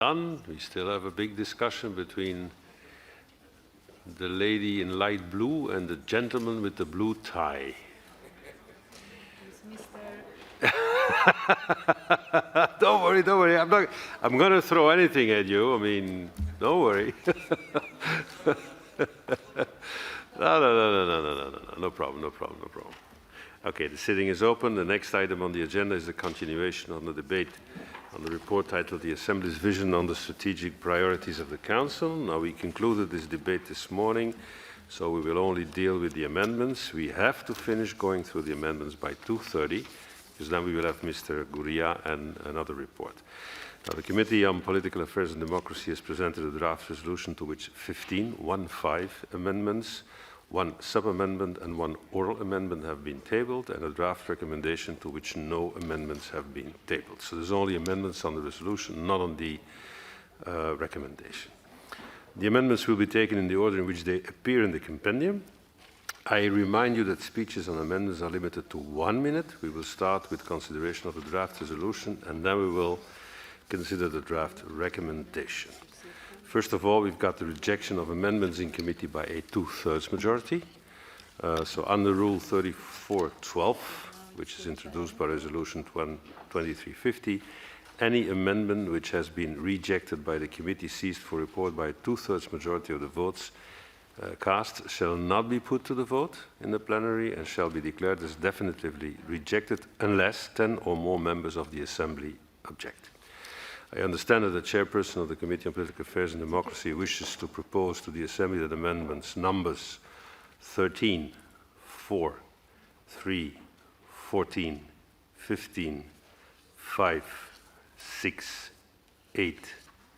done. We still have a big discussion between the lady in light blue and the gentleman with the blue tie. Don't worry, don't worry. I'm going to throw anything at you. I mean, don't worry. No problem. Okay, the sitting is open. The next item on the agenda is the continuation on the debate on the report titled The Assembly's Vision on the Strategic Priorities of the Council. Now, we concluded this debate this morning, so we will only deal with the amendments. We have to finish going through the amendments by 2:30, because then we will have Mr. Gurria and another report. Now, the Committee on Political Affairs and Democracy has presented a draft resolution to which 15 amendments, 1 sub-amendment and 1 oral amendment have been tabled, and a draft recommendation to which no amendments have been tabled. So there's only amendments on the resolution, not on the recommendation. The amendments will be taken in the order in which they appear in the compendium. I remind you that speeches on amendments are limited to 1 minute. We will start with consideration of the draft resolution, and then we will consider the draft recommendation. First of all, we've got the rejection of amendments in committee by a 2/3 majority. So under Rule 34.12, which is introduced by Resolution 2350, any amendment which has been rejected by the committee seized for report by a 2/3 majority of the votes cast shall not be put to the vote in the plenary and shall be declared as definitively rejected unless 10 or more members of the Assembly object. I understand that the chairperson of the Committee on Political Affairs and Democracy wishes to propose to the Assembly that amendments numbers 13, 4, 3, 14, 15, 5, 6, 8,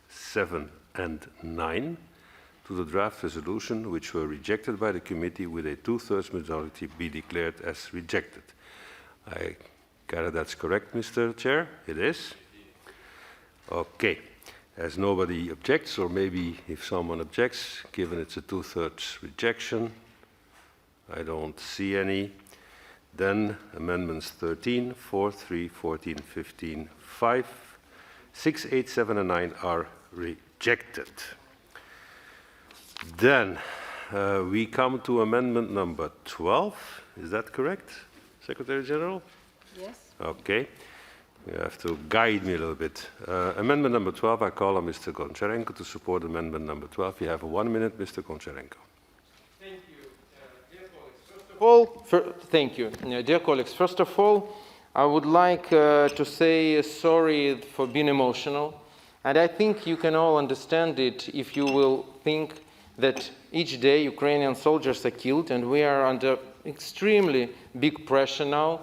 7, and 9 to the draft resolution, which were rejected by the committee with a 2/3 majority, be declared as rejected. I gather that's correct, Mr. Chair? It is? Okay. As nobody objects, or maybe if someone objects, given it's a 2/3 rejection, I don't see any, then amendments 13, 4, 3, 14, 15, 5, 6, 8, 7, and 9 are rejected. Then we come to amendment number 12. Is that correct, Secretary General? Yes. Okay. You have to guide me a little bit. Amendment number 12, I call on Mr. Goncharenko to support amendment number 12. You have 1 minute, Mr. Goncharenko. Thank you. Dear colleagues, first of all, I would like to say sorry for being emotional. And I think you can all understand it if you will think that each day Ukrainian soldiers are killed and we are under extremely big pressure now.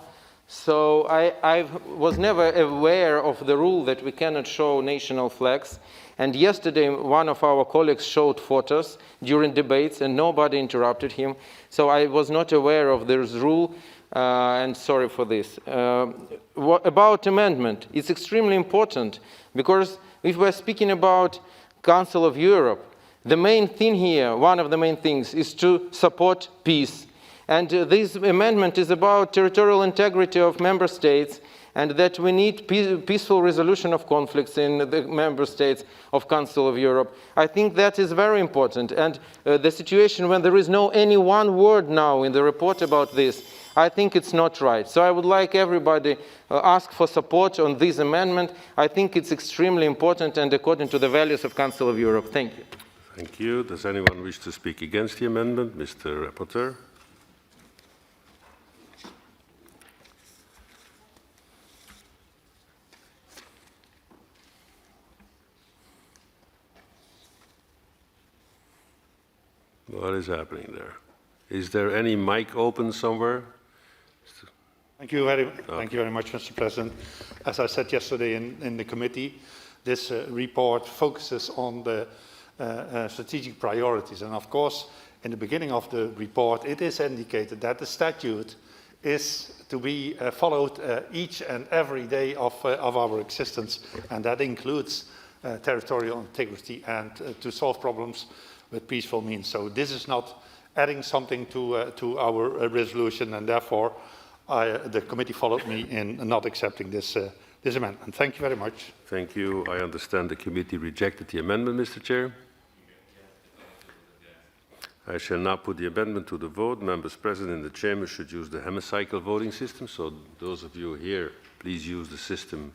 So I was never aware of the rule that we cannot show national flags. And yesterday, one of our colleagues showed photos during debates and nobody interrupted him. So I was not aware of this rule and sorry for this. About amendment, it's extremely important because if we're speaking about Council of Europe, the main thing here, one of the main things, is to support peace. And this amendment is about territorial integrity of member states and that we need peaceful resolution of conflicts in the member states of Council of Europe. I think that is very important. And the situation when there is no any one word now in the report about this, I think it's not right. So I would like everybody ask for support on this amendment. I think it's extremely important and according to the values of Council of Europe. Thank you. Thank you. Does anyone wish to speak against the amendment? Mr. Rapporteur. What is happening there? Is there any mic open somewhere? Thank you very much, Mr. President. As I said yesterday in the committee, this report focuses on the strategic priorities. And of course, in the beginning of the report, it is indicated that the statute is to be followed each and every day of our existence, and that includes territorial integrity and to solve problems with peaceful means. So this is not adding something to our resolution, and therefore the committee followed me in not accepting this this amendment. Thank you very much. Thank you. I understand the committee rejected the amendment, Mr. Chair. I shall now put the amendment to the vote. Members present in the chamber should use the hemicycle voting system. So those of you here, please use the system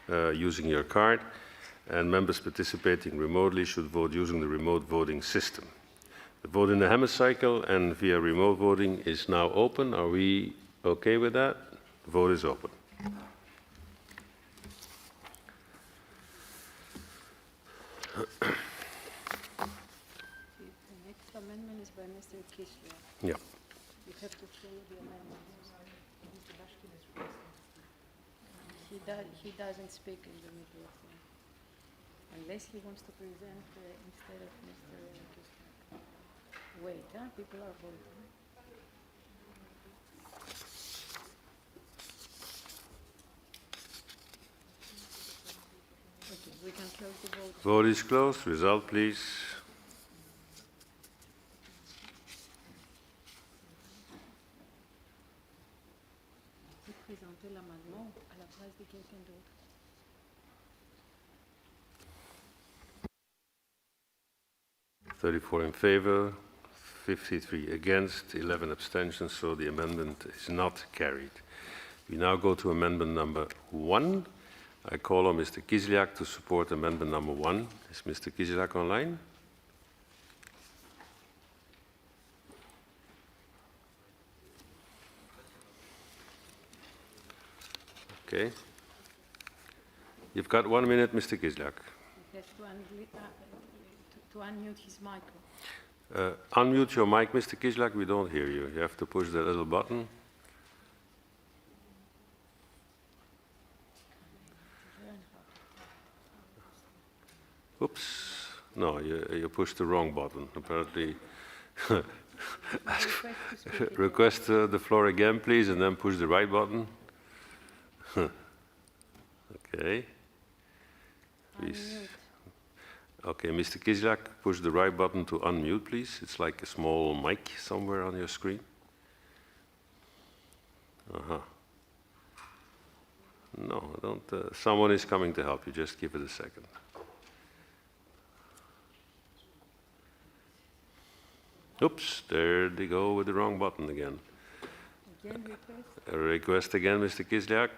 using your card. And members participating remotely should vote using the remote voting system. The vote in the hemicycle and via remote voting is now open. Are we okay with that? The vote is open. Amendment is by Mr. Kishler. Yeah. You have to follow the amendment. He doesn't speak in the middle of the, unless he wants to present instead of Mr. Kishler. Wait, people are voting. Okay, we can close the vote. Vote is closed. Result, please. Présenter l'amendement à la place de quelqu'un d'autre. In favor, 53 against, 11 abstentions, so the amendment is not carried. We now go to amendment number 1. I call on Mr. Kislyak to support amendment number 1. Is Mr. Kislyak online? Okay. You've got 1 minute, Mr. Kislyak. He has to unmute his micro. Unmute your mic, Mr. Kislyak. We don't hear you. You have to push that little button. Oops. No, you pushed the wrong button. Apparently, request the floor again, please, and then push the right button. Okay. Please. Okay, Mr. Kislyak, push the right button to unmute, please. It's like a small mic somewhere on your screen. No, don't. Someone is coming to help you. Just give it a second. Oops, there they go with the wrong button again. Again, request. A request again, Mr. Kislyak.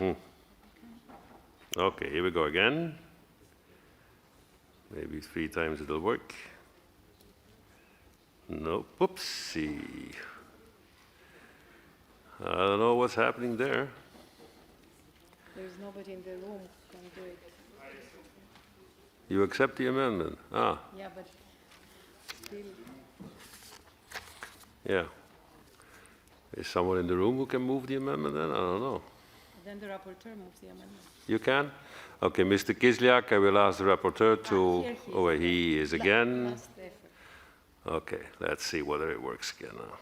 Okay. Okay, here we go again. Maybe 3 times it'll work. No, oopsie. I don't know what's happening there. There's nobody in the room who can do it. You accept the amendment? Ah, Yeah, but still, yeah. Is someone in the room who can move the amendment then? I don't know. then the rapporteur moves the amendment. You can? Okay, Mr. Kislyak, I will ask the rapporteur to... Here he is. Oh, he is again. Last effort. Okay, let's see whether it works again now.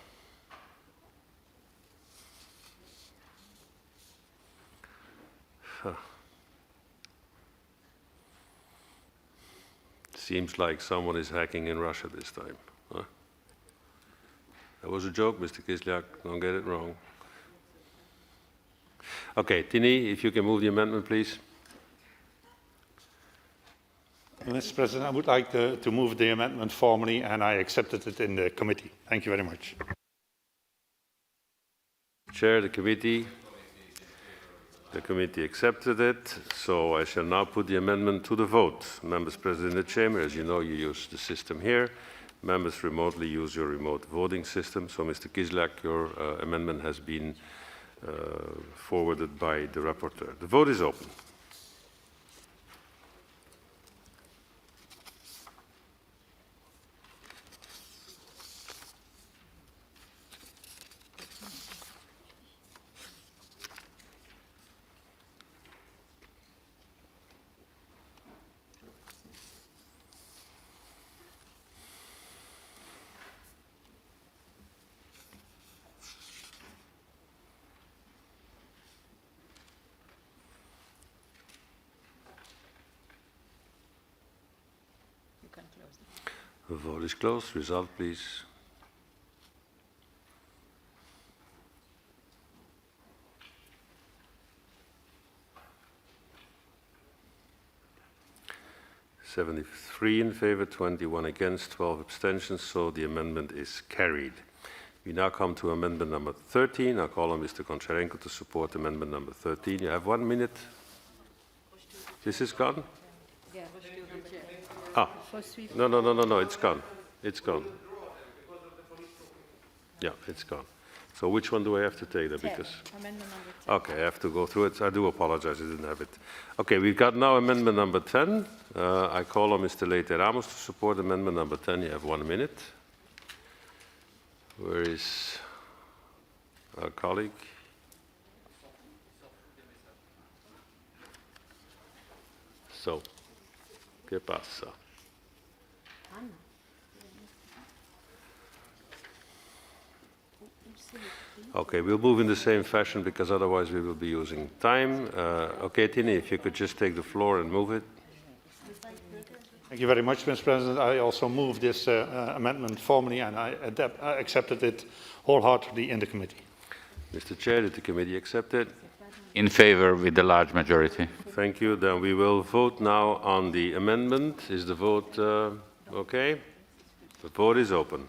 Huh. Seems like someone is hacking in Russia this time. Huh? That was a joke, Mr. Kislyak. Don't get it wrong. Okay, Tini, if you can move the amendment, please. Mr. President, I would like to move the amendment formally, and I accepted it in the committee. Thank you very much. Chair, the committee. The committee accepted it, so I shall now put the amendment to the vote. Members present in the chamber, as you know, you use the system here. Members remotely use your remote voting system. So, Mr. Kislyak, your amendment has been forwarded by the rapporteur. The vote is open. You can close it. The vote is closed. Result, please. 73 in favor, 21 against, 12 abstentions, so the amendment is carried. We now come to amendment number 13. I'll call on Mr. Koncharenko to support amendment number 13. You have 1 minute. This is gone? Yeah. Ah, no, it's gone. It's gone. Yeah, it's gone. So which one do I have to take there? Because Amendment number 10. okay, I have to go through it. I do apologize, I didn't have it. Okay, we've got now amendment number 10. I call on Mr. Leite Ramos to support amendment number 10. You have 1 minute. Where is our colleague? So, ¿qué pasa? Okay, we'll move in the same fashion because otherwise we will be using time. Okay, Tini, if you could just take the floor and move it. Thank you very much, Mr. President. I also moved this amendment formally, and I accepted it wholeheartedly in the committee. Mr. Chair, did the committee accept it? In favor with the large majority. Thank you. Then we will vote now on the amendment. Is the vote okay? The vote is open.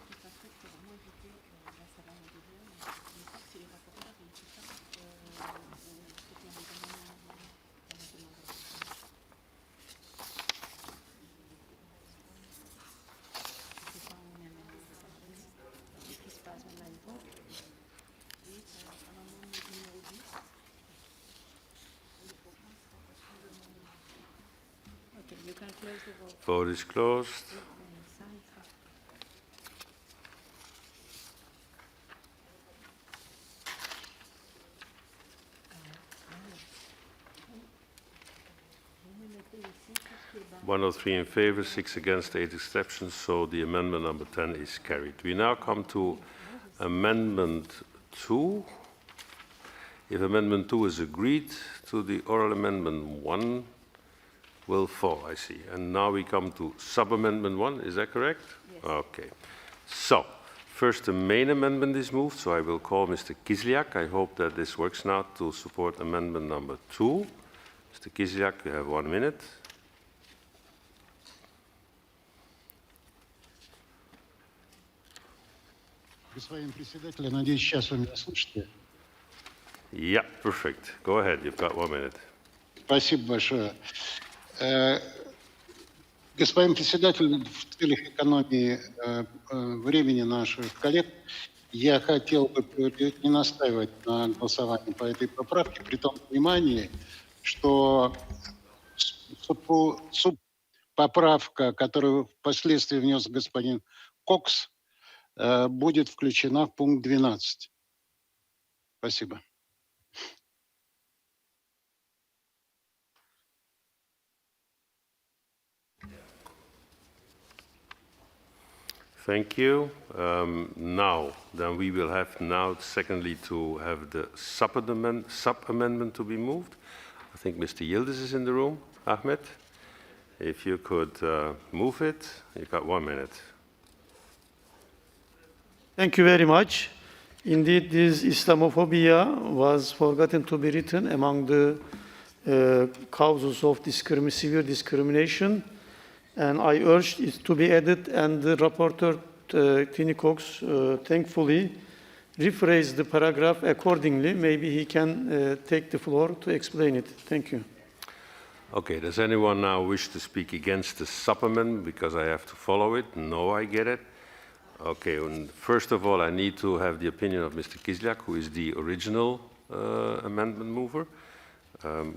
Okay, you can close the vote. Vote is closed. (103 in favor, 6 against, 8 exceptions, so the amendment number 10 is carried. We now come to amendment 2. If amendment 2 is agreed to, the oral amendment 1 will fall, I see. And now we come to sub-amendment 1, is that correct? Yes. Okay. So, first the main amendment is moved, so I will call Mr. Kislyak. I hope that this works now to support amendment number 2. Mr. Kislyak, you have 1 minute. Господин председатель, надеюсь, сейчас вы меня слышите. Yeah, perfect. Go ahead, you've got 1 minute. Спасибо большое. Господин председатель, в целях экономии времени наших коллег, я хотел бы не настаивать на голосовании по этой поправке, при том понимании, что поправка, которую впоследствии внес господин Кокс, будет включена в пункт 12. Спасибо. Thank you. Now, then we will have now, secondly, to have the sub-amendment to be moved. I think Mr. Yildiz is in the room. Ahmed, if you could move it. You've got 1 minute. Thank you very much. Indeed, this Islamophobia was forgotten to be written among the causes of severe discrimination, and I urged it to be added, and the rapporteur, Tini Cox, thankfully rephrased the paragraph accordingly. Maybe he can take the floor to explain it. Thank you. Okay, does anyone now wish to speak against the sub-amendment because I have to follow it? No, I get it. Okay, and first of all, I need to have the opinion of Mr. Kislyak, who is the original amendment mover.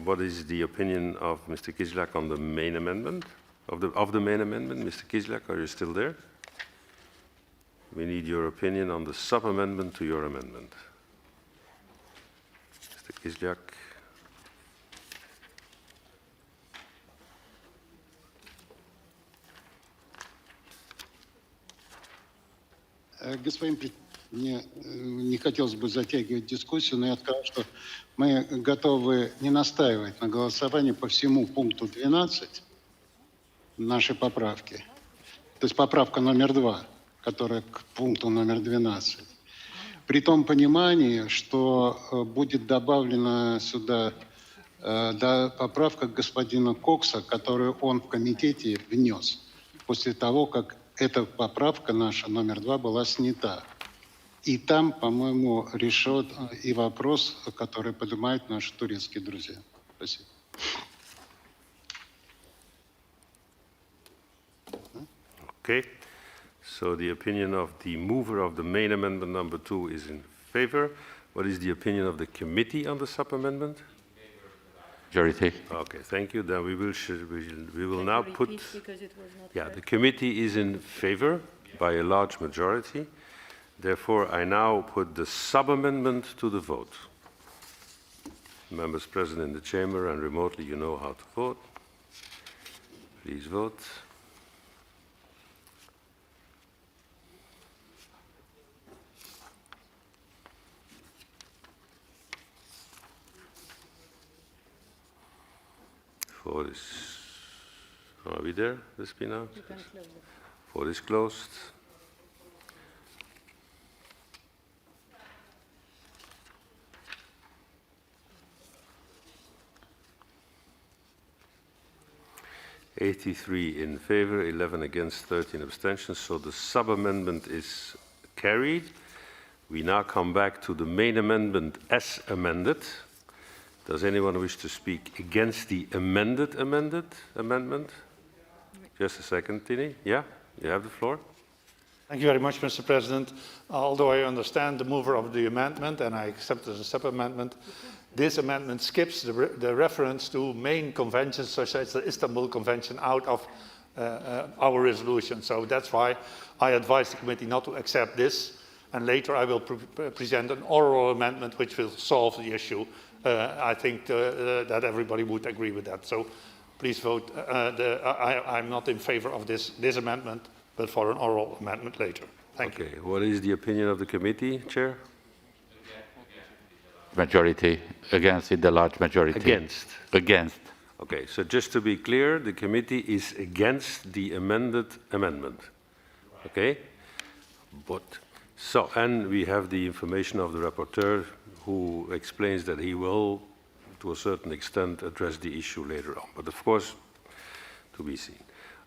What is the opinion of Mr. Kislyak on the main amendment? Of the main amendment, Mr. Kislyak, are you still there? We need your opinion on the sub-amendment to your amendment. Mr. Kislyak. Господин председатель, мне не хотелось бы затягивать дискуссию, но я скажу, что мы готовы не настаивать на голосовании по всему пункту 12 нашей поправки. То есть поправка номер 2, которая к пункту номер 12. При том понимании, что будет добавлено сюда Да, поправка господина Кокса, которую он в комитете внес, после того, как эта поправка наша, номер 2, была снята. И там, по-моему, решен и вопрос, который поднимают наши турецкие друзья. Спасибо. Okay, so the opinion of the mover of the main amendment number 2 is in favor. What is the opinion of the committee on the sub-amendment? Majority. Okay, thank you. Then we will Can now you put... repeat because it was not Yeah, heard? the committee is in favor by a large majority. Therefore, I now put the sub-amendment to the vote. Members present in the chamber and remotely, you know how to vote. Please vote. Vote is... Are we there, Despina? You can close it. Vote is closed. (83 in favor, 11 against, 13 abstentions. So the sub-amendment is carried. We now come back to the main amendment as amended. Does anyone wish to speak against the amendment? Just a second, Tini. Yeah, you have the floor. Thank you very much, Mr. President. Although I understand the mover of the amendment and I accept it as a sub-amendment, this amendment skips the reference to main conventions such as the Istanbul Convention out of our resolution. So that's why I advise the committee not to accept this, and later I will present an oral amendment which will solve the issue. I think that everybody would agree with that. So please vote. I'm not in favor of this amendment, but for an oral amendment later. Thank you. Okay, what is the opinion of the committee, Chair? Majority. Against with the large majority. Against. Against. Okay, so just to be clear, the committee is against the amended amendment. Okay? And we have the information of the rapporteur who explains that he will, to a certain extent, address the issue later on. But of course, to be seen.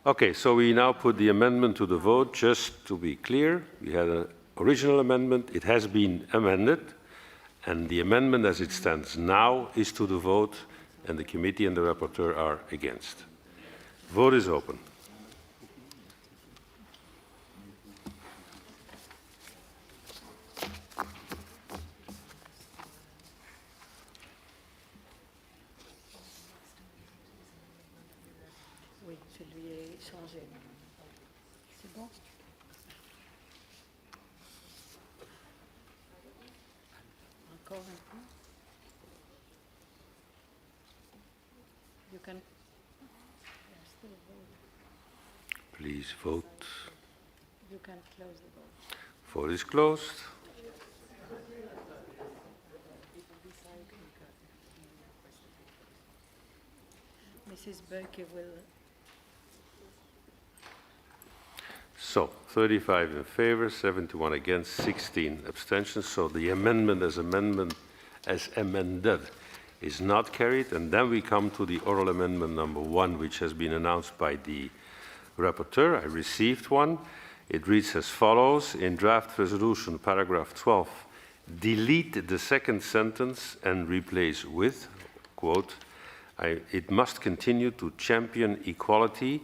Okay, so we now put the amendment to the vote. Just to be clear, we had an original amendment. It has been amended. And the amendment as it stands now is to the vote, and the committee and the rapporteur are against. Vote is open. Oui, je lui ai changé. C'est bon? Encore un peu? You can... There's still a vote. Please vote. You can close the vote. Vote is closed. Mrs. Berke will... So, 35 in favor, 71 against, 16 abstentions. So the amendment as amended is not carried. And then we come to the oral amendment number 1, which has been announced by the rapporteur. I received one. It reads as follows: in draft resolution, paragraph 12, delete the second sentence and replace with, quote, it must continue to champion equality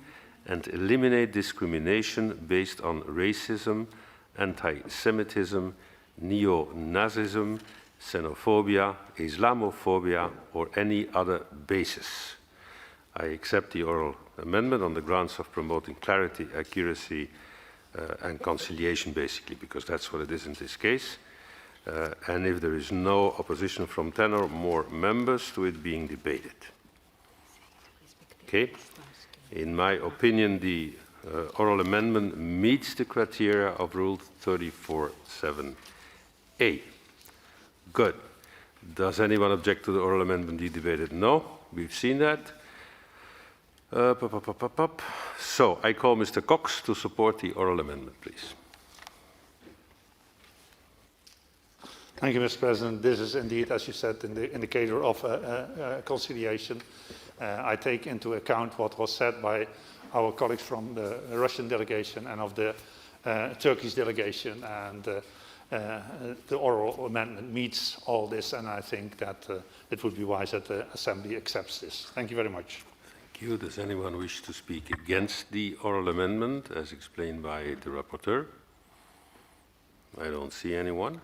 and eliminate discrimination based on racism, anti-Semitism, neo-Nazism, xenophobia, Islamophobia, or any other basis. I accept the oral amendment on the grounds of promoting clarity, accuracy, and conciliation, basically, because that's what it is in this case. And if there is no opposition from 10 or more members to it being debated. Okay? In my opinion, the oral amendment meets the criteria of Rule 34(7)(a). Good. Does anyone object to the oral amendment be debated? No. We've seen that. So I call Mr. Cox to support the oral amendment, please. Thank you, Mr. President. This is indeed, as you said, in the indicator of conciliation. I take into account what was said by our colleagues from the Russian delegation and of the Turkish delegation, and the oral amendment meets all this, and I think that it would be wise that the Assembly accepts this. Thank you very much. Thank you. Does anyone wish to speak against the oral amendment as explained by the rapporteur? I don't see anyone.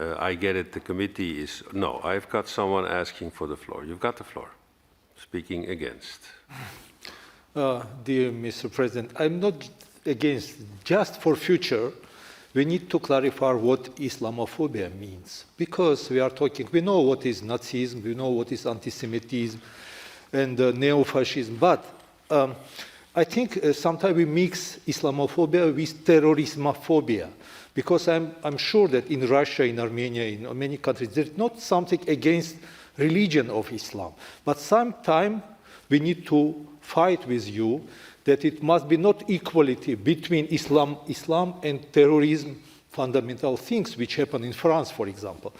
I get it, the committee is... No, I've got someone asking for the floor. You've got the floor. Speaking against. Dear Mr. President, I'm not against. Just for future, we need to clarify what Islamophobia means. Because we are talking, we know what is Nazism, we know what is anti-Semitism and neo-fascism, but I think sometimes we mix Islamophobia with terrorismophobia. Because I'm sure that in Russia, in Armenia, in many countries, there's not something against religion of Islam. But sometimes we need to fight with you that it must be not equality between Islam and terrorism, fundamental things which happen in France, for example.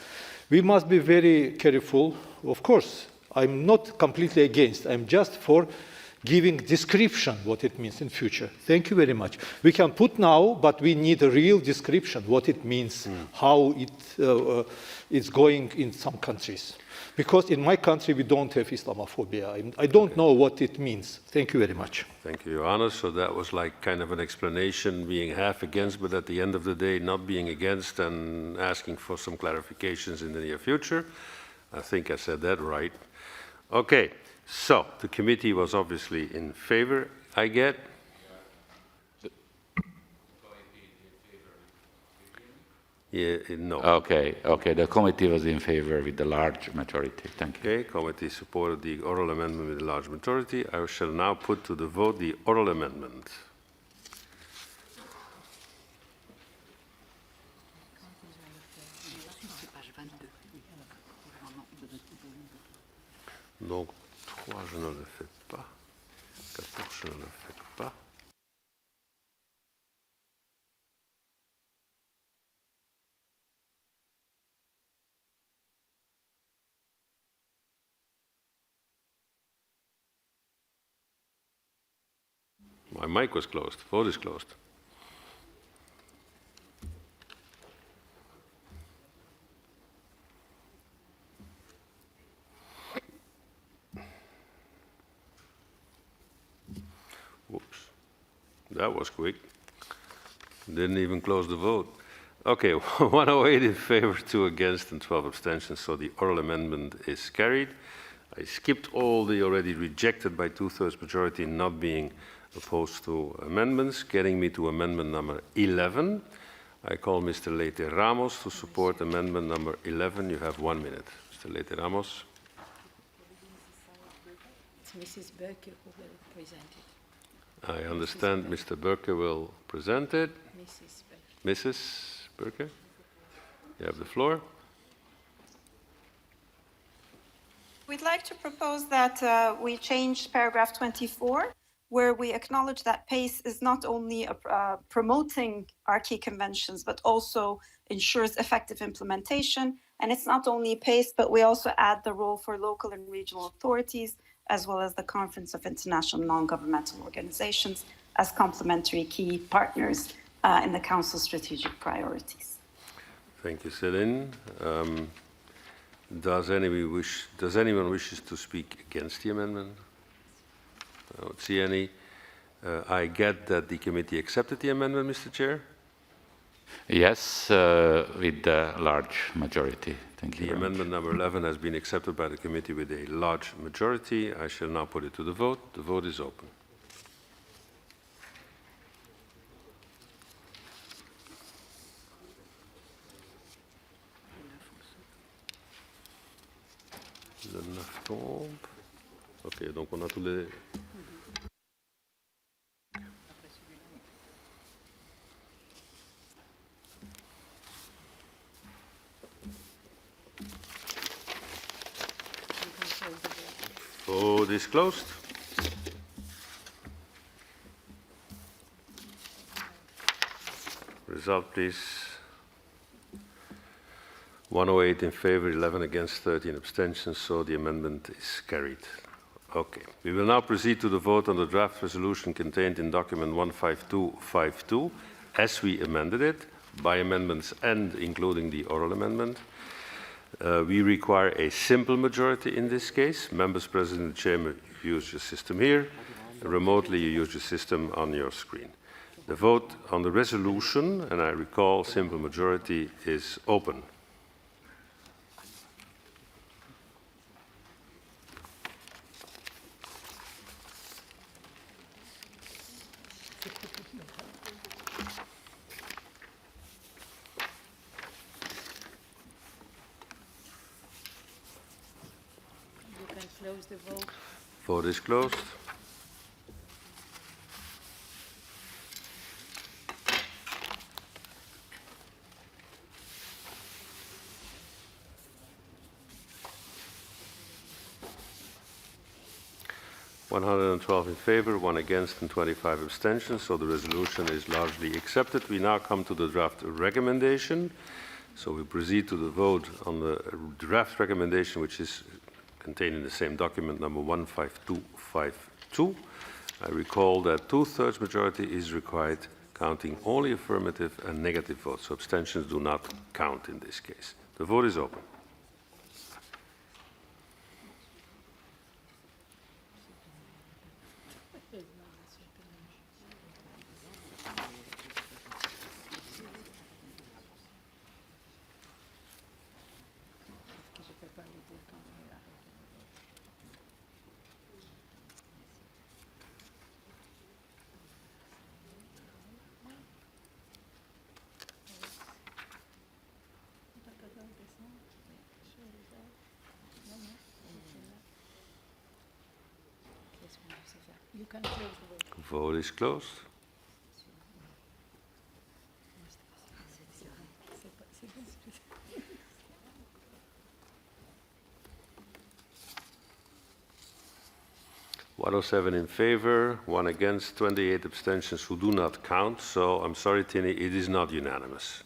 We must be very careful. Of course, I'm not completely against. I'm just for giving description what it means in future. Thank you very much. We can put now, but we need a real description what it means, how it's going in some countries. Because in my country we don't have Islamophobia. I don't know what it means. Thank you very much. Thank you, Your Honor. So that was like kind of an explanation, being half against, but at the end of the day not being against and asking for some clarifications in the near future. I think I said that right. Okay. So, the committee was obviously in favor, I get. Yeah, no. Okay, the committee was in favor with the large majority. Thank you. Okay, committee supported the oral amendment with a large majority. I shall now put to the vote the oral amendment. Donc, 3, je ne le fais pas. 14, je ne le fais pas. My mic was closed. Vote is closed. Whoops. That was quick. Didn't even close the vote. Okay, 108 in favor, 2 against, and 12 abstentions. So the oral amendment is carried. I skipped all the already rejected by 2/3 majority not being opposed to amendments, getting me to amendment number 11. I call Mr. Leite Ramos to support amendment number 11. You have 1 minute. Mr. Leite Ramos. It's Mrs. Berke who will present it. I understand Mr. Burke will present it. Mrs. Berke. Mrs. Burke, you have the floor. We'd like to propose that we change paragraph 24, where we acknowledge that PACE is not only promoting our key conventions, but also ensures effective implementation. And it's not only PACE, but we also add the role for local and regional authorities, as well as the Conference of International Non-Governmental Organizations as complementary key partners in the Council's strategic priorities. Thank you, Céline. Does anyone wishes to speak against the amendment? I don't see any. I get that the committee accepted the amendment, Mr. Chair. Yes, with the large majority. Thank you. The amendment number 11 has been accepted by the committee with a large majority. I shall now put it to the vote. The vote is open. Le 9 tombe. Ok, donc on a tous les... Vote is closed. Result, please. 108 in favor, 11 against, 13 abstentions, so the amendment is carried. Okay. We will now proceed to the vote on the draft resolution contained in document 15252, as we amended it, by amendments and including the oral amendment. We require a simple majority in this case. Members present in the chamber, you use your system here. Remotely, you use your system on your screen. The vote on the resolution, and I recall simple majority, is open. Close the vote. Vote is closed. (112 in favor, 1 against, and 25 abstentions. So the resolution is largely accepted. We now come to the draft recommendation. So we proceed to the vote on the draft recommendation, which is contained in the same document, number 15252. I recall that 2/3 majority is required, counting only affirmative and negative votes. So abstentions do not count in this case. The vote is open. You can close the vote. Vote is closed. (107 in favor, 1 against, 28 abstentions who do not count. So I'm sorry, Tini, it is not unanimous.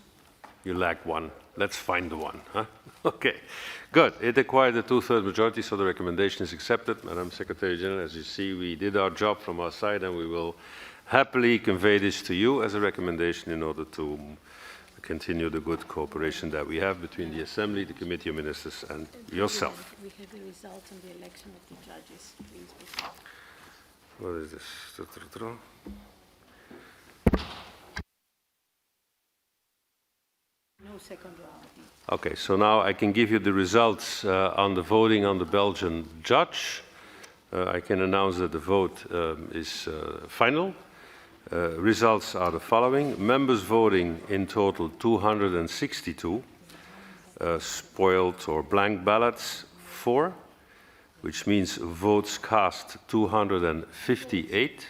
You lack one. Let's find the one. Huh? Okay, good. It acquired a 2/3 majority, so the recommendation is accepted. Madam Secretary General, as you see, we did our job from our side, and we will happily convey this to you as a recommendation in order to continue the good cooperation that we have between the Assembly, the Committee of Ministers, and yourself. We have the results on the election of the judges, please. What is this? No second round. Okay, so now I can give you the results on the voting on the Belgian judge. I can announce that the vote is final. Results are the following. Members voting in total 262. Spoiled or blank ballots 4, which means votes cast 258.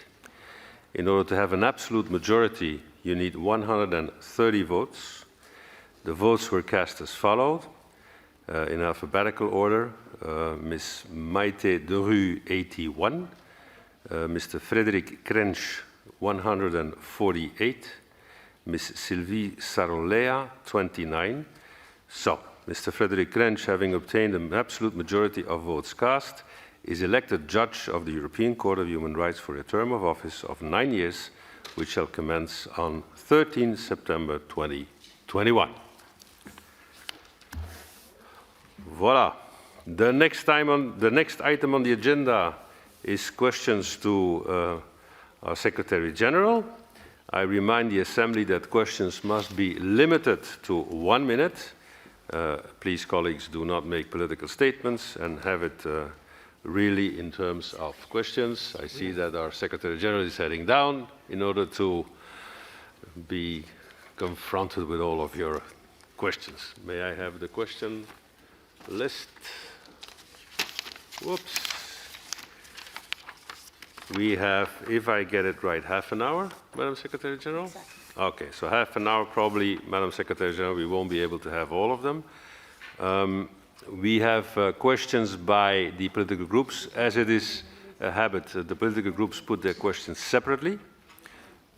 In order to have an absolute majority, you need 130 votes. The votes were cast as followed, in alphabetical order. Ms. Maite de Rue, 81. Mr. Frédéric Krensch, 148. Ms. Sylvie Sarolea, 29. So, Mr. Frédéric Krensch, having obtained an absolute majority of votes cast, is elected judge of the European Court of Human Rights for a term of office of 9 years, which shall commence on 13 September 2021. Voilà. The next item on the agenda is questions to our Secretary General. I remind the Assembly that questions must be limited to 1 minute. Please, colleagues, do not make political statements and have it really in terms of questions. I see that our Secretary General is heading down in order to be confronted with all of your questions. May I have the question list? Whoops. We have, if I get it right, half an hour, Madam Secretary General? Exactly. Okay, so half an hour probably, Madam Secretary General, we won't be able to have all of them. We have questions by the political groups. As it is a habit, the political groups put their questions separately,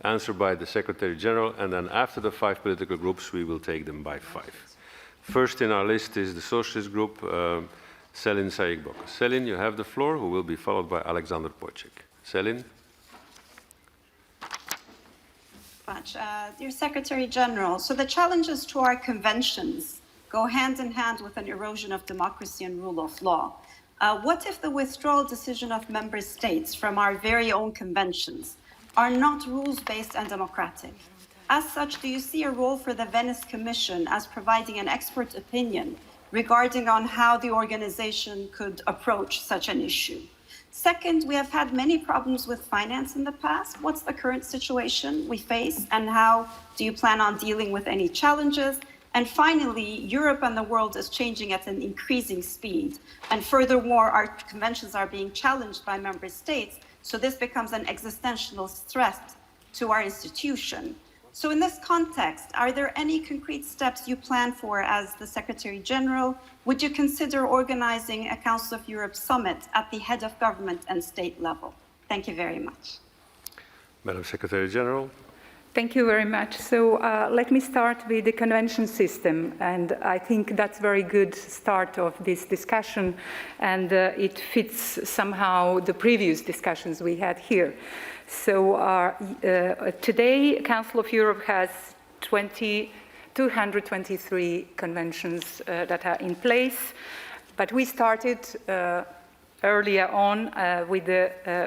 answered by the Secretary General, and then after the 5 political groups, we will take them by 5. First in our list is the Socialist Group, Selin Sayıkbok. Selin, you have the floor, who will be followed by Alexander Pojcik. Selin? Dear Secretary General, so the challenges to our conventions go hand in hand with an erosion of democracy and rule of law. What if the withdrawal decision of member states from our very own conventions are not rules-based and democratic? As such, do you see a role for the Venice Commission as providing an expert opinion regarding on how the organization could approach such an issue? Second, we have had many problems with finance in the past. What's the current situation we face, and how do you plan on dealing with any challenges? And finally, Europe and the world is changing at an increasing speed. And furthermore, our conventions are being challenged by member states, so this becomes an existential threat to our institution. So in this context, are there any concrete steps you plan for as the Secretary General? Would you consider organizing a Council of Europe summit at the head of government and state level? Thank you very much. Madam Secretary General. Thank you very much. So let me start with the convention system, and I think that's a very good start of this discussion, and it fits somehow the previous discussions we had here. So today, Council of Europe has 223 conventions that are in place, but we started earlier on with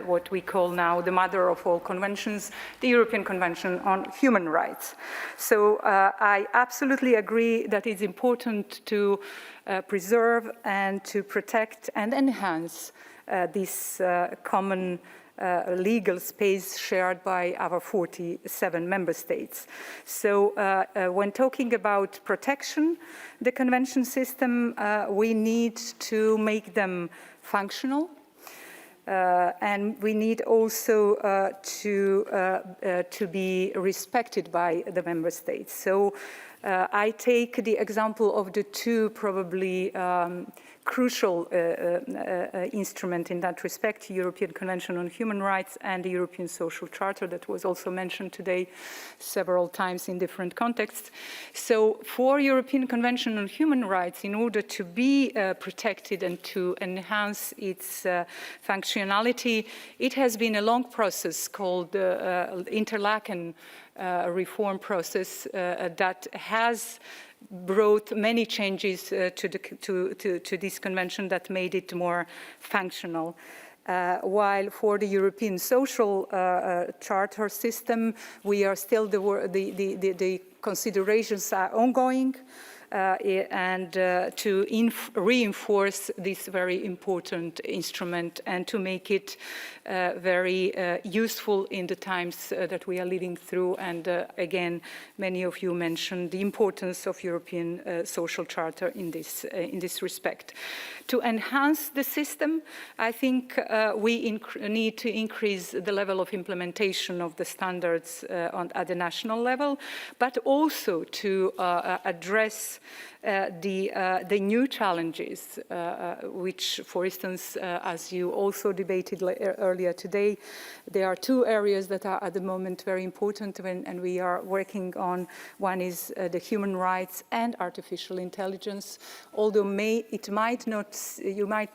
what we call now the mother of all conventions, the European Convention on Human Rights. So I absolutely agree that it's important to preserve and to protect and enhance this common legal space shared by our 47 member states. So when talking about protection, the convention system, we need to make them functional, and we need also to be respected by the member states. So I take the example of the two probably crucial instrument in that respect, European Convention on Human Rights and the European Social Charter that was also mentioned today several times in different contexts. So for European Convention on Human Rights, in order to be protected and to enhance its functionality, it has been a long process called the Interlaken reform process that has brought many changes to this convention that made it more functional. While for the European Social Charter system, we are still the considerations are ongoing. And to reinforce this very important instrument and to make it very useful in the times that we are living through. And again, many of you mentioned the importance of European Social Charter in this respect. To enhance the system, I think we need to increase the level of implementation of the standards at the national level, but also to address the new challenges, which, for instance, as you also debated earlier today, there are two areas that are at the moment very important and we are working on. One is the human rights and artificial intelligence. Although you might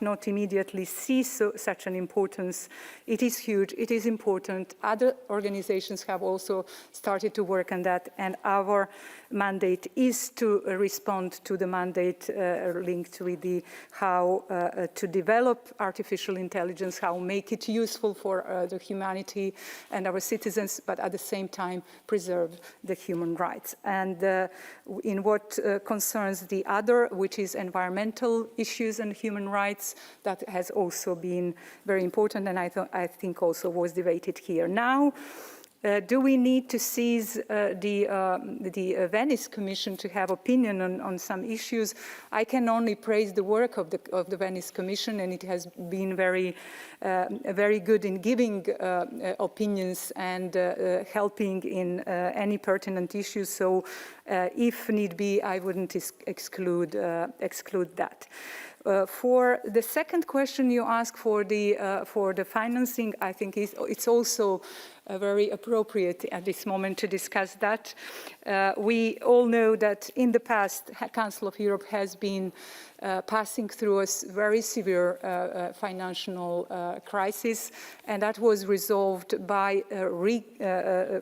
not immediately see such an importance, it is huge, it is important. Other organizations have also started to work on that, and our mandate is to respond to the mandate linked with how to develop artificial intelligence, how make it useful for the humanity and our citizens, but at the same time preserve the human rights. And in what concerns the other, which is environmental issues and human rights, that has also been very important, and I think also was debated here. Now, do we need to seize the Venice Commission to have opinion on some issues? I can only praise the work of the Venice Commission, and it has been very good in giving opinions and helping in any pertinent issues. So, if need be, I wouldn't exclude that. For the second question you asked for the financing, I think it's also very appropriate at this moment to discuss that. We all know that in the past, Council of Europe has been passing through a very severe financial crisis, and that was resolved by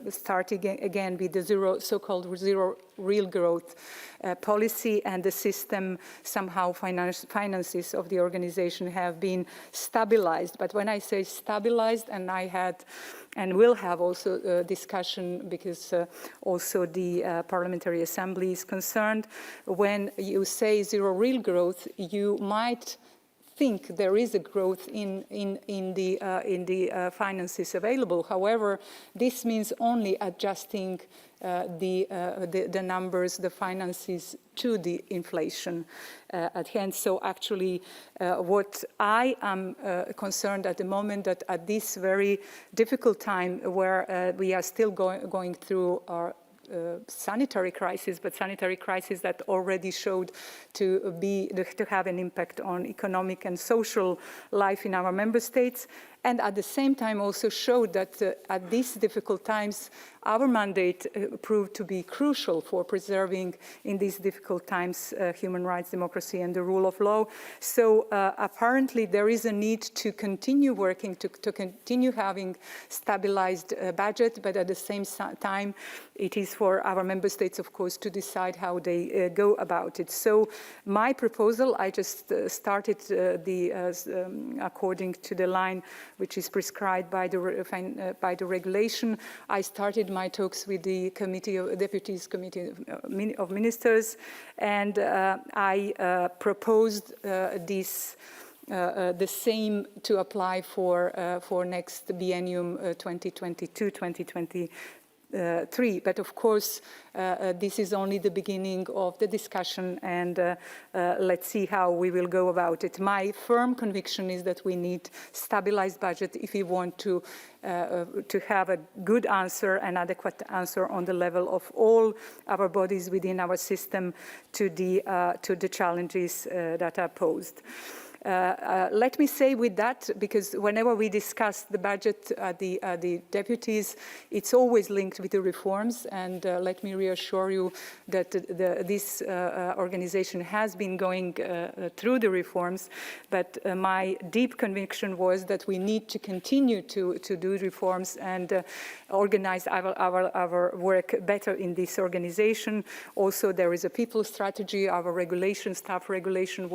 starting again with the so-called zero real growth policy, and the system somehow finances of the organization have been stabilized. But when I say stabilized, and I had and will have also a discussion because also the Parliamentary Assembly is concerned, when you say zero real growth, you might think there is a growth in the finances available. However, this means only adjusting the numbers, the finances to the inflation at hand. So actually, what I am concerned at the moment, that at this very difficult time where we are still going through our sanitary crisis, but sanitary crisis that already showed to have an impact on economic and social life in our member states, and at the same time also showed that at these difficult times, our mandate proved to be crucial for preserving in these difficult times human rights, democracy, and the rule of law. So apparently there is a need to continue working, to continue having stabilized budget, but at the same time, it is for our member states, of course, to decide how they go about it. So my proposal, I just started according to the line which is prescribed by the regulation. I started my talks with the Deputies Committee of Ministers, and I proposed this. The same to apply for next biennium 2022-2023. But of course, this is only the beginning of the discussion, and let's see how we will go about it. My firm conviction is that we need stabilized budget if we want to have a good answer, an adequate answer on the level of all our bodies within our system to the challenges that are posed. Let me say with that, because whenever we discuss the budget at the deputies, it's always linked with the reforms, and let me reassure you that this organization has been going through the reforms, but my deep conviction was that we need to continue to do reforms and organize our work better in this organization. Also, there is a people strategy. Our regulation, staff regulation,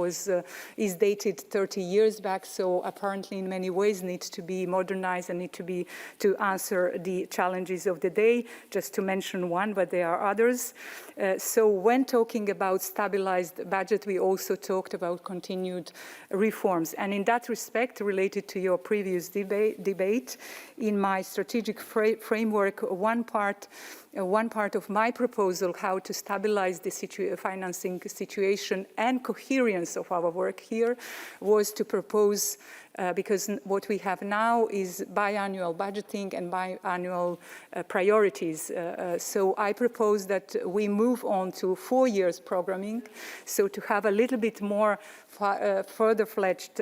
is dated 30 years back, so apparently in many ways needs to be modernized and to answer the challenges of the day, just to mention one, but there are others. So when talking about stabilized budget, we also talked about continued reforms. And in that respect, related to your previous debate, in my strategic framework, one part of my proposal how to stabilize the financing situation and coherence of our work here was to propose, because what we have now is biannual budgeting and biannual priorities. So I propose that we move on to 4 years programming, so to have a little bit more further fledged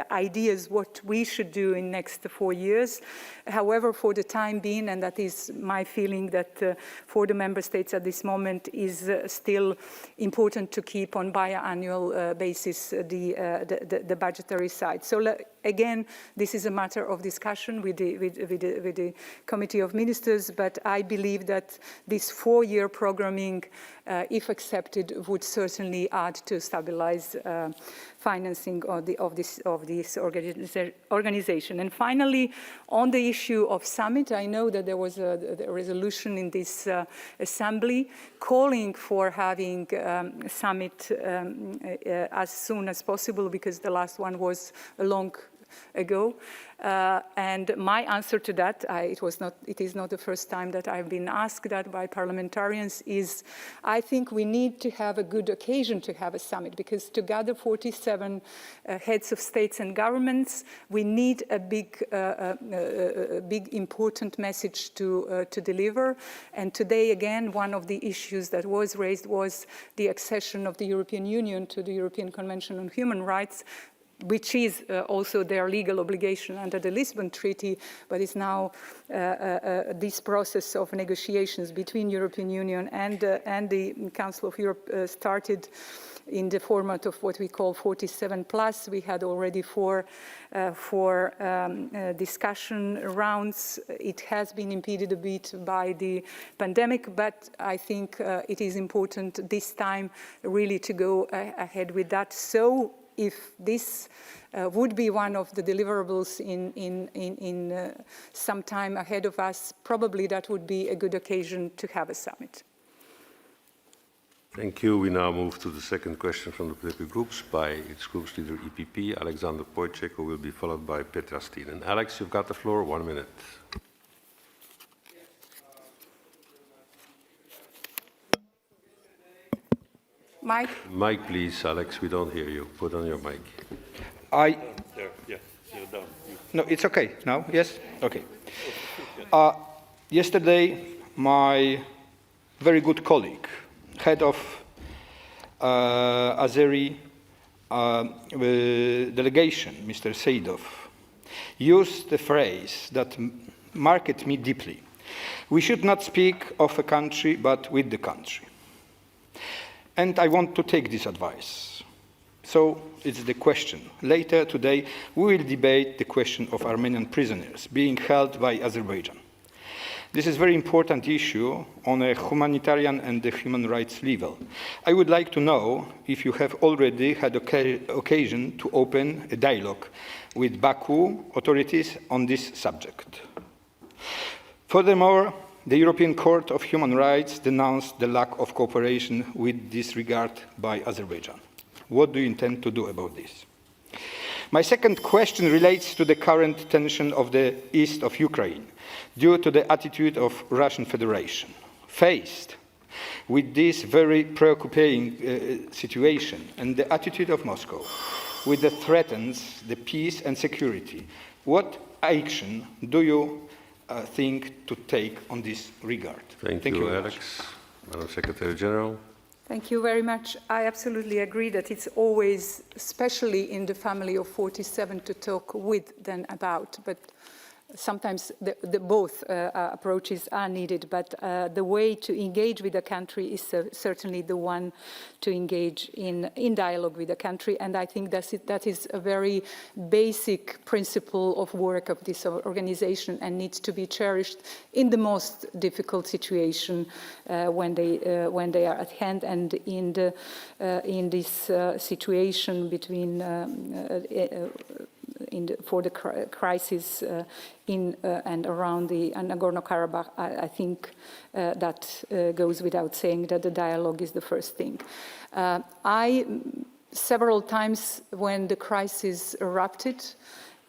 ideas what we should do in next 4 years. However, for the time being, and that is my feeling that for the member states at this moment is still important to keep on biannual basis the budgetary side. So again, this is a matter of discussion with the Committee of Ministers, but I believe that this 4-year programming, if accepted, would certainly add to stabilize financing of this organization. And finally, on the issue of summit, I know that there was a resolution in this assembly calling for having a summit as soon as possible, because the last one was a long ago. And my answer to that, it is not the first time that I've been asked that by parliamentarians, is I think we need to have a good occasion to have a summit, because to gather 47 heads of states and governments, we need a big important message to deliver. And today, again, one of the issues that was raised was the accession of the European Union to the European Convention on Human Rights. which is also their legal obligation under the Lisbon Treaty, but is now this process of negotiations between European Union and the Council of Europe started in the format of what we call 47+. We had already four discussion rounds. It has been impeded a bit by the pandemic, but I think it is important this time really to go ahead with that. So if this would be one of the deliverables in some time ahead of us, probably that would be a good occasion to have a summit. Thank you. We now move to the second question from the political groups by its group's leader, EPP, Alexander Pejcinovic, who will be followed by Petra Steen. And Alex, you've got the floor, 1 minute. Mike? Mic, please, Alex, we don't hear you. Put on your mic. There, yeah, you're done. No, it's okay now, yes? Okay. Yesterday, my very good colleague, head of Azeri delegation, Mr. Seidov, used the phrase that marked me deeply. We should not speak of a country, but with the country. And I want to take this advice. So it's the question. Later today, we will debate the question of Armenian prisoners being held by Azerbaijan. This is a very important issue on a humanitarian and a human rights level. I would like to know if you have already had occasion to open a dialogue with Baku authorities on this subject. Furthermore, the European Court of Human Rights denounced the lack of cooperation with this regard by Azerbaijan. What do you intend to do about this? My second question relates to the current tension of the east of Ukraine due to the attitude of Russian Federation. Faced with this very preoccupying situation and the attitude of Moscow, which threatens the peace and security, what action do you think to take on this regard? Thank you, Alex. Madam Secretary General. Thank you very much. I absolutely agree that it's always, especially in the family of 47, to talk with than about, but sometimes both approaches are needed, but the way to engage with a country is certainly the one to engage in dialogue with a country, and I think that is a very basic principle of work of this organization and needs to be cherished in the most difficult situation when they are at hand, and in this situation between for the crisis in and around the Nagorno-Karabakh, I think that goes without saying that the dialogue is the first thing. Several times when the crisis erupted,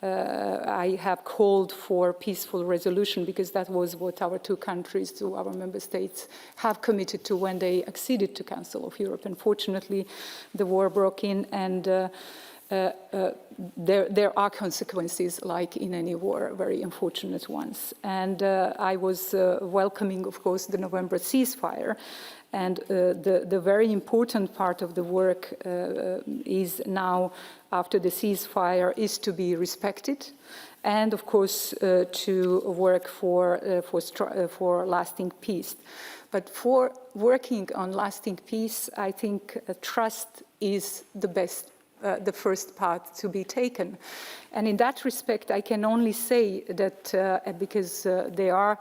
I have called for peaceful resolution because that was what our two countries, our member states, have committed to when they acceded to Council of Europe. Unfortunately, the war broke in, and there are consequences, like in any war, very unfortunate ones. And I was welcoming, of course, the November ceasefire. And the very important part of the work is now, after the ceasefire, is to be respected, and of course to work for lasting peace. But for working on lasting peace, I think trust is the first path to be taken. And in that respect, I can only say that because there are,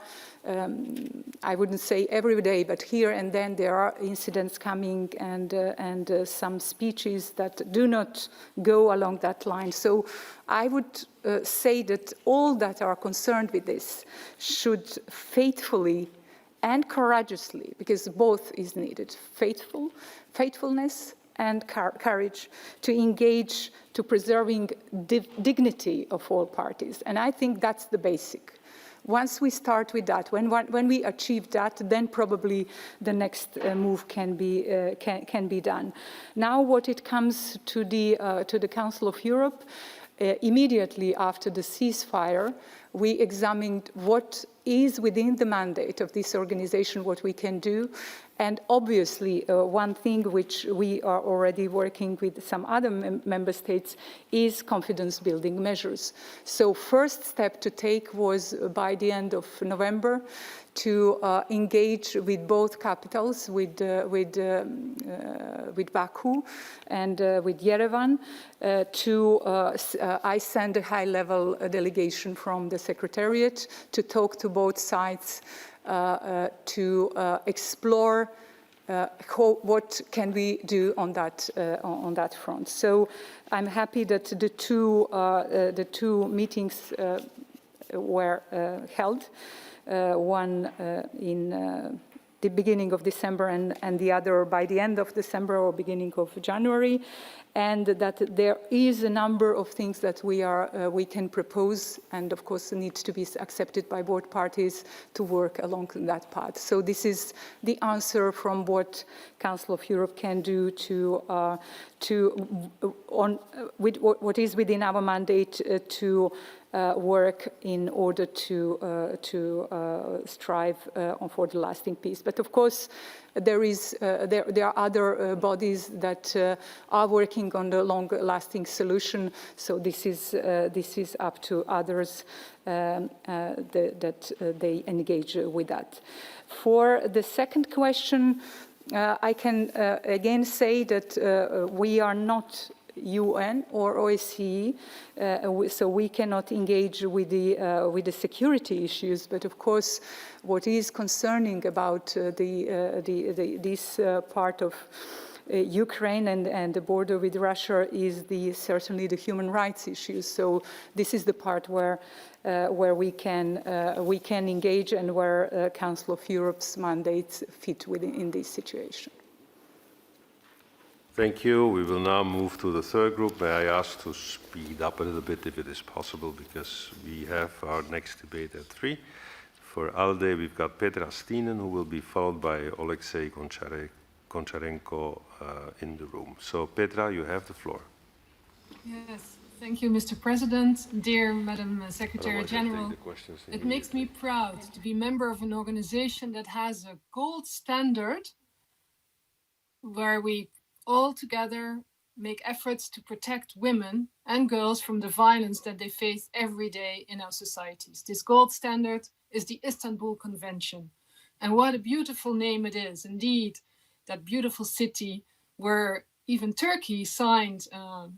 I wouldn't say every day, but here and then there are incidents coming and some speeches that do not go along that line. So I would say that all that are concerned with this should faithfully and courageously, because both is needed, faithfulness and courage to engage to preserving dignity of all parties. And I think that's the basic. Once we start with that, when we achieve that, then probably the next move can be done. Now, what it comes to the Council of Europe, immediately after the ceasefire, we examined what is within the mandate of this organization what we can do. And obviously, one thing which we are already working with some other member states is confidence-building measures. So first step to take was by the end of November to engage with both capitals, with Baku and with Yerevan. I sent a high-level delegation from the Secretariat to talk to both sides to explore what can we do on that front. So I'm happy that the two meetings were held. One in the beginning of December and the other by the end of December or beginning of January, and that there is a number of things that we can propose, and of course needs to be accepted by both parties to work along that path. So this is the answer from what Council of Europe can do with what is within our mandate to work in order to strive for the lasting peace. But of course, there are other bodies that are working on the long-lasting solution. So this is up to others that they engage with that. For the second question, I can again say that we are not UN or OECD, so we cannot engage with the security issues. But of course, what is concerning about this part of Ukraine and the border with Russia is certainly the human rights issues. So this is the part where we can engage and where Council of Europe's mandates fit within this situation. Thank you. We will now move to the third group. May I ask to speed up a little bit if it is possible, because we have our next debate at 3. For ALDE, we've got Petra Stinen, who will be followed by Oleksiy Goncharenko in the room. So, Petra, you have the floor. Yes, thank you, Mr. President. Dear Madam Secretary General, it makes me proud to be a member of an organization that has a gold standard where we all together make efforts to protect women and girls from the violence that they face every day in our societies. This gold standard is the Istanbul Convention. And what a beautiful name it is. Indeed, that beautiful city where even Turkey signed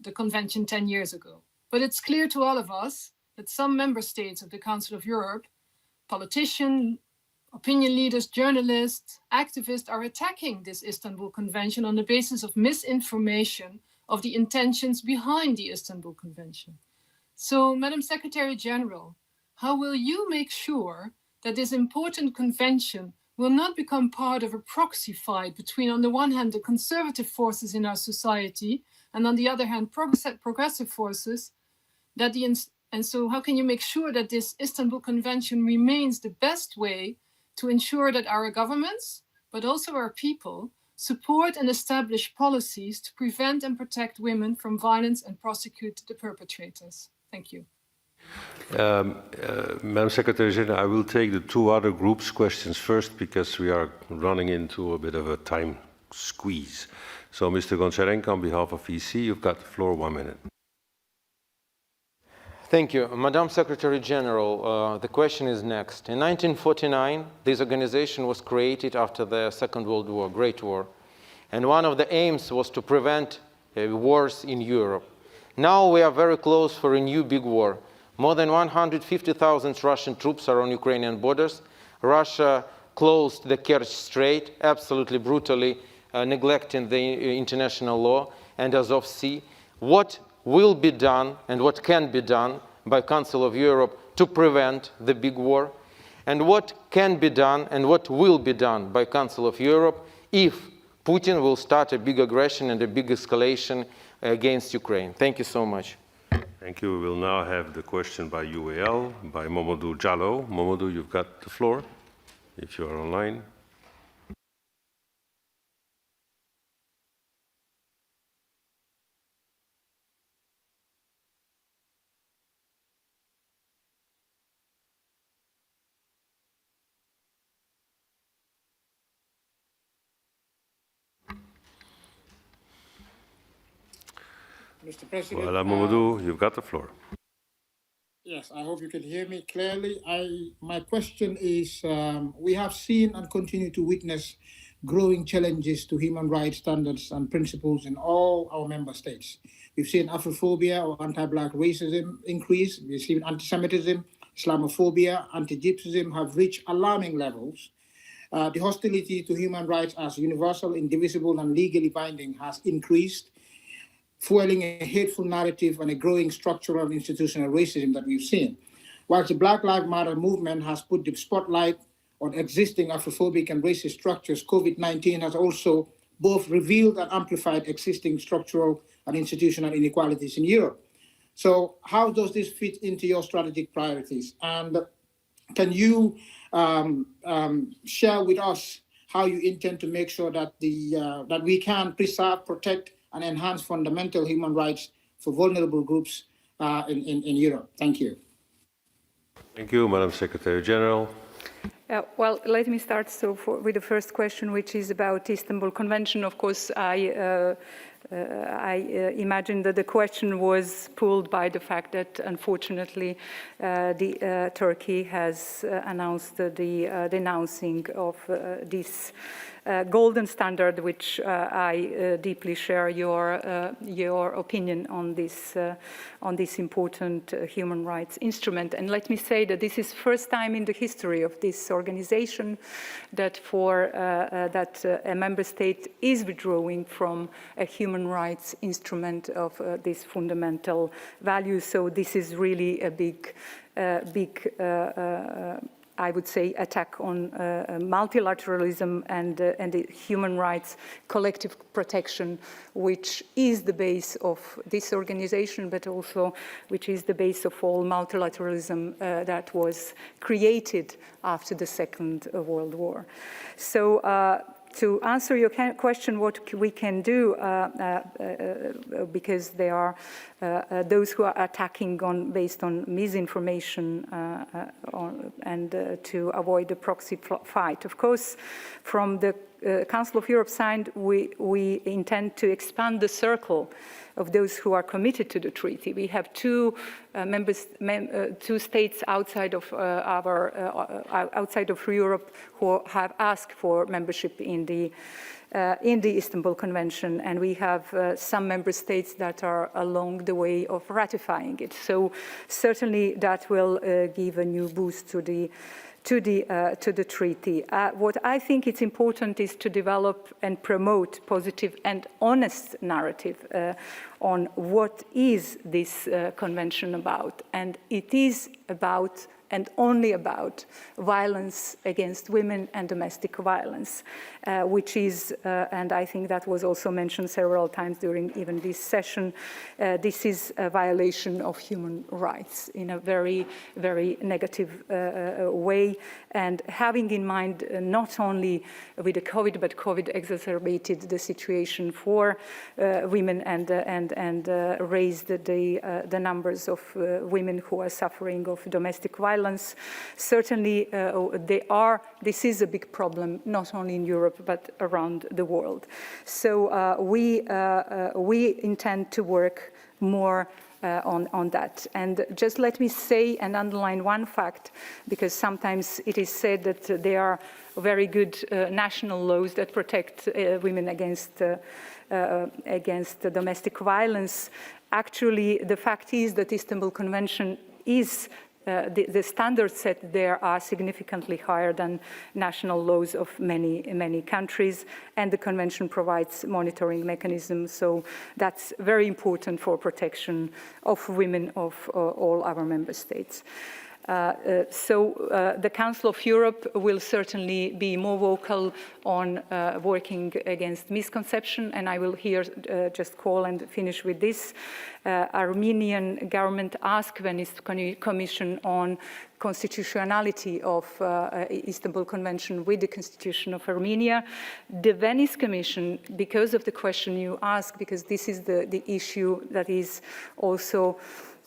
the convention 10 years ago. But it's clear to all of us that some member states of the Council of Europe, politicians, opinion leaders, journalists, activists are attacking this Istanbul Convention on the basis of misinformation of the intentions behind the Istanbul Convention. So, Madam Secretary General, how will you make sure that this important convention will not become part of a proxy fight between, on the one hand, the conservative forces in our society, and on the other hand, progressive forces, and so how can you make sure that this Istanbul Convention remains the best way to ensure that our governments, but also our people, support and establish policies to prevent and protect women from violence and prosecute the perpetrators? Thank you. Madam Secretary General, I will take the two other groups' questions first, because we are running into a bit of a time squeeze. So, Mr. Goncharenko, on behalf of EC, you've got the floor, 1 minute. Thank you. Madam Secretary General, the question is next. In 1949, this organization was created after the Second World War, Great War. And one of the aims was to prevent wars in Europe. Now we are very close for a new big war. More than 150,000 Russian troops are on Ukrainian borders. Russia closed the Kerch Strait, absolutely brutally neglecting the international law and Azov Sea. What will be done and what can be done by Council of Europe to prevent the big war, and what can be done and what will be done by Council of Europe if Putin will start a big aggression and a big escalation against Ukraine? Thank you so much. Thank you. We will now have the question by UAL, by Momodou Jallo. Momodou, you've got the floor, if you are online. Mr. President. Voilà, Mamadou, you've got the floor. Yes, I hope you can hear me clearly. My question is, we have seen and continue to witness growing challenges to human rights standards and principles in all our member states. We've seen Afrophobia or anti-Black racism increase. We've seen anti-Semitism, Islamophobia, anti-Gypsyism have reached alarming levels. The hostility to human rights as universal, indivisible, and legally binding has increased, fueling a hateful narrative and a growing structural and institutional racism that we've seen. Whilst the Black Lives Matter movement has put the spotlight on existing Afrophobic and racist structures, COVID-19 has also both revealed and amplified existing structural and institutional inequalities in Europe. So how does this fit into your strategic priorities? And can you share with us how you intend to make sure that that we can preserve, protect, and enhance fundamental human rights for vulnerable groups in Europe? Thank you. Thank you, Madam Secretary General. Well, let me start with the first question, which is about the Istanbul Convention. Of course, I imagine that the question was pulled by the fact that, unfortunately, Turkey has announced the denouncing of this golden standard, which I deeply share your opinion on this important human rights instrument. And let me say that this is first time in the history of this organization that a member state is withdrawing from a human rights instrument of this fundamental value. So this is really a big I would say, attack on multilateralism and the human rights collective protection, which is the base of this organization, but also which is the base of all multilateralism that was created after the Second World War. So to answer your question, what we can do, because there are those who are attacking based on misinformation and to avoid the proxy fight. Of course, from the Council of Europe side, we intend to expand the circle of those who are committed to the treaty. We have two states outside of outside of Europe who have asked for membership in the Istanbul Convention, and we have some member states that are along the way of ratifying it. So certainly that will give a new boost to the treaty. What I think it's important is to develop and promote positive and honest narrative on what is this convention about. And it is about and only about violence against women and domestic violence, which is, and I think that was also mentioned several times during even this session, this is a violation of human rights in a very, very negative way. And having in mind not only with the COVID, but COVID exacerbated the situation for women and raised the numbers of women who are suffering of domestic violence. Certainly, this is a big problem, not only in Europe, but around the world. So we intend to work more on that. And just let me say and underline one fact, because sometimes it is said that there are very good national laws that protect women against domestic violence. Actually, the fact is that the Istanbul Convention is the standards set there are significantly higher than national laws of many countries, and the convention provides monitoring mechanisms. So that's very important for protection of women of all our member states. The Council of Europe will certainly be more vocal on working against misconception, and I will here just call and finish with this. Armenian government asked Venice Commission on constitutionality of Istanbul Convention with the Constitution of Armenia. The Venice Commission, because of the question you asked, because this is the issue that is also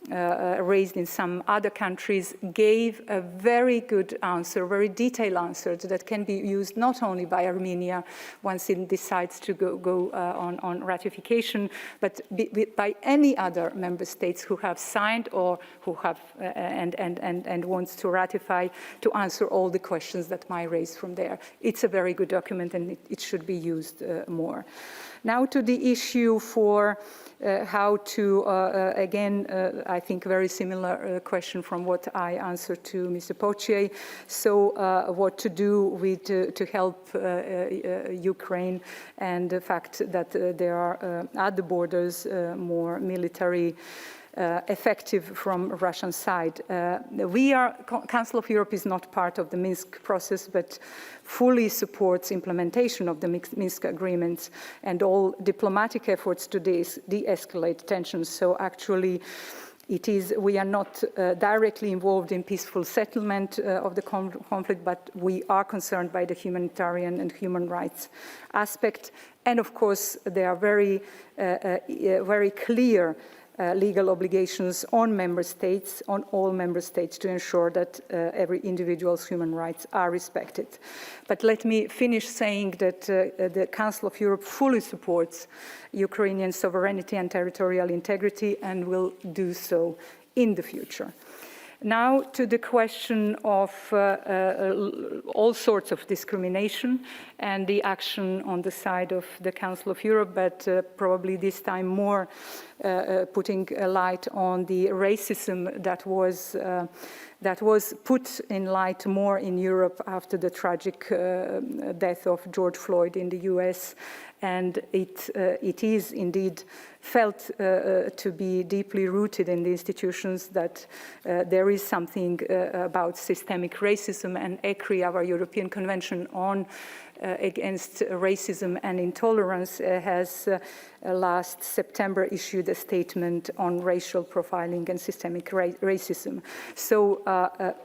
raised in some other countries, gave a very good answer, very detailed answer that can be used not only by Armenia once it decides to go on ratification, but by any other member states who have signed or who have and wants to ratify, to answer all the questions that might raise from there. It's a very good document and it should be used more. Now to the issue for how to, again, I think very similar question from what I answered to Mr. Potier. So what to do with, to help Ukraine, and the fact that there are at the borders more military effective from Russian side. Council of Europe is not part of the Minsk process, but fully supports implementation of the Minsk agreements and all diplomatic efforts to de-escalate tensions. So actually, we are not directly involved in peaceful settlement of the conflict, but we are concerned by the humanitarian and human rights aspect. And of course, there are very clear legal obligations on member states, on all member states, to ensure that every individual's human rights are respected. But let me finish saying that the Council of Europe fully supports Ukrainian sovereignty and territorial integrity and will do so in the future. Now to the question of all sorts of discrimination and the action on the side of the Council of Europe, but probably this time more putting a light on the racism that was put in light more in Europe after the tragic death of George Floyd in the US. And it is indeed felt to be deeply rooted in the institutions that there is something about systemic racism, and ECRI, our European Convention on against racism and intolerance, has last September issued a statement on racial profiling and systemic racism. So,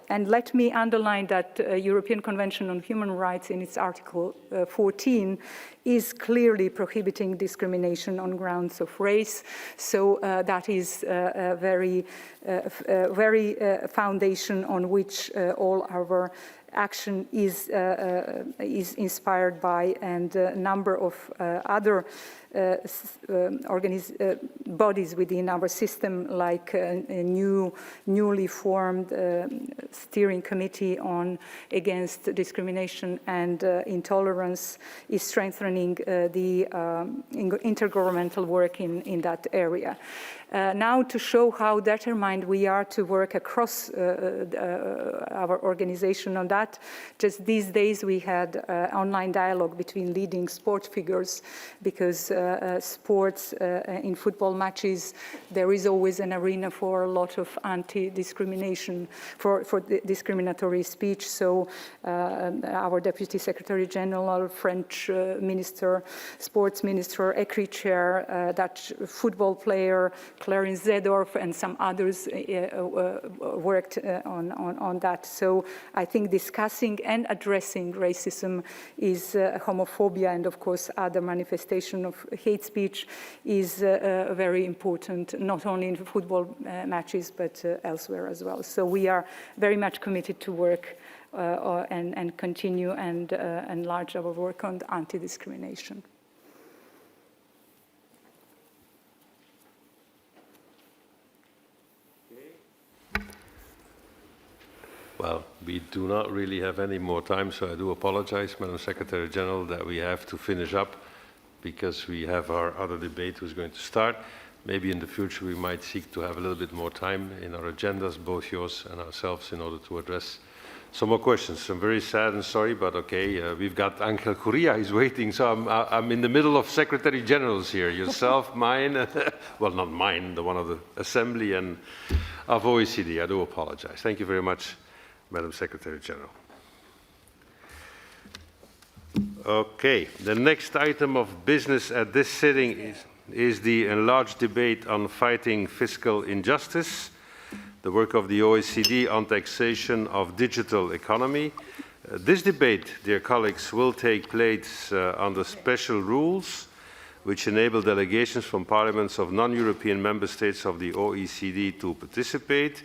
and let me underline that European Convention on Human Rights in its Article 14 is clearly prohibiting discrimination on grounds of race. So that is a very foundation on which all our action is inspired by, and a number of other bodies within our system, like a newly formed steering committee on against discrimination and intolerance, is strengthening the intergovernmental work in that area. Now, to show how determined we are to work across our organization on that, just these days we had online dialogue between leading sport figures, because sports in football matches, there is always an arena for a lot of anti-discrimination, for discriminatory speech. So our Deputy Secretary General, French Minister, Sports Minister, ECRI Chair, Dutch football player, Clarence Zedorf, and some others worked on that. So I think discussing and addressing racism, is homophobia, and of course other manifestation of hate speech, is very important, not only in football matches, but elsewhere as well. So we are very much committed to work and continue and enlarge our work on anti-discrimination. Well, we do not really have any more time, so I do apologize, Madam Secretary General, that we have to finish up, because we have our other debate who's going to start. Maybe in the future we might seek to have a little bit more time in our agendas, both yours and ourselves, in order to address some more questions. I'm very sad and sorry, but okay, we've got Uncle Gurria is waiting, so I'm in the middle of Secretary Generals here. Yourself, mine, well, not mine, the one of the Assembly and of OECD. I do apologize. Thank you very much, Madam Secretary General. Okay, the next item of business at this sitting is the enlarged debate on fighting fiscal injustice, the work of the OECD on taxation of digital economy. This debate, dear colleagues, will take place under special rules which enable delegations from parliaments of non-European member states of the OECD to participate.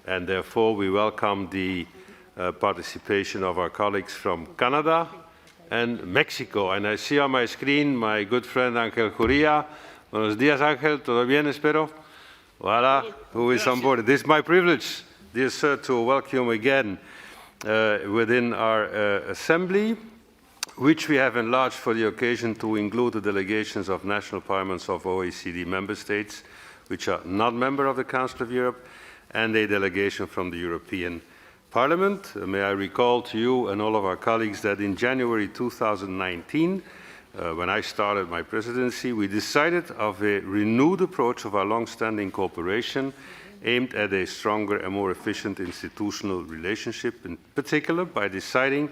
And therefore, we welcome the participation of our colleagues from Canada and Mexico. And I see on my screen my good friend Angel Gurria. Buenos días, Angel. ¿Todo bien, espero? Voilà, who is on board. It is my privilege, dear sir, to welcome you again within our assembly, which we have enlarged for the occasion to include the delegations of national parliaments of OECD member states, which are not members of the Council of Europe, and a delegation from the European Parliament. May I recall to you and all of our colleagues that in January 2019, when I started my presidency, we decided of a renewed approach of our long-standing cooperation aimed at a stronger and more efficient institutional relationship, in particular by deciding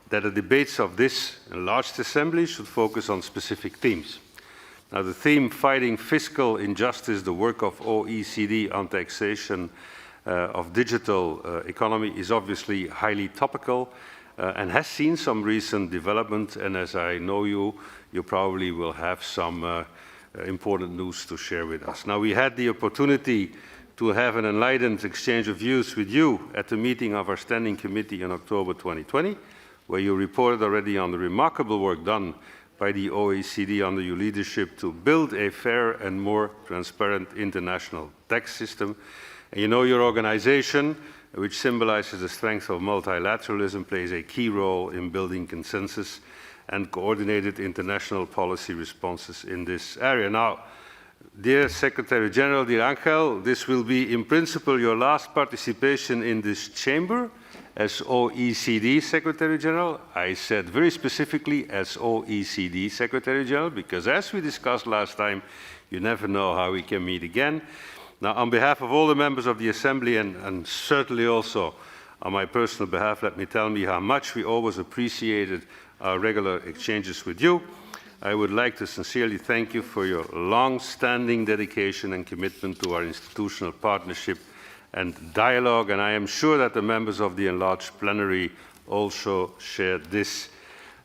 that the debates of this enlarged assembly should focus on specific themes. Now, the theme, fighting fiscal injustice, the work of OECD on taxation of digital economy, is obviously highly topical and has seen some recent development, and as I know you, you probably will have some important news to share with us. Now, we had the opportunity to have an enlightened exchange of views with you at the meeting of our Standing Committee in October 2020, where you reported already on the remarkable work done by the OECD under your leadership to build a fair and more transparent international tax system. And you know your organization, which symbolizes the strength of multilateralism, plays a key role in building consensus and coordinated international policy responses in this area. Now, dear Secretary General, dear Angel, this will be in principle your last participation in this chamber as OECD Secretary General. I said very specifically as OECD Secretary General, because as we discussed last time, you never know how we can meet again. Now, on behalf of all the members of the Assembly, and certainly also on my personal behalf, let me tell you how much we always appreciated our regular exchanges with you. I would like to sincerely thank you for your long-standing dedication and commitment to our institutional partnership and dialogue, and I am sure that the members of the enlarged plenary also share this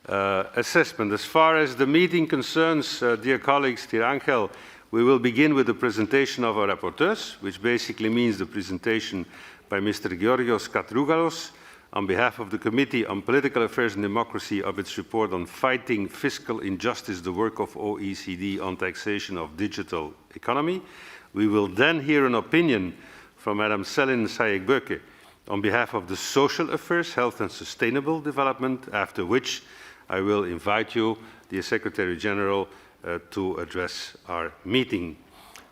assessment. As far as the meeting concerns, dear colleagues, dear Angel, we will begin with the presentation of our rapporteurs, which basically means the presentation by Mr. Georgios Katrougalos on behalf of the Committee on Political Affairs and Democracy of its report on fighting fiscal injustice, the work of OECD on taxation of digital economy. We will then hear an opinion from Madam Selin Sayek-Böke on behalf of the Social Affairs, Health and Sustainable Development, after which I will invite you, dear Secretary General, to address our meeting.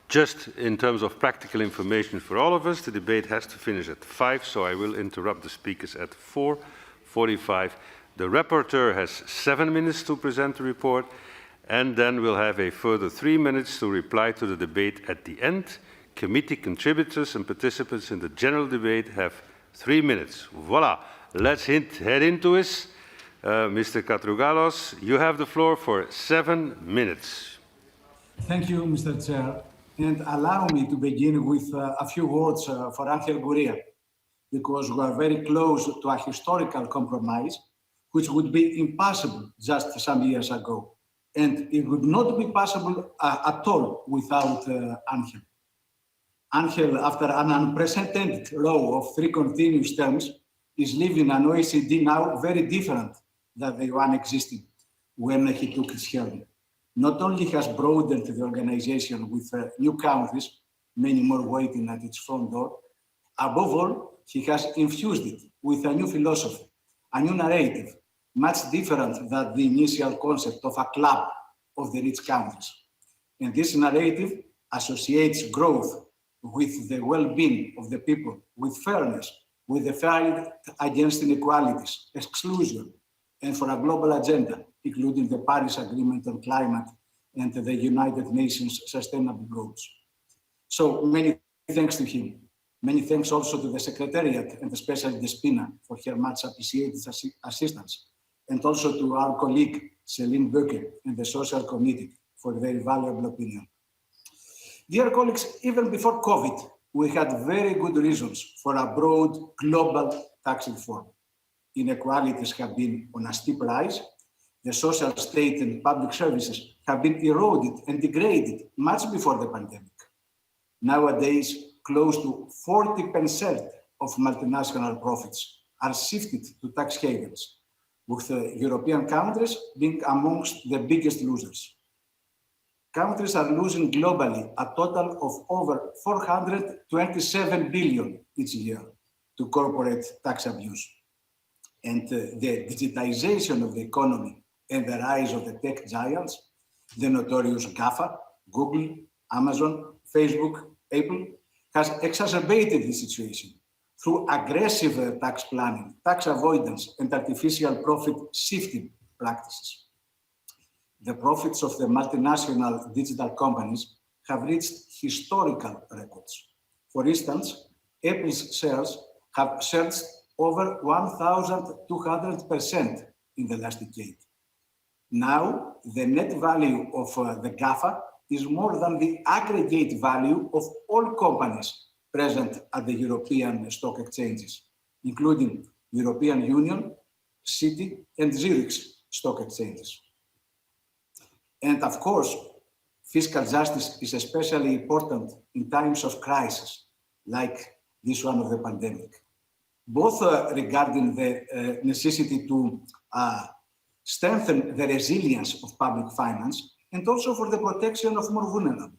Just in terms of practical information for all of us, the debate has to finish at 5, so I will interrupt the speakers at 4:45. The rapporteur has 7 minutes to present the report, and then we'll have a further 3 minutes to reply to the debate at the end. Committee contributors and participants in the general debate have 3 minutes. Voila, let's head into it. Mr. Katrougalos, you have the floor for 7 minutes. Thank you, Mr. Chair. And allow me to begin with a few words for Angel Gurria, because we are very close to a historical compromise, which would be impossible just some years ago. And it would not be possible at all without Angel. Angel, after an unprecedented row of 3 continuous terms, is leaving an OECD now very different than the one existing when he took its helm. Not only has broadened the organization with new countries, many more waiting at its front door, above all, he has infused it with a new philosophy, a new narrative, much different than the initial concept of a club of the rich countries. And this narrative associates growth with the well-being of the people, with fairness, with the fight against inequalities, exclusion, and for a global agenda, including the Paris Agreement on climate and the United Nations Sustainable Goals. So many thanks to him. Many thanks also to the Secretariat and especially Despina for her much appreciated assistance, and also to our colleague Selin Böke and the Social Committee for their valuable opinion. Dear colleagues, even before COVID, we had very good reasons for a broad global tax reform. Inequalities have been on a steep rise, the social state and public services have been eroded and degraded much before the pandemic. Nowadays, close to 40% of multinational profits are shifted to tax havens, with European countries being amongst the biggest losers. Countries are losing globally a total of over 427 billion each year to corporate tax abuse. And the digitization of the economy and the rise of the tech giants, the notorious GAFA, Google, Amazon, Facebook, Apple, has exacerbated the situation through aggressive tax planning, tax avoidance, and artificial profit shifting practices. The profits of the multinational digital companies have reached historical records. For instance, Apple's shares have surged over 1,200% in the last decade. Now, the net value of the GAFA is more than the aggregate value of all companies present at the European stock exchanges, including European Union, City, and Zurich stock exchanges. And of course, fiscal justice is especially important in times of crisis, like this one of the pandemic, both regarding the necessity to strengthen the resilience of public finance and also for the protection of more vulnerable,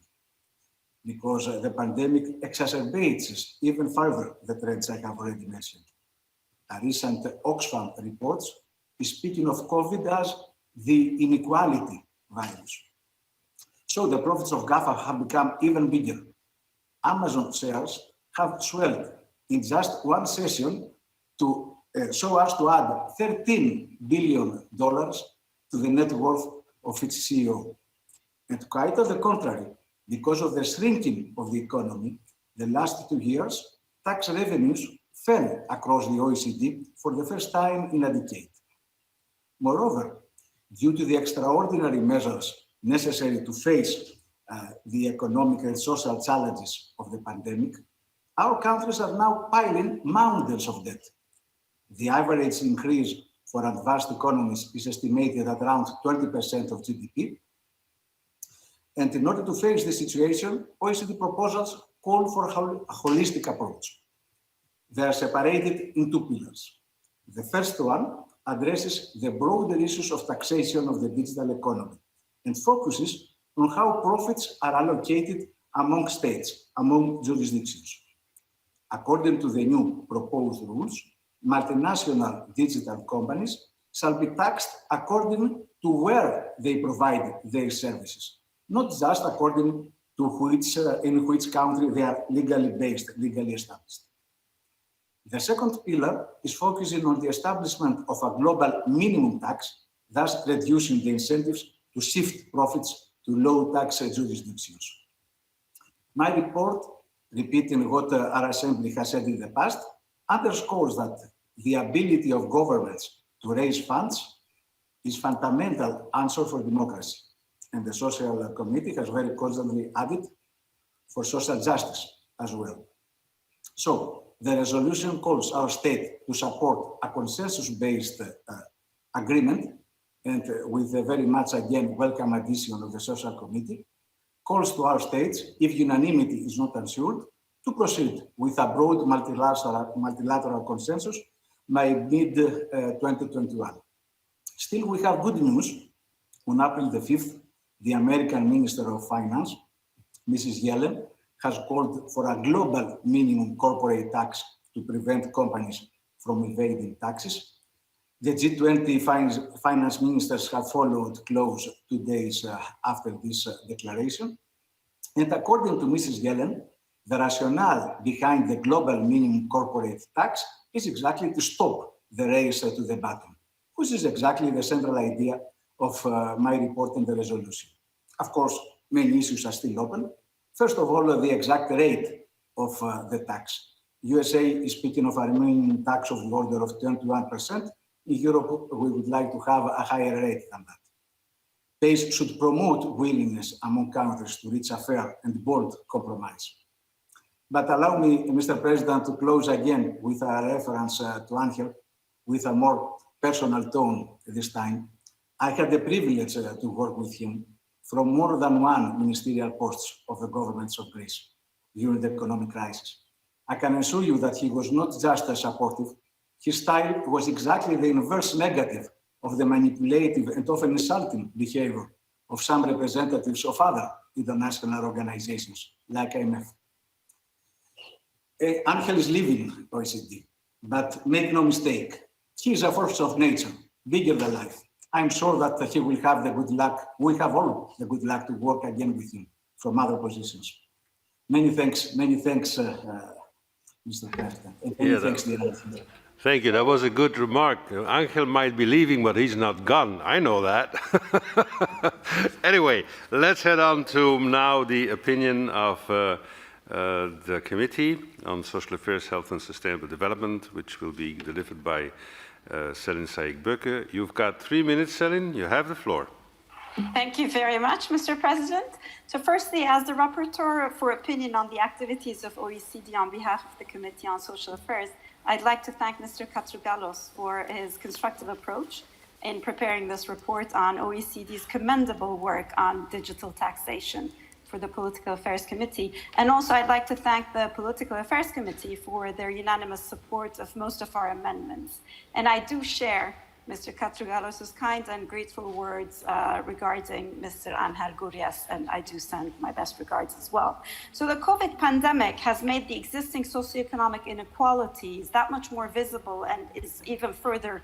because the pandemic exacerbates even further the trends I have already mentioned. A recent Oxfam report is speaking of COVID as the inequality virus. So the profits of GAFA have become even bigger. Amazon shares have swelled in just one session to so as to add $13 billion to the net worth of its CEO. And quite on the contrary, because of the shrinking of the economy, the last 2 years, tax revenues fell across the OECD for the first time in a decade. Moreover, due to the extraordinary measures necessary to face the economic and social challenges of the pandemic, our countries are now piling mountains of debt. The average increase for advanced economies is estimated at around 20% of GDP. And in order to face this situation, OECD proposals call for a holistic approach. They are separated in two pillars. The first one addresses the broader issues of taxation of the digital economy and focuses on how profits are allocated among states, among jurisdictions. According to the new proposed rules, multinational digital companies shall be taxed according to where they provide their services, not just according to in which country they are legally based, legally established. The second pillar is focusing on the establishment of a global minimum tax, thus reducing the incentives to shift profits to low tax jurisdictions. My report, repeating what our Assembly has said in the past, underscores that the ability of governments to raise funds is fundamental answer for democracy. And the Social Committee has very constantly added for social justice as well. So the resolution calls our state to support a consensus-based agreement, and with a very much, again, welcome addition of the Social Committee, calls to our states, if unanimity is not ensured, to proceed with a broad multilateral consensus by mid-2021. Still, we have good news. On April the 5th, the American Minister of Finance, Mrs. Yellen, has called for a global minimum corporate tax to prevent companies from evading taxes. The G20 finance ministers have followed close 2 days after this declaration. And according to Mrs. Yellen, the rationale behind the global minimum corporate tax is exactly to stop the race to the bottom, which is exactly the central idea of my report and the resolution. Of course, many issues are still open. First of all, the exact rate of the tax. USA is speaking of a minimum tax of the order of 21%. In Europe, we would like to have a higher rate than that. PACE should promote willingness among countries to reach a fair and bold compromise. But allow me, Mr. President, to close again with a reference to Angel, with a more personal tone this time. I had the privilege to work with him from more than one ministerial posts of the governments of Greece during the economic crisis. I can assure you that he was not just supportive, his style was exactly the inverse negative of the manipulative and often insulting behavior of some representatives of other international organizations like IMF. Angel is leaving OECD, but make no mistake, he is a force of nature, bigger than life. I'm sure that he will have the good luck, we have all the good luck to work again with him from other positions. Many thanks, Mr. President. And many thanks, dear Angel. Thank you. That was a good remark. Angel might be leaving, but he's not gone. I know that. Anyway, let's head on to now the opinion of the Committee on Social Affairs, Health and Sustainable Development, which will be delivered by Pejcinovic-Buric. You've got 3 minutes, Céline. You have the floor. Thank you very much, Mr. President. So firstly, as the rapporteur for opinion on the activities of OECD on behalf of the Committee on Social Affairs, I'd like to thank Mr. Katrougalos for his constructive approach in preparing this report on OECD's commendable work on digital taxation for the Political Affairs Committee. And also I'd like to thank the Political Affairs Committee for their unanimous support of most of our amendments. And I do share Mr. Katrougalos' kind and grateful words regarding Mr. Angel Gurria, and I do send my best regards as well. So the COVID pandemic has made the existing socioeconomic inequalities that much more visible and is even further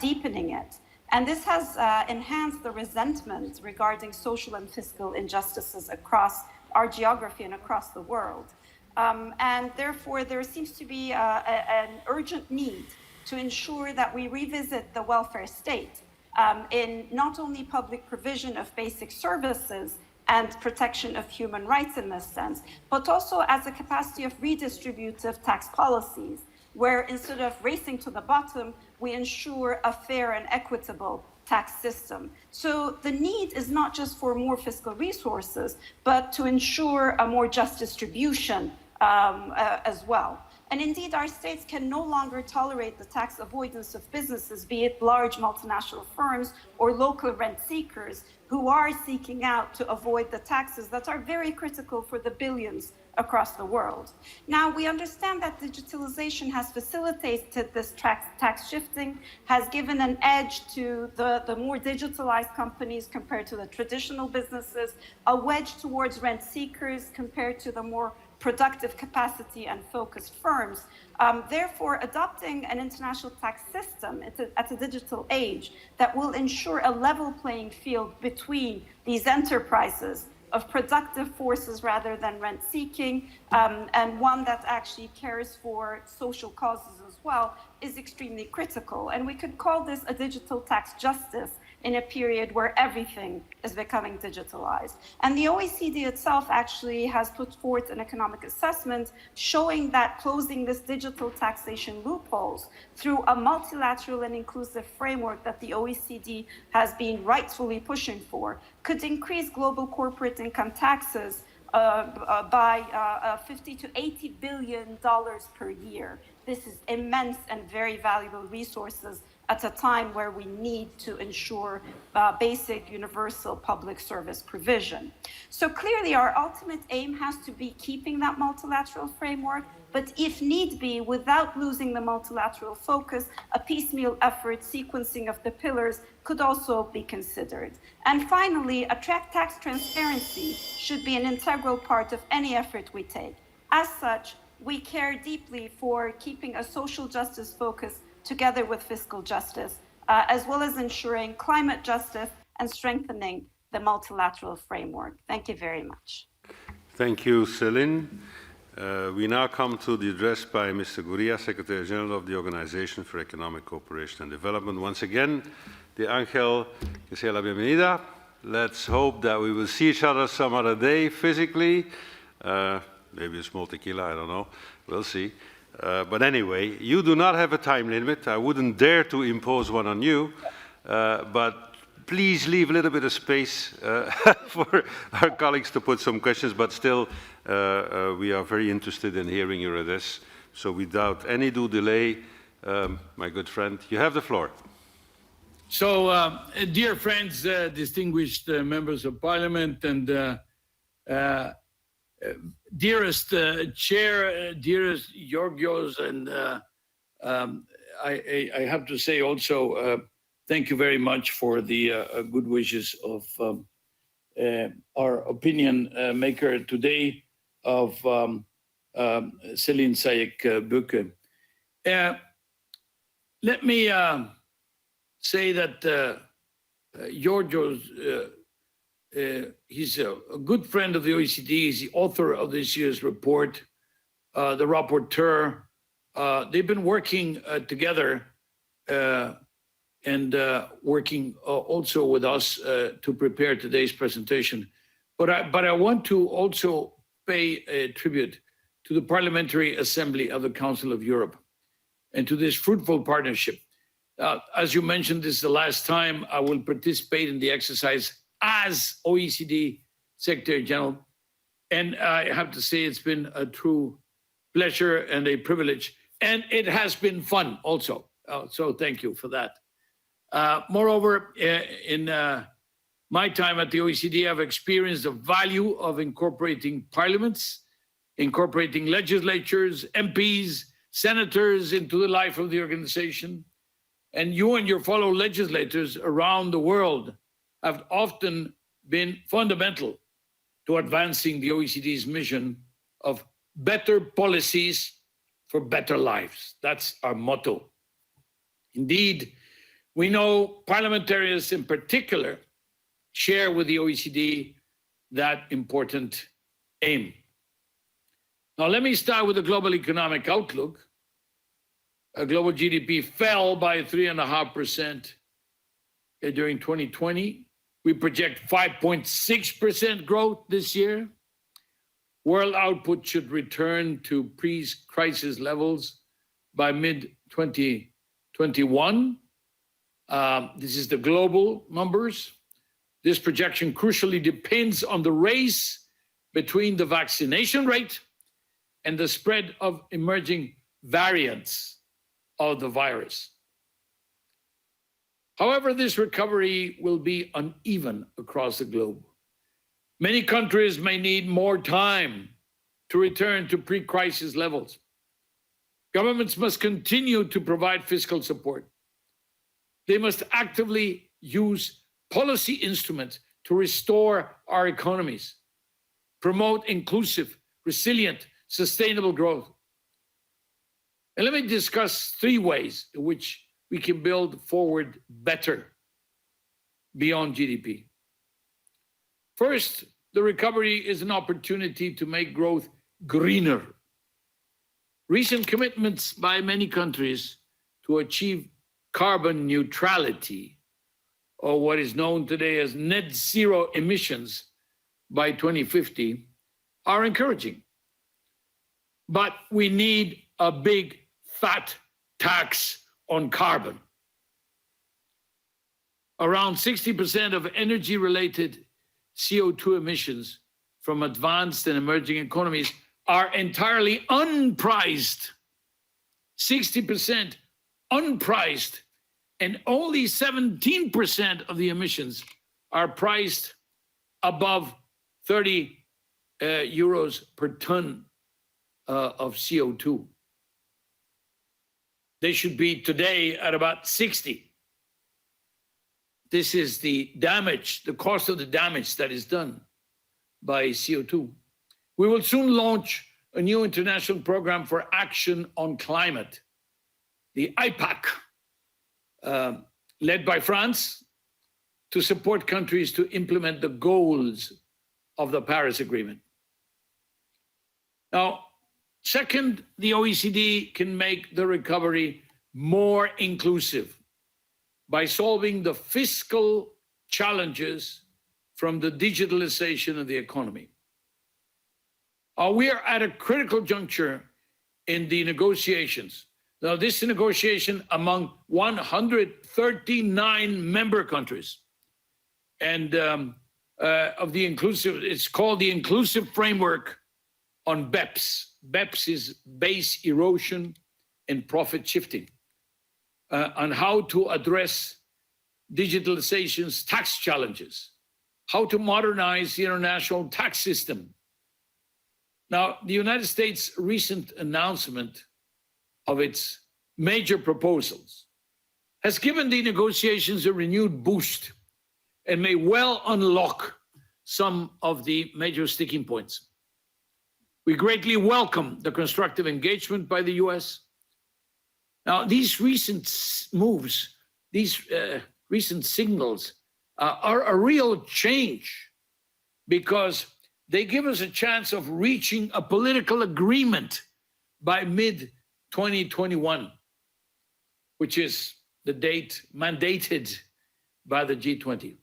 deepening it. And this has enhanced the resentment regarding social and fiscal injustices across our geography and across the world. And therefore, there seems to be an urgent need to ensure that we revisit the welfare state in not only public provision of basic services and protection of human rights in this sense, but also as a capacity of redistributive tax policies, where instead of racing to the bottom, we ensure a fair and equitable tax system. So the need is not just for more fiscal resources, but to ensure a more just distribution as well. And indeed, our states can no longer tolerate the tax avoidance of businesses, be it large multinational firms or local rent seekers who are seeking out to avoid the taxes that are very critical for the billions across the world. Now, we understand that digitalization has facilitated this tax shifting, has given an edge to the more digitalized companies compared to the traditional businesses, a wedge towards rent seekers compared to the more productive capacity and focused firms. Therefore, adopting an international tax system at a digital age that will ensure a level playing field between these enterprises of productive forces rather than rent-seeking, and one that actually cares for social causes as well, is extremely critical. And we could call this a digital tax justice in a period where everything is becoming digitalized. And the OECD itself actually has put forth an economic assessment showing that closing this digital taxation loopholes through a multilateral and inclusive framework that the OECD has been rightfully pushing for could increase global corporate income taxes by $50 to $80 billion per year. This is immense and very valuable resources at a time where we need to ensure basic universal public service provision. So clearly our ultimate aim has to be keeping that multilateral framework, but if need be, without losing the multilateral focus, a piecemeal effort sequencing of the pillars could also be considered. And finally, tax transparency should be an integral part of any effort we take. As such, we care deeply for keeping a social justice focus together with fiscal justice, as well as ensuring climate justice and strengthening the multilateral framework. Thank you very much. Thank you, Céline. We now come to the address by Mr. Gurria, Secretary General of the Organization for Economic Cooperation and Development. Once again, the Angel, que sea la bienvenida. Let's hope that we will see each other some other day physically. Maybe a small tequila, I don't know. We'll see. But anyway, you do not have a time limit. I wouldn't dare to impose one on you. But please leave a little bit of space for our colleagues to put some questions. But still, we are very interested in hearing your address. So without any due delay, my good friend, you have the floor. So, dear friends, distinguished members of parliament, and dearest chair, dearest Georgios, and I have to say also, thank you very much for the good wishes of our opinion maker today, of Selin Sayek-Böke. Let me say that Georgios, he's a good friend of the OECD. He's the author of this year's report, the rapporteur. They've been working together and working also with us to prepare today's presentation. But I want to also pay a tribute to the Parliamentary Assembly of the Council of Europe and to this fruitful partnership. As you mentioned, this is the last time I will participate in the exercise as OECD Secretary General. And I have to say it's been a true pleasure and a privilege. And it has been fun also. So thank you for that. Moreover, in my time at the OECD, I've experienced the value of incorporating parliaments, incorporating legislatures, MPs, senators into the life of the organization. And you and your fellow legislators around the world have often been fundamental to advancing the OECD's mission of better policies for better lives. That's our motto. Indeed, we know parliamentarians in particular share with the OECD that important aim. Now, let me start with the global economic outlook. Global GDP fell by 3.5% during 2020. We project 5.6% growth this year. World output should return to pre-crisis levels by mid-2021. This is the global numbers. This projection crucially depends on the race between the vaccination rate and the spread of emerging variants of the virus. However, this recovery will be uneven across the globe. Many countries may need more time to return to pre-crisis levels. Governments must continue to provide fiscal support. They must actively use policy instruments to restore our economies, promote inclusive, resilient, sustainable growth. And let me discuss 3 ways in which we can build forward better beyond GDP. First, the recovery is an opportunity to make growth greener. Recent commitments by many countries to achieve carbon neutrality, or what is known today as net zero emissions by 2050, are encouraging. But we need a big fat tax on carbon. Around 60% of energy-related CO2 emissions from advanced and emerging economies are entirely unpriced. 60% unpriced, and only 17% of the emissions are priced above 30 euros per ton of CO2. They should be today at about 60. This is the damage, the cost of the damage that is done by CO2. We will soon launch a new international program for action on climate, the IPAC, led by France, to support countries to implement the goals of the Paris Agreement. Now, second, the OECD can make the recovery more inclusive by solving the fiscal challenges from the digitalization of the economy. We are at a critical juncture in the negotiations. Now, this negotiation among 139 member countries, and of the inclusive, it's called the Inclusive Framework on BEPS. BEPS is base erosion and profit shifting, on how to address digitalization's tax challenges, how to modernize the international tax system. Now, the United States' recent announcement of its major proposals has given the negotiations a renewed boost and may well unlock some of the major sticking points. We greatly welcome the constructive engagement by the US. Now, these recent moves, these recent signals are a real change because they give us a chance of reaching a political agreement by mid-2021, which is the date mandated by the G20.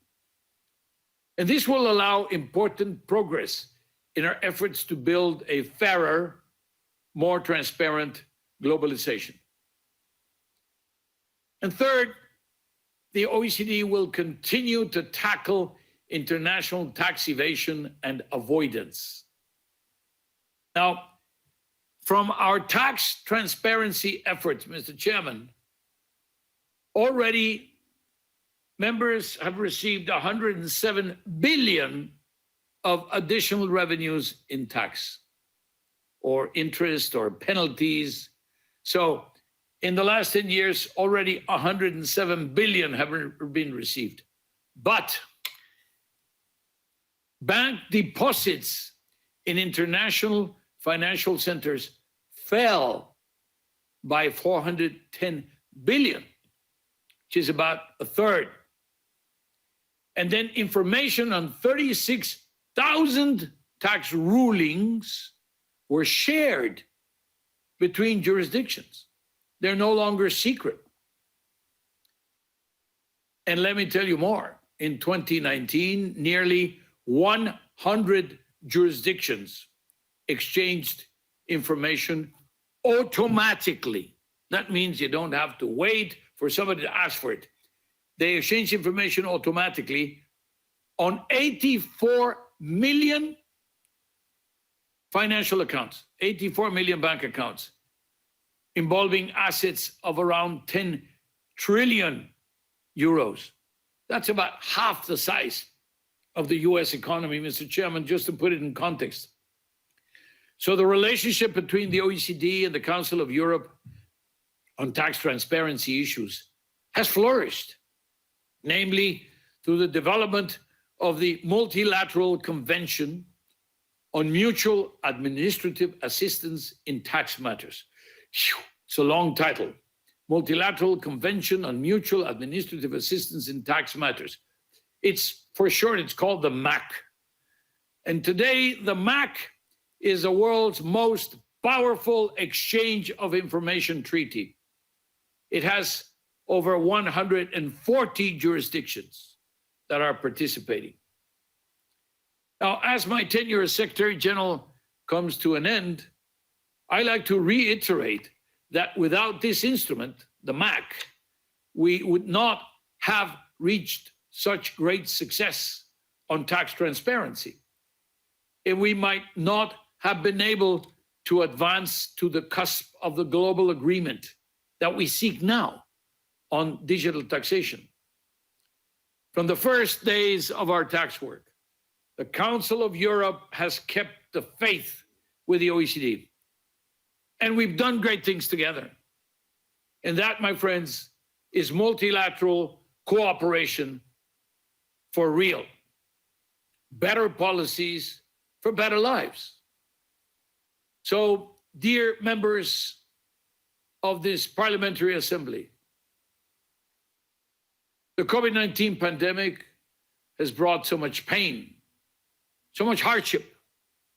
And this will allow important progress in our efforts to build a fairer, more transparent globalization. And third, the OECD will continue to tackle international tax evasion and avoidance. Now, from our tax transparency efforts, Mr. Chairman, already members have received 107 billion of additional revenues in tax or interest or penalties. So in the last 10 years, already 107 billion have been received. But bank deposits in international financial centers fell by 410 billion, which is about a third. And then information on 36,000 tax rulings were shared between jurisdictions. They're no longer secret. And let me tell you more. In 2019, nearly 100 jurisdictions exchanged information automatically. That means you don't have to wait for somebody to ask for it. They exchange information automatically on 84 million financial accounts, 84 million bank accounts, involving assets of around 10 trillion euros. That's about half the size of the US economy, Mr. Chairman, just to put it in context. So the relationship between the OECD and the Council of Europe on tax transparency issues has flourished, namely through the development of the Multilateral Convention on Mutual Administrative Assistance in Tax Matters. It's a long title. Multilateral Convention on Mutual Administrative Assistance in Tax Matters. It's, for short, it's called the MAC. And today, the MAC is the world's most powerful exchange of information treaty. It has over 140 jurisdictions that are participating. Now, as my tenure as Secretary General comes to an end, I like to reiterate that without this instrument, the MAC, we would not have reached such great success on tax transparency. And we might not have been able to advance to the cusp of the global agreement that we seek now on digital taxation. From the first days of our tax work, the Council of Europe has kept the faith with the OECD. And we've done great things together. And that, my friends, is multilateral cooperation for real. Better policies for better lives. So, dear members of this Parliamentary Assembly, the COVID-19 pandemic has brought so much pain, so much hardship,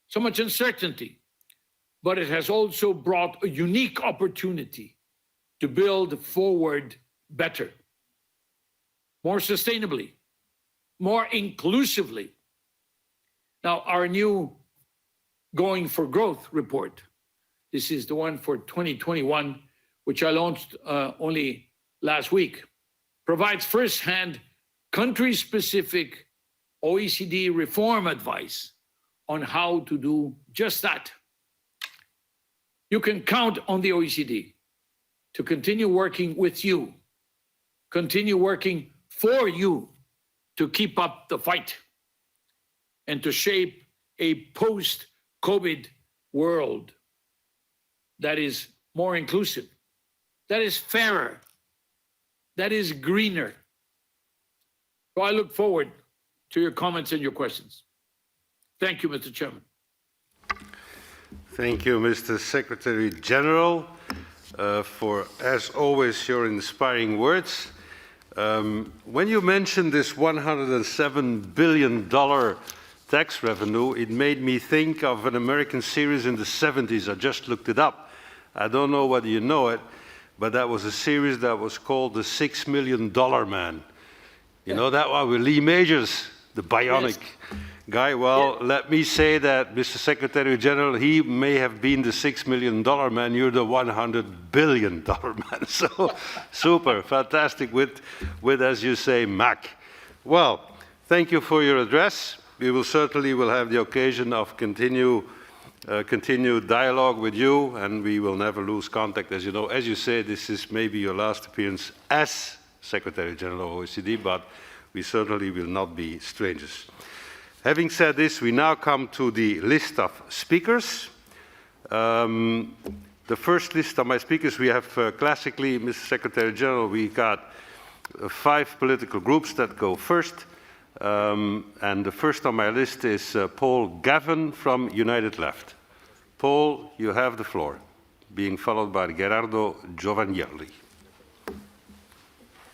so much uncertainty, but it has also brought a unique opportunity to build forward better, more sustainably, more inclusively. Now, our new Going for Growth report, this is the one for 2021, which I launched only last week, provides firsthand country-specific OECD reform advice on how to do just that. You can count on the OECD to continue working with you, continue working for you to keep up the fight and to shape a post-COVID world that is more inclusive, that is fairer, that is greener. So I look forward to your comments and your questions. Thank you, Mr. Chairman. Thank you, Mr. Secretary General, for, as always, your inspiring words. When you mentioned this $107 billion tax revenue, it made me think of an American series in the 70s. I just looked it up. I don't know whether you know it, but that was a series that was called The $6 Million Man. You know that one with Lee Majors, the bionic guy? Well, let me say that, Mr. Secretary General, he may have been the $6 million man, you're the $100 billion man. So, super, fantastic with, as you say, Mac. Well, thank you for your address. We will certainly have the occasion of continued dialogue with you, and we will never lose contact. As you know, as you say, this is maybe your last appearance as Secretary General of OECD, but we certainly will not be strangers. Having said this, we now come to the list of speakers. The first list of my speakers, we have classically, Mr. Secretary General, we got 5 political groups that go first. And the first on my list is Paul Gavin from United Left. Paul, you have the floor, being followed by Gerardo Giovannielli.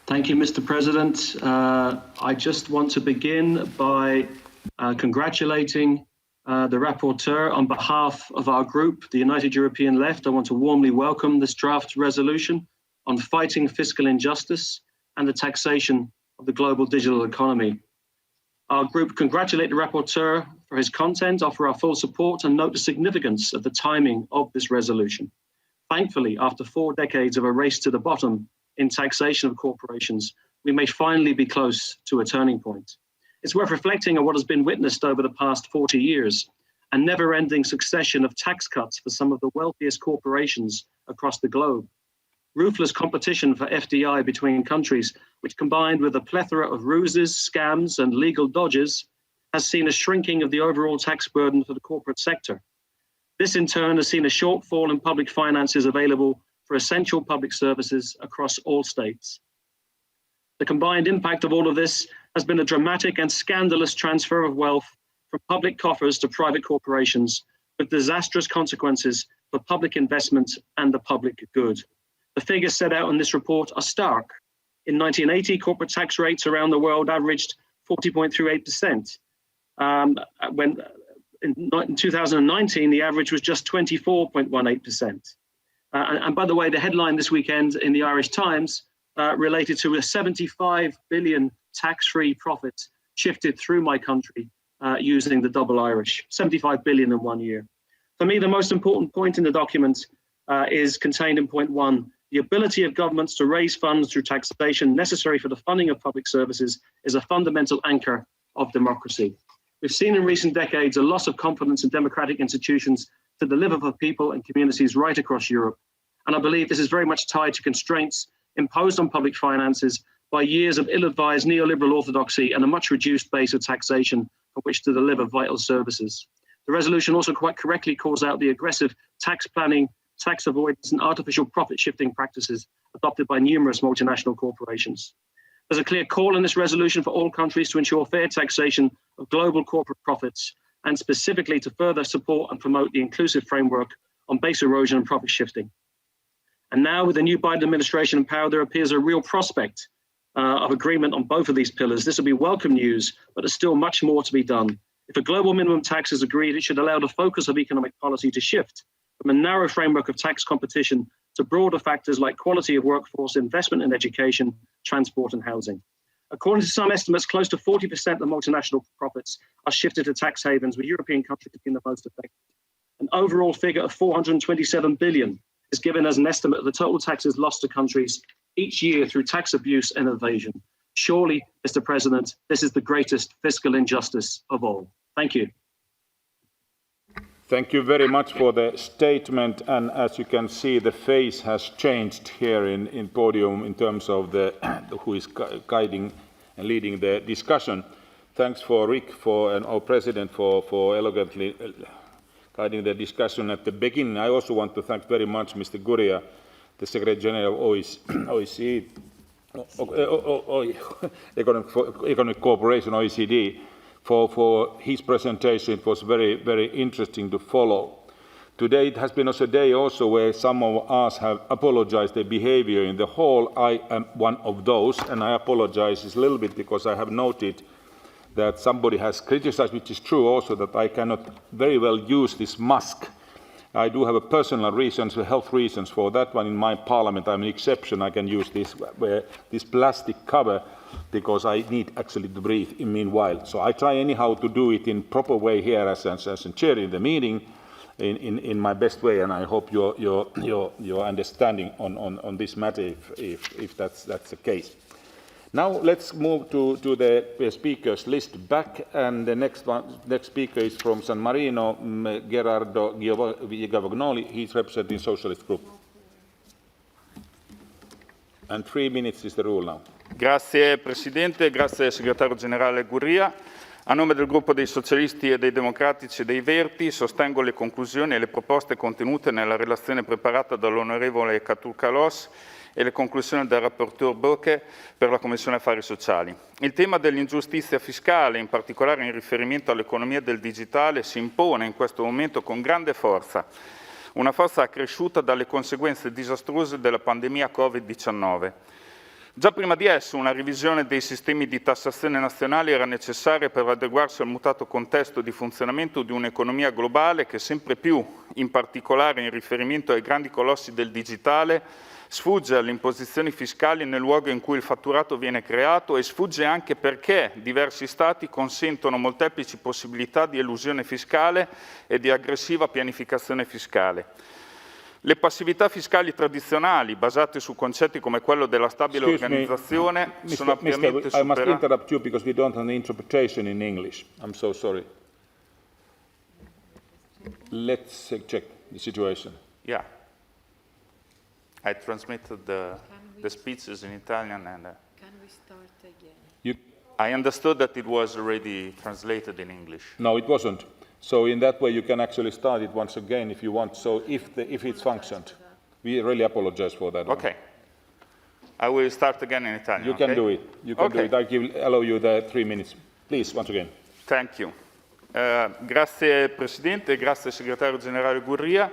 Thank you, Mr. President. I just want to begin by congratulating the rapporteur on behalf of our group, the United European Left. I want to warmly welcome this draft resolution on fighting fiscal injustice and the taxation of the global digital economy. Our group congratulate the rapporteur for his content, offer our full support, and note the significance of the timing of this resolution. Thankfully, after 4 decades of a race to the bottom in taxation of corporations, we may finally be close to a turning point. It's worth reflecting on what has been witnessed over the past 40 years, a never-ending succession of tax cuts for some of the wealthiest corporations across the globe. Ruthless competition for FDI between countries, which combined with a plethora of ruses, scams, and legal dodges, has seen a shrinking of the overall tax burden for the corporate sector. This in turn has seen a shortfall in public finances available for essential public services across all states. The combined impact of all of this has been a dramatic and scandalous transfer of wealth from public coffers to private corporations, with disastrous consequences for public investment and the public good. The figures set out in this report are stark. In 1980, corporate tax rates around the world averaged 40.38%. When in 2019, the average was just 24.18%. And by the way, the headline this weekend in the Irish Times related to a 75 billion tax-free profits shifted through my country using the double Irish, 75 billion in 1 year. For me, the most important point in the document is contained in point 1. The ability of governments to raise funds through taxation necessary for the funding of public services is a fundamental anchor of democracy. We've seen in recent decades a loss of confidence in democratic institutions to deliver for people and communities right across Europe. And I believe this is very much tied to constraints imposed on public finances by years of ill-advised neoliberal orthodoxy and a much reduced base of taxation from which to deliver vital services. The resolution also quite correctly calls out the aggressive tax planning, tax avoidance, and artificial profit-shifting practices adopted by numerous multinational corporations. There's a clear call in this resolution for all countries to ensure fair taxation of global corporate profits, and specifically to further support and promote the inclusive framework on base erosion and profit shifting. And now, with the new Biden administration in power, there appears a real prospect of agreement on both of these pillars. This will be welcome news, but there's still much more to be done. If a global minimum tax is agreed, it should allow the focus of economic policy to shift from a narrow framework of tax competition to broader factors like quality of workforce, investment in education, transport, and housing. According to some estimates, close to 40% of multinational profits are shifted to tax havens, with European countries being the most affected. An overall figure of 427 billion is given as an estimate of the total taxes lost to countries each year through tax abuse and evasion. Surely, Mr. President, this is the greatest fiscal injustice of all. Thank you. Thank you very much for the statement. And as you can see, the face has changed here in podium in terms of the who is guiding leading the discussion. Thanks for Rick and our president for elegantly guiding the discussion at the beginning. I also want to thank very much Mr. Gurria, the Secretary General of OECD, Economic Cooperation, OECD, for his presentation. It was very, very interesting to follow. Today it has been also a day where some of us have apologized their behavior in the hall. I am one of those, and I apologize a little bit because I have noted that somebody has criticized, which is true also, that I cannot very well use this mask. I do have a personal reasons, health reasons for that one. In my parliament, I'm an exception. I can use this plastic cover because I need actually to breathe in meanwhile. So I try anyhow to do it in proper way here as chairing the meeting in my best way, and I hope your understanding on this matter if that's the case. Now let's move to the speakers list back, and the next speaker is from San Marino, Gerardo Gavagnoli. He's representing Socialist Group. And 3 minutes is the rule now. Grazie Presidente, grazie Segretario Generale Gurria. A nome del gruppo dei Socialisti e dei Democratici e dei Verdi sostengo le conclusioni e le proposte contenute nella relazione preparata dall'onorevole Katurkalos e le conclusioni del rapporteur Böke per la Commissione Affari Sociali. Il tema dell'ingiustizia fiscale, in particolare in riferimento all'economia del digitale, si impone in questo momento con grande forza, una forza accresciuta dalle conseguenze disastrose della pandemia Covid-19. Già prima di esso una revisione dei sistemi di tassazione nazionali era necessaria per adeguarsi al mutato contesto di funzionamento di un'economia globale che sempre più, in particolare in riferimento ai grandi colossi del digitale, sfugge alle imposizioni fiscali nel luogo in cui il fatturato viene creato e sfugge anche perché diversi Stati consentono molteplici possibilità di elusione fiscale e di aggressiva pianificazione fiscale. Le passività fiscali tradizionali, basate su concetti come quello della stabile organizzazione, sono ampiamente superate. I must superate. interrupt you because we don't have an interpretation in English. I'm so sorry. Let's check the situation. Yeah. I transmitted the speeches in Italian and Can we start again? I understood that it was already translated in English. No, it wasn't. So in that way, you can actually start it once again if you want. So if it's functioned, we really apologize for that. Okay. I will start again in Italian. You can do it. You can do it. I allow you the 3 minutes. Please, once again. Thank you. Grazie Presidente, grazie Segretario Generale Gurria.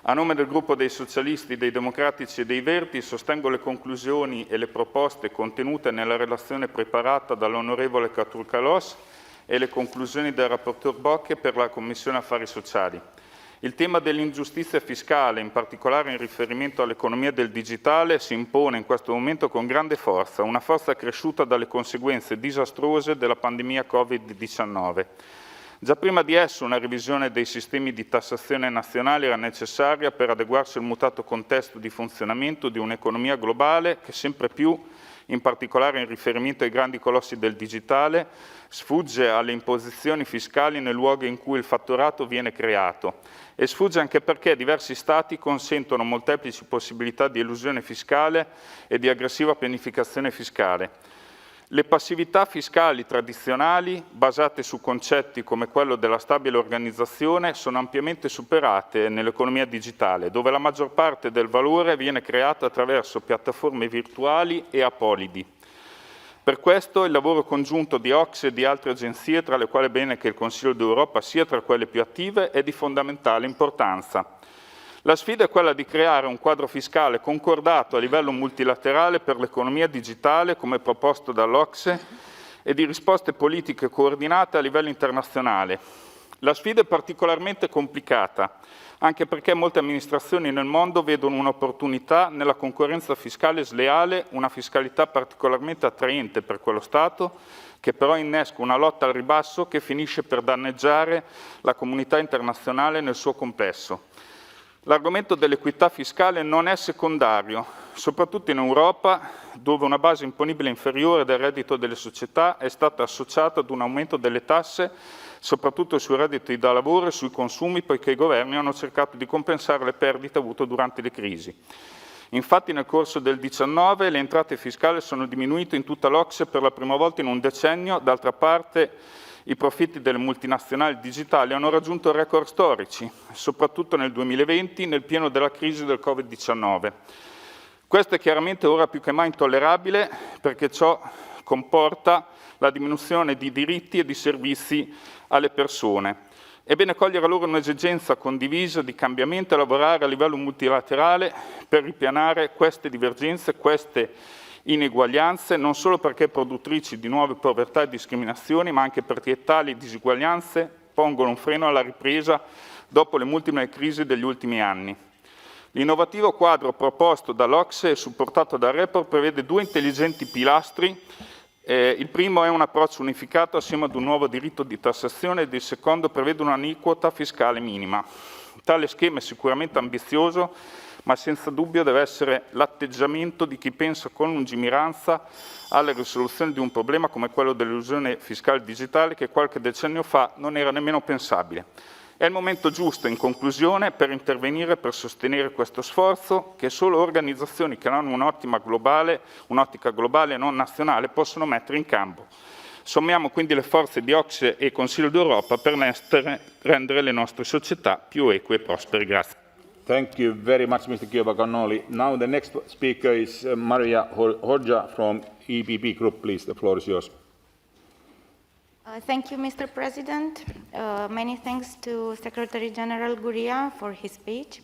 A nome del gruppo dei Socialisti, dei Democratici e dei Verdi sostengo le conclusioni e le proposte contenute nella relazione preparata dall'onorevole Katurkalos e le conclusioni del rapporteur Böke per la Commissione Affari Sociali. Il tema dell'ingiustizia fiscale, in particolare in riferimento all'economia del digitale, si impone in questo momento con grande forza, una forza accresciuta dalle conseguenze disastrose della pandemia Covid-19. Già prima di esso una revisione dei sistemi di tassazione nazionali era necessaria per adeguarsi al mutato contesto di funzionamento di un'economia globale che sempre più, in particolare in riferimento ai grandi colossi del digitale, sfugge alle imposizioni fiscali nel luogo in cui il fatturato viene creato e sfugge anche perché diversi Stati consentono molteplici possibilità di elusione fiscale e di aggressiva pianificazione fiscale. Le passività fiscali tradizionali, basate su concetti come quello della stabile organizzazione, sono ampiamente superate nell'economia digitale, dove la maggior parte del valore viene creata attraverso piattaforme virtuali e apolidi. Per questo il lavoro congiunto di OCSE e di altre agenzie, tra le quali è bene che il Consiglio d'Europa sia tra quelle più attive, è di fondamentale importanza. La sfida è quella di creare un quadro fiscale concordato a livello multilaterale per l'economia digitale, come proposto dall'OCSE, e di risposte politiche coordinate a livello internazionale. La sfida è particolarmente complicata, anche perché molte amministrazioni nel mondo vedono un'opportunità nella concorrenza fiscale sleale, una fiscalità particolarmente attraente per quello Stato, che però innesca una lotta al ribasso che finisce per danneggiare la comunità internazionale nel suo complesso. L'argomento dell'equità fiscale non è secondario, soprattutto in Europa, dove una base imponibile inferiore del reddito delle società è stata associata ad un aumento delle tasse, soprattutto sui redditi da lavoro e sui consumi, poiché i governi hanno cercato di compensare le perdite avute durante le crisi. Infatti nel corso del 2019 le entrate fiscali sono diminuite in tutta l'OCSE per la prima volta in un decennio, d'altra parte i profitti delle multinazionali digitali hanno raggiunto record storici, soprattutto nel 2020, nel pieno della crisi del Covid-19. Questo è chiaramente ora più che mai intollerabile perché ciò comporta la diminuzione di diritti e di servizi alle persone. È bene cogliere allora un'esigenza condivisa di cambiamento e lavorare a livello multilaterale per ripianare queste divergenze, queste ineguaglianze, non solo perché produttrici di nuove povertà e discriminazioni, ma anche perché tali disuguaglianze pongono un freno alla ripresa dopo le multiple crisi degli ultimi anni. L'innovativo quadro proposto dall'OCSE e supportato dal report prevede 2 intelligenti pilastri. Il primo è un approccio unificato assieme ad un nuovo diritto di tassazione ed il secondo prevede un'aliquota fiscale minima. Tale schema è sicuramente ambizioso, ma senza dubbio deve essere l'atteggiamento di chi pensa con lungimiranza alla risoluzione di un problema come quello dell'elusione fiscale digitale che qualche decennio fa non era nemmeno pensabile. È il momento giusto, in conclusione, per intervenire per sostenere questo sforzo che solo organizzazioni che hanno un'ottica globale e non nazionale possono mettere in campo. Sommiamo quindi le forze di OCSE e Consiglio d'Europa per rendere le nostre società più eque e prospere. Grazie. Thank you very much, Mr. Kiobaganoli. Now the next speaker is Marija Hodja from EPP Group. Please, the floor is yours. Thank you, Mr. President. Many thanks to Secretary General Gurria for his speech.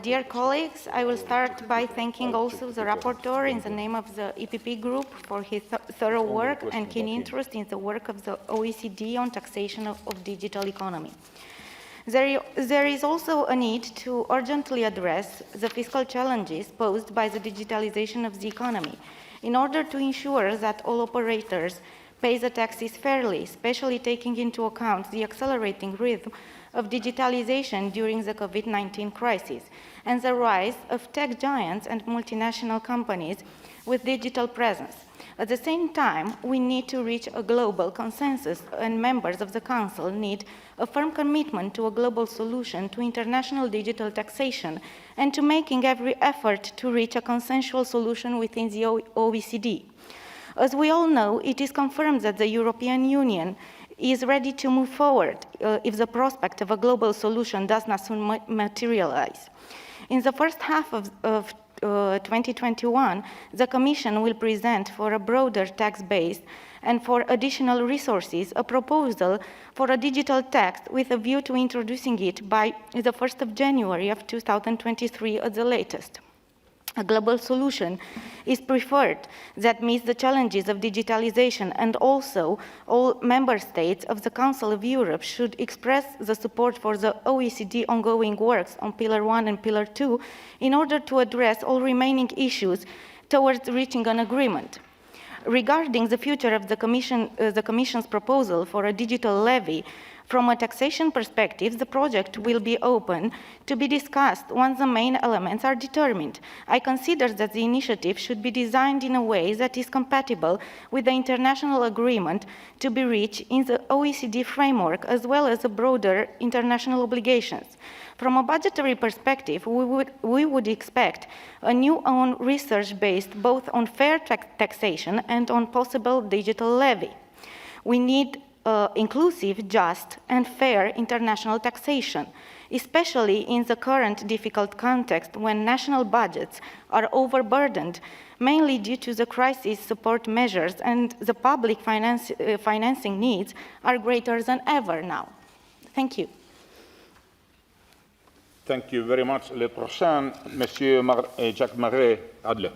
Dear colleagues, I will start by thanking also the rapporteur in the name of the EPP Group for his thorough work and keen interest in the work of the OECD on taxation of digital economy. There is also a need to urgently address the fiscal challenges posed by the digitalization of the economy in order to ensure that all operators pay the taxes fairly, especially taking into account the accelerating rhythm of digitalization during the COVID-19 crisis and the rise of tech giants and multinational companies with digital presence. At the same time, we need to reach a global consensus, and members of the Council need a firm commitment to a global solution to international digital taxation and to making every effort to reach a consensual solution within the OECD. As we all know, it is confirmed that the European Union is ready to move forward if the prospect of a global solution does not soon materialize. In the first half of 2021, the Commission will present for a broader tax base and for additional resources a proposal for a digital tax with a view to introducing it by the 1st of January of 2023 at the latest. A global solution is preferred that meets the challenges of digitalization, and also all member states of the Council of Europe should express the support for the OECD ongoing works on Pillar 1 and Pillar 2 in order to address all remaining issues towards reaching an agreement. Regarding the future of the Commission's proposal for a digital levy, from a taxation perspective, the project will be open to be discussed once the main elements are determined. I consider that the initiative should be designed in a way that is compatible with the international agreement to be reached in the OECD framework, as well as the broader international obligations. From a budgetary perspective, we would expect a new own research based both on fair taxation and on possible digital levy. We need inclusive, just, and fair international taxation, especially in the current difficult context when national budgets are overburdened, mainly due to the crisis support measures, and the public financing needs are greater than ever now. Thank you. Thank you very much. Le prochain, Monsieur Jacques Marais Adler.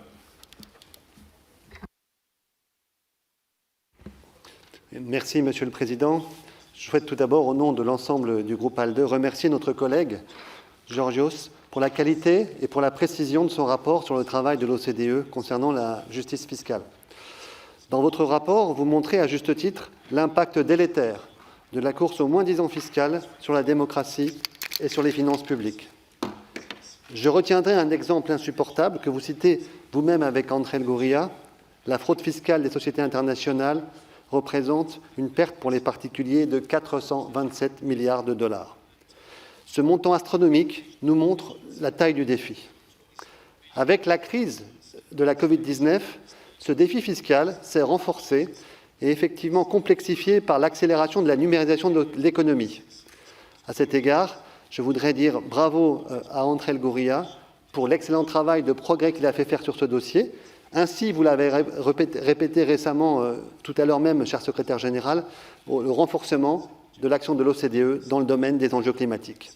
Merci, Monsieur le Président. Je souhaite tout d'abord, au nom de l'ensemble du groupe ALDE, remercier notre collègue Georgios pour la qualité et pour la précision de son rapport sur le travail de l'OCDE concernant la justice fiscale. Dans votre rapport, vous montrez à juste titre l'impact délétère de la course au moins-disant fiscal sur la démocratie et sur les finances publiques. Je retiendrai un exemple insupportable que vous citez vous-même avec André Gurria. La fraude fiscale des sociétés internationales représente une perte pour les particuliers de 427 milliards de dollars. Ce montant astronomique nous montre la taille du défi. Avec la crise de la Covid-19, ce défi fiscal s'est renforcé et effectivement complexifié par l'accélération de la numérisation de l'économie. À cet égard, je voudrais dire bravo à Untitled Gurria pour l'excellent travail de progrès qu'il a fait faire sur ce dossier. Ainsi, vous l'avez répété récemment, tout à l'heure même, cher secrétaire général, le renforcement de l'action de l'OCDE dans le domaine des enjeux climatiques.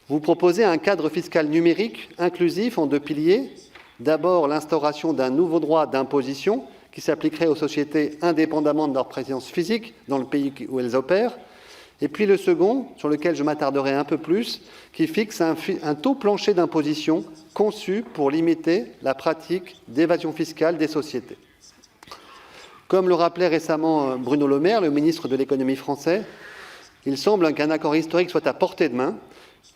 Vous proposez un cadre fiscal numérique inclusif en 2 piliers. D'abord, l'instauration d'un nouveau droit d'imposition qui s'appliquerait aux sociétés indépendamment de leur présence physique dans le pays où elles opèrent. Et puis le second, sur lequel je m'attarderai un peu plus, qui fixe un taux plancher d'imposition conçu pour limiter la pratique d'évasion fiscale des sociétés. Comme le rappelait récemment Bruno Le Maire, le ministre de l'économie français, il semble qu'un accord historique soit à portée de main.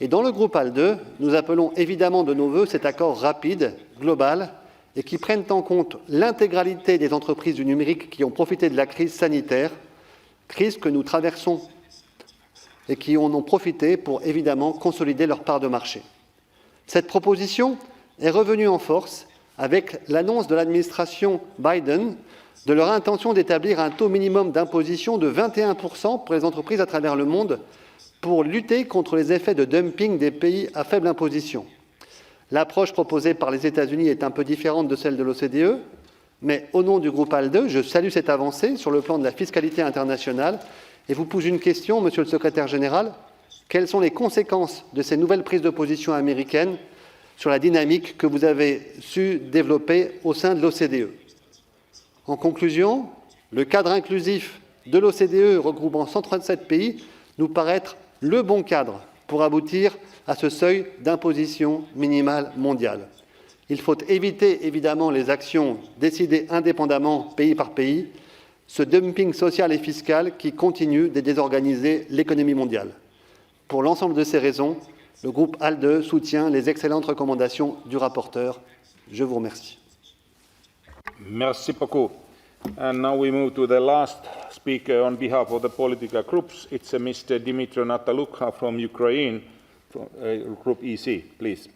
Et dans le groupe ALDE, nous appelons évidemment de nos vœux cet accord rapide, global, et qui prenne en compte l'intégralité des entreprises du numérique qui ont profité de la crise sanitaire, crise que nous traversons et qui en ont profité pour évidemment consolider leur part de marché. Cette proposition est revenue en force avec l'annonce de l'administration Biden de leur intention d'établir un taux minimum d'imposition de 21% pour les entreprises à travers le monde pour lutter contre les effets de dumping des pays à faible imposition. L'approche proposée par les États-Unis est un peu différente de celle de l'OCDE, mais au nom du groupe ALDE, je salue cette avancée sur le plan de la fiscalité internationale et vous pose une question, Monsieur le Secrétaire général. Quelles sont les conséquences de ces nouvelles prises de position américaines sur la dynamique que vous avez su développer au sein de l'OCDE? En conclusion, le cadre inclusif de l'OCDE regroupant 137 pays nous paraît être le bon cadre pour aboutir à ce seuil d'imposition minimale mondiale. Il faut éviter évidemment les actions décidées indépendamment pays par pays, ce dumping social et fiscal qui continue de désorganiser l'économie mondiale. Pour l'ensemble de ces raisons, le groupe ALDE soutient les excellentes recommandations du rapporteur. Je vous remercie. Merci beaucoup. And now we move to the last speaker on behalf of the political groups. It's Mr. Dmytro Natalukha from Ukraine, from Group EC. Please.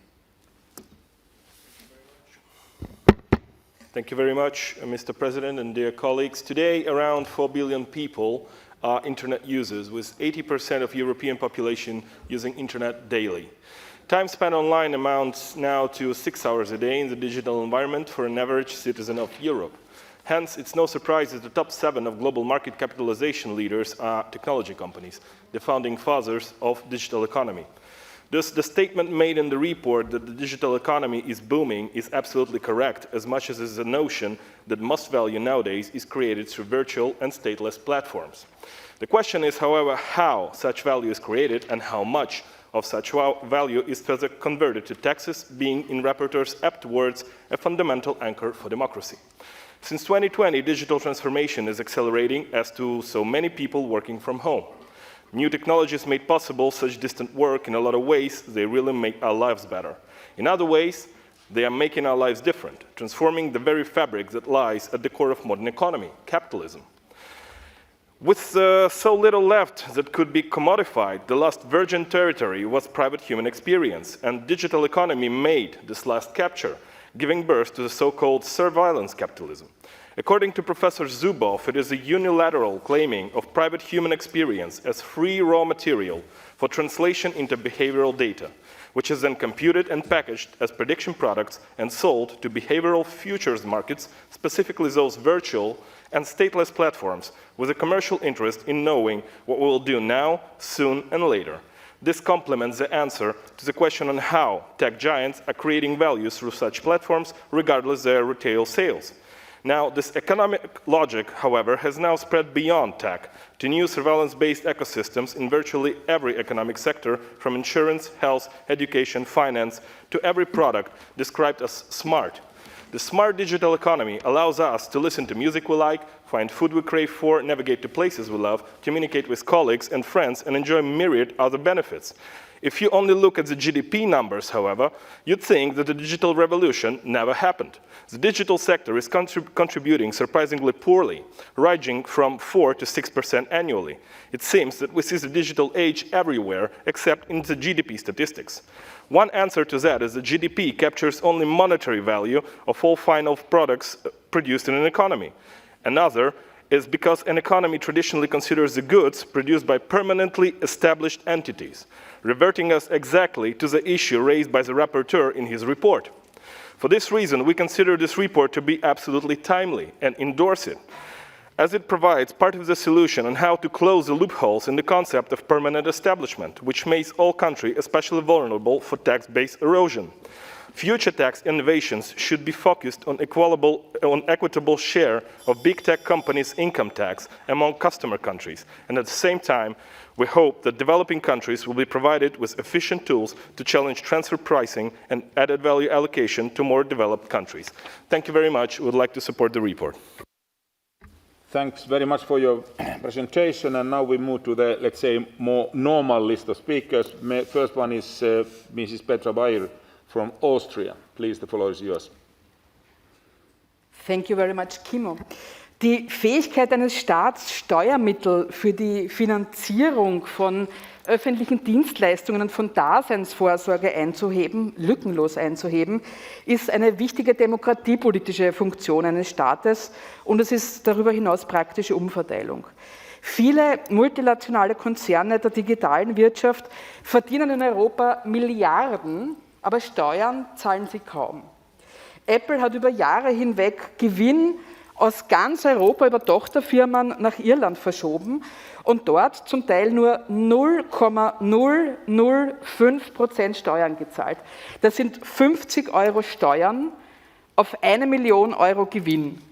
Thank you very much, Mr. President and dear colleagues. Today, around 4 billion people are internet users, with 80% of European population using internet daily. Time spent online amounts now to 6 hours a day in the digital environment for an average citizen of Europe. Hence, it's no surprise that the top 7 of global market capitalization leaders are technology companies, the founding fathers of digital economy. Thus, the statement made in the report that the digital economy is booming is absolutely correct, as much as is the notion that most value nowadays is created through virtual and stateless platforms. The question is, however, how such value is created and how much of such value is further converted to taxes, being in rapporteur's apt words a fundamental anchor for democracy. Since 2020, digital transformation is accelerating as to so many people working from home. New technologies made possible such distant work. In a lot of ways, they really make our lives better. In other ways, they are making our lives different, transforming the very fabric that lies at the core of modern economy, capitalism. With so little left that could be commodified, the last virgin territory was private human experience, and digital economy made this last capture, giving birth to the so-called surveillance capitalism. According to Professor Zubov, it is a unilateral claiming of private human experience as free raw material for translation into behavioral data, which is then computed and packaged as prediction products and sold to behavioral futures markets, specifically those virtual and stateless platforms, with a commercial interest in knowing what we will do now, soon, and later. This complements the answer to the question on how tech giants are creating value through such platforms, regardless of their retail sales. Now, this economic logic, however, has now spread beyond tech to new surveillance-based ecosystems in virtually every economic sector, from insurance, health, education, finance, to every product described as smart. The smart digital economy allows us to listen to music we like, find food we crave for, navigate to places we love, communicate with colleagues and friends, and enjoy myriad other benefits. If you only look at the GDP numbers, however, you'd think that the digital revolution never happened. The digital sector is contributing surprisingly poorly, ranging from 4 to 6% annually. It seems that we see the digital age everywhere except in the GDP statistics. One answer to that is that GDP captures only monetary value of all final products produced in an economy. Another is because an economy traditionally considers the goods produced by permanently established entities, reverting us exactly to the issue raised by the rapporteur in his report. For this reason, we consider this report to be absolutely timely and endorse it, as it provides part of the solution on how to close the loopholes in the concept of permanent establishment, which makes all countries especially vulnerable for tax-based erosion. Future tax innovations should be focused on equitable share of big tech companies' income tax among customer countries, and at the same time, we hope that developing countries will be provided with efficient tools to challenge transfer pricing and added value allocation to more developed countries. Thank you very much. We would like to support the report. Thanks very much for your presentation. And now we move to the, let's say, more normal list of speakers. First one is Mrs. Petra Bayer from Austria. Please, the floor is yours. Thank you very much, Kimmo. Die Fähigkeit eines Staats, Steuermittel für die Finanzierung von öffentlichen Dienstleistungen und von Daseinsvorsorge einzuheben, lückenlos einzuheben, ist eine wichtige demokratiepolitische Funktion eines Staates und es ist darüber hinaus praktische Umverteilung. Viele multinationale Konzerne der digitalen Wirtschaft verdienen in Europa Milliarden, aber Steuern zahlen sie kaum. Apple hat über Jahre hinweg Gewinn aus ganz Europa über Tochterfirmen nach Irland verschoben und dort zum Teil nur 0,005% Steuern gezahlt. Das sind 50 € Steuern auf 1 Million € Gewinn.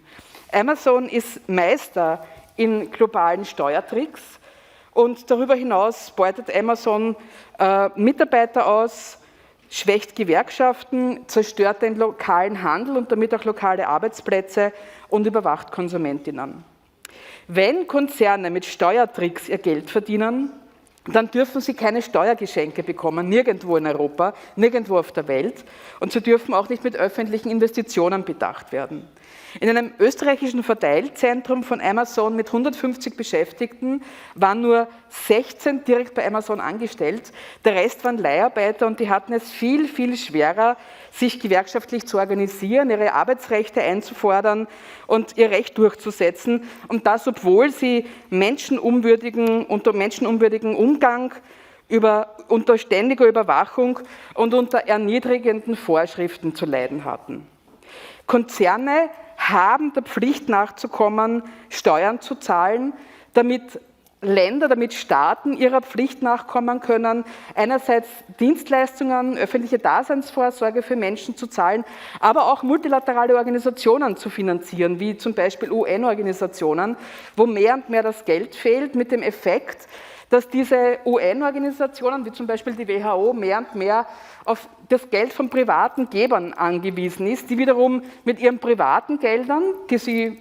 Amazon ist Meister in globalen Steuertricks und darüber hinaus beutet Amazon Mitarbeiter aus, schwächt Gewerkschaften, zerstört den lokalen Handel und damit auch lokale Arbeitsplätze und überwacht Konsumentinnen. Wenn Konzerne mit Steuertricks ihr Geld verdienen, dann dürfen sie keine Steuergeschenke bekommen, nirgendwo in Europa, nirgendwo auf der Welt und sie dürfen auch nicht mit öffentlichen Investitionen bedacht werden. In einem österreichischen Verteilzentrum von Amazon mit 150 Beschäftigten waren nur 16 direkt bei Amazon angestellt. Der Rest waren Leiharbeiter und die hatten es viel, viel schwerer, sich gewerkschaftlich zu organisieren, ihre Arbeitsrechte einzufordern und ihr Recht durchzusetzen. Und das, obwohl sie unter menschenunwürdigen Umgang, unter ständiger Überwachung und unter erniedrigenden Vorschriften zu leiden hatten. Konzerne haben der Pflicht nachzukommen, Steuern zu zahlen, damit Länder, damit Staaten ihrer Pflicht nachkommen können, einerseits Dienstleistungen, öffentliche Daseinsvorsorge für Menschen zu zahlen, aber auch multilaterale Organisationen zu finanzieren, wie zum Beispiel UN-Organisationen, wo mehr und mehr das Geld fehlt, mit dem Effekt, dass diese UN-Organisationen, wie zum Beispiel die WHO, mehr und mehr auf das Geld von privaten Gebern angewiesen ist, die wiederum mit ihren privaten Geldern, die sie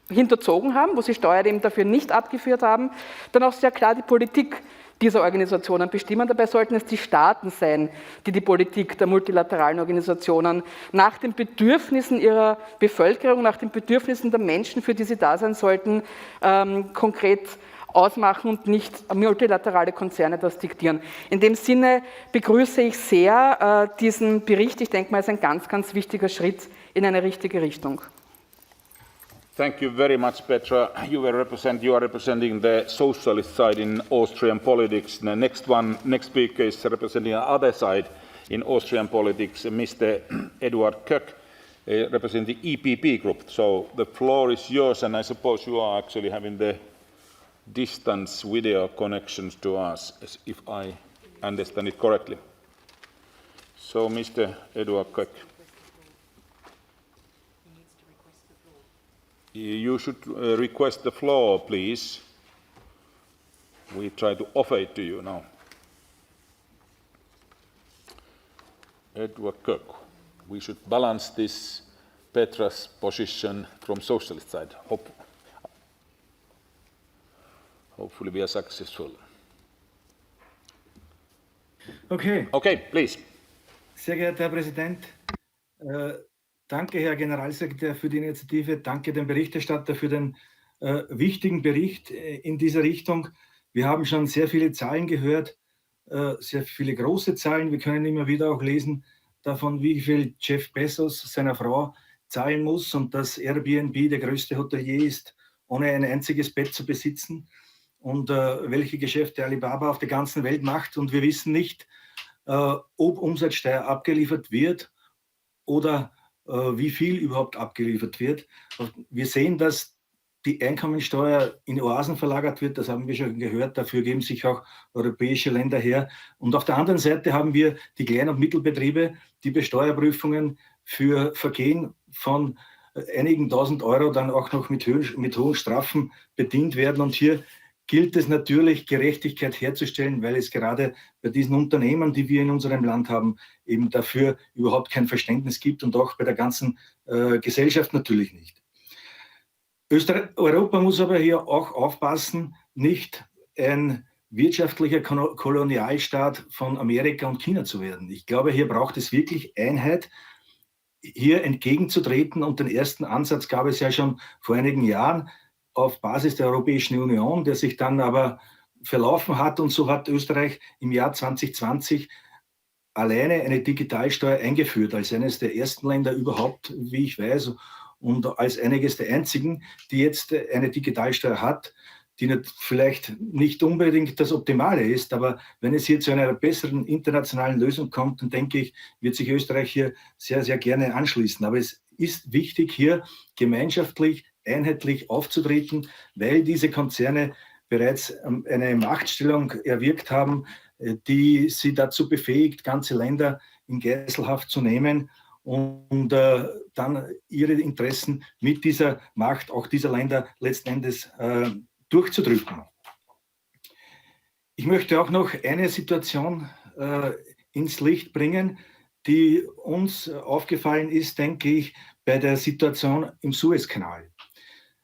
hinterzogen haben, wo sie Steuern eben dafür nicht abgeführt haben, dann auch sehr klar die Politik dieser Organisationen bestimmen. Dabei sollten es die Staaten sein, die die Politik der multilateralen Organisationen nach den Bedürfnissen ihrer Bevölkerung, nach den Bedürfnissen der Menschen, für die sie da sein sollten, konkret ausmachen und nicht multilaterale Konzerne das diktieren. In dem Sinne begrüße ich sehr diesen Bericht. Ich denke mal, es ist ein ganz, ganz wichtiger Schritt in eine richtige Richtung. Thank you very much, Petra. You are representing the socialist side in Austrian politics. The next speaker is representing the other side in Austrian politics, Mr. Eduard Köck, representing the EPP group. So the floor is yours, and I suppose you are actually having the distance video connections to us, if I understand it correctly. So, Mr. Eduard Köck. You should request the floor, please. We try to offer it to you now. Eduard Köck. We should balance this Petra's position from socialist side. Hopefully we are successful. Okay. Okay, please. Sehr geehrter Herr Präsident, danke, Herr Generalsekretär, für die Initiative. Danke dem Berichterstatter für den wichtigen Bericht in dieser Richtung. Wir haben schon sehr viele Zahlen gehört, sehr viele große Zahlen. Wir können immer wieder auch lesen davon, wie viel Jeff Bezos seiner Frau zahlen muss und dass Airbnb der größte Hotelier ist, ohne ein einziges Bett zu besitzen, und welche Geschäfte Alibaba auf der ganzen Welt macht. Und wir wissen nicht, ob Umsatzsteuer abgeliefert wird oder wie viel überhaupt abgeliefert wird. Wir sehen, dass die Einkommensteuer in Oasen verlagert wird, das haben wir schon gehört, dafür geben sich auch europäische Länder her. Und auf der anderen Seite haben wir die Klein- und Mittelbetriebe, die bei Steuerprüfungen für Vergehen von einigen tausend Euro dann auch noch mit hohen Strafen bedient werden. Und hier gilt es natürlich, Gerechtigkeit herzustellen, weil es gerade bei diesen Unternehmen, die wir in unserem Land haben, eben dafür überhaupt kein Verständnis gibt und auch bei der ganzen Gesellschaft natürlich nicht. Europa muss aber hier auch aufpassen, nicht ein wirtschaftlicher Kolonialstaat von Amerika und China zu werden. Ich glaube, hier braucht es wirklich Einheit, hier entgegenzutreten. Und den ersten Ansatz gab es ja schon vor einigen Jahren auf Basis der Europäischen Union, der sich dann aber verlaufen hat. Und so hat Österreich im Jahr 2020 alleine eine Digitalsteuer eingeführt, als eines der ersten Länder überhaupt, wie ich weiß, und als einiges der einzigen, die jetzt eine Digitalsteuer hat, die vielleicht nicht unbedingt das Optimale ist, aber wenn es hier zu einer besseren internationalen Lösung kommt, dann denke ich, wird sich Österreich hier sehr, sehr gerne anschließen. Aber es ist wichtig, hier gemeinschaftlich, einheitlich aufzutreten, weil diese Konzerne bereits eine Machtstellung erwirkt haben, die sie dazu befähigt, ganze Länder in Geiselhaft zu nehmen und dann ihre Interessen mit dieser Macht auch dieser Länder letzten Endes durchzudrücken. Ich möchte auch noch eine Situation ins Licht bringen, die uns aufgefallen ist, denke ich, bei der Situation im Suezkanal.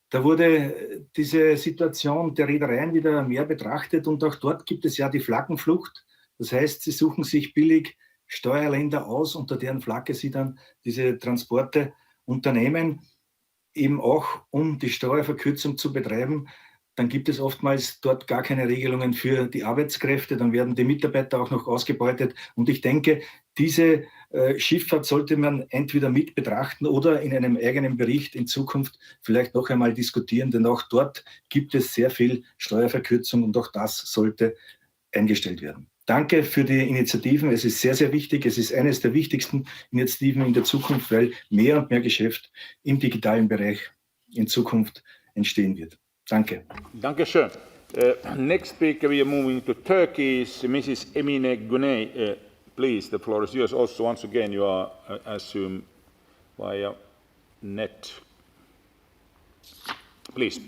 Da wurde diese Situation der Reedereien wieder mehr betrachtet und auch dort gibt es ja die Flaggenflucht. Das heißt, sie suchen sich billig Steuerländer aus, unter deren Flagge sie dann diese Transporte unternehmen, eben auch um die Steuerverkürzung zu betreiben. Dann gibt es oftmals dort gar keine Regelungen für die Arbeitskräfte, dann werden die Mitarbeiter auch noch ausgebeutet. Und ich denke, diese Schifffahrt sollte man entweder mit betrachten oder in einem eigenen Bericht in Zukunft vielleicht noch einmal diskutieren, denn auch dort gibt es sehr viel Steuerverkürzung und auch das sollte eingestellt werden. Danke für die Initiativen. Es ist sehr, sehr wichtig. Es ist eines der wichtigsten Initiativen in der Zukunft, weil mehr und mehr Geschäft im digitalen Bereich in Zukunft entstehen wird. Danke. Dankeschön. Next speaker we are moving to Turkey is Mrs. Emine Güney. Please, the floor is yours. Also, once again, you are, I assume, via net. Please.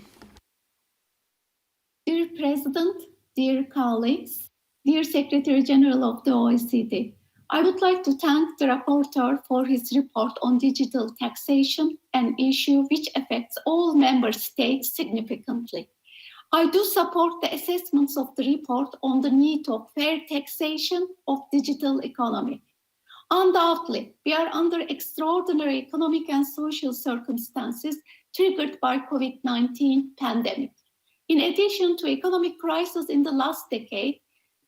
Dear President, dear colleagues, dear Secretary General of the OECD, I would like to thank the rapporteur for his report on digital taxation, an issue which affects all member states significantly. I do support the assessments of the report on the need of fair taxation of digital economy. Undoubtedly, we are under extraordinary economic and social circumstances triggered by COVID-19 pandemic. In addition to economic crisis in the last decade,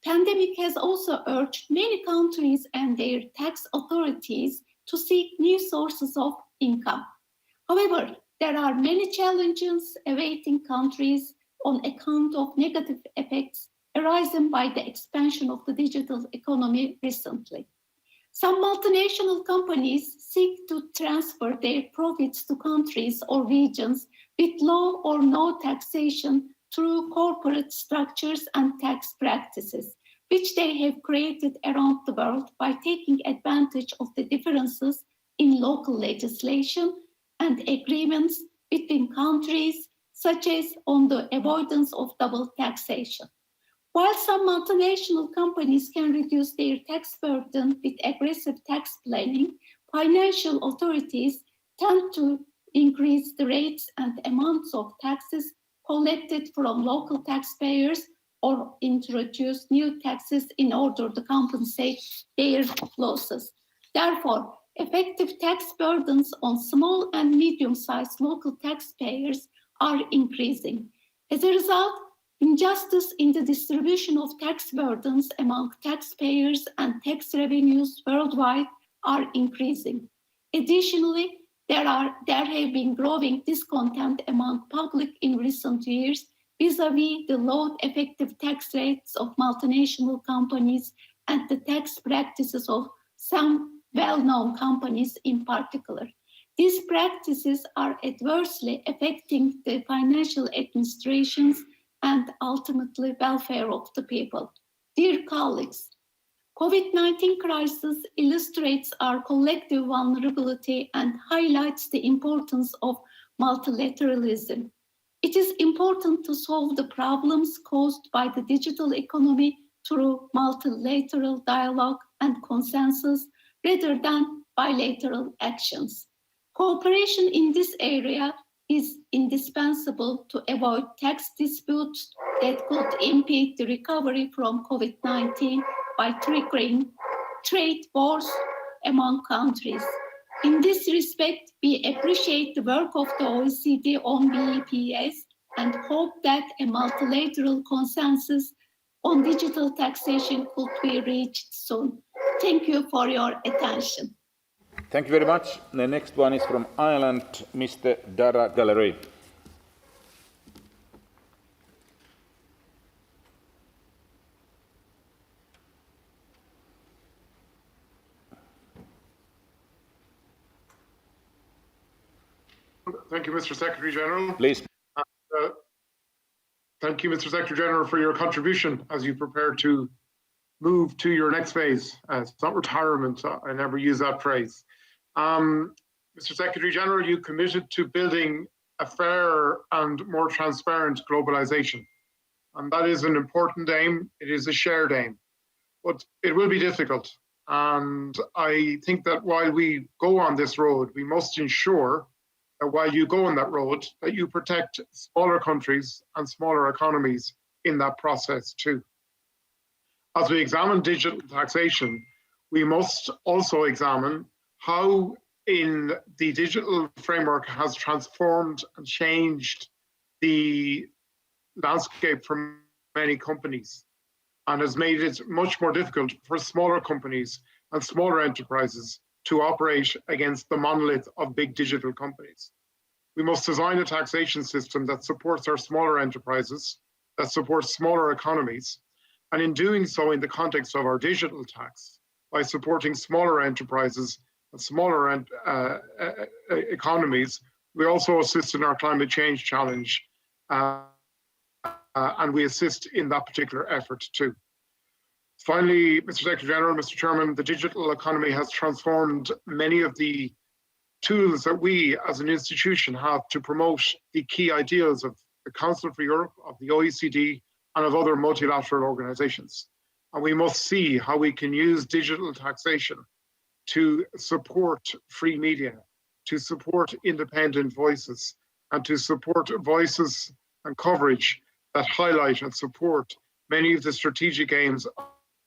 pandemic has also urged many countries and their tax authorities to seek new sources of income. However, there are many challenges awaiting countries on account of negative effects arising by the expansion of the digital economy recently. Some multinational companies seek to transfer their profits to countries or regions with low or no taxation through corporate structures and tax practices, which they have created around the world by taking advantage of the differences in local legislation and agreements between countries, such as on the avoidance of double taxation. While some multinational companies can reduce their tax burden with aggressive tax planning, financial authorities tend to increase the rates and amounts of taxes collected from local taxpayers or introduce new taxes in order to compensate their losses. Therefore, effective tax burdens on small and medium-sized local taxpayers are increasing. As a result, injustice in the distribution of tax burdens among taxpayers and tax revenues worldwide are increasing. Additionally, there have been growing discontent among public in recent years vis-à-vis the low effective tax rates of multinational companies and the tax practices of some well-known companies in particular. These practices are adversely affecting the financial administrations and ultimately welfare of the people. Dear colleagues, COVID-19 crisis illustrates our collective vulnerability and highlights the importance of multilateralism. It is important to solve the problems caused by the digital economy through multilateral dialogue and consensus rather than bilateral actions. Cooperation in this area is indispensable to avoid tax disputes that could impede the recovery from COVID-19 by triggering trade wars among countries. In this respect, we appreciate the work of the OECD on BEPS and hope that a multilateral consensus on digital taxation could be reached soon. Thank you for your attention. Thank you very much. The next one is from Ireland, Mr. Dara Gallery. Thank you, Mr. Secretary General. Please. Thank you, Mr. Secretary General, for your contribution as you prepare to move to your next phase. It's not retirement. I never use that phrase. Mr. Secretary General, you committed to building a fair and more transparent globalization. And that is an important aim. It is a shared aim. But it will be difficult. And I think that while we go on this road, we must ensure that while you go on that road, that you protect smaller countries and smaller economies in that process too. As we examine digital taxation, we must also examine how in the digital framework has transformed and changed the landscape for many companies and has made it much more difficult for smaller companies and smaller enterprises to operate against the monolith of big digital companies. We must design a taxation system that supports our smaller enterprises, that supports smaller economies, and in doing so in the context of our digital tax, by supporting smaller enterprises and smaller economies, we also assist in our climate change challenge, and we assist in that particular effort too. Finally, Mr. Secretary General, Mr. Chairman, the digital economy has transformed many of the tools that we as an institution have to promote the key ideals of the Council for Europe, of the OECD, and of other multilateral organizations. And we must see how we can use digital taxation to support free media, to support independent voices, and to support voices and coverage that highlight and support many of the strategic aims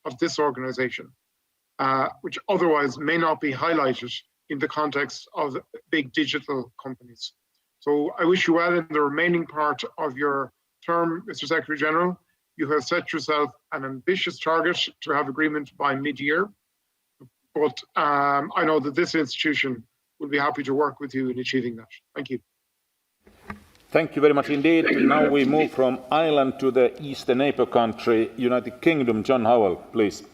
of this organization, which otherwise may not be highlighted in the context of big digital companies. So I wish you well in the remaining part of your term, Mr. Secretary General. You have set yourself an ambitious target to have agreement by mid-year, but I know that this institution will be happy to work with you in achieving that. Thank you. Thank you very much indeed. Now we move from Ireland to the eastern neighbour country, United Kingdom. John Howell, please.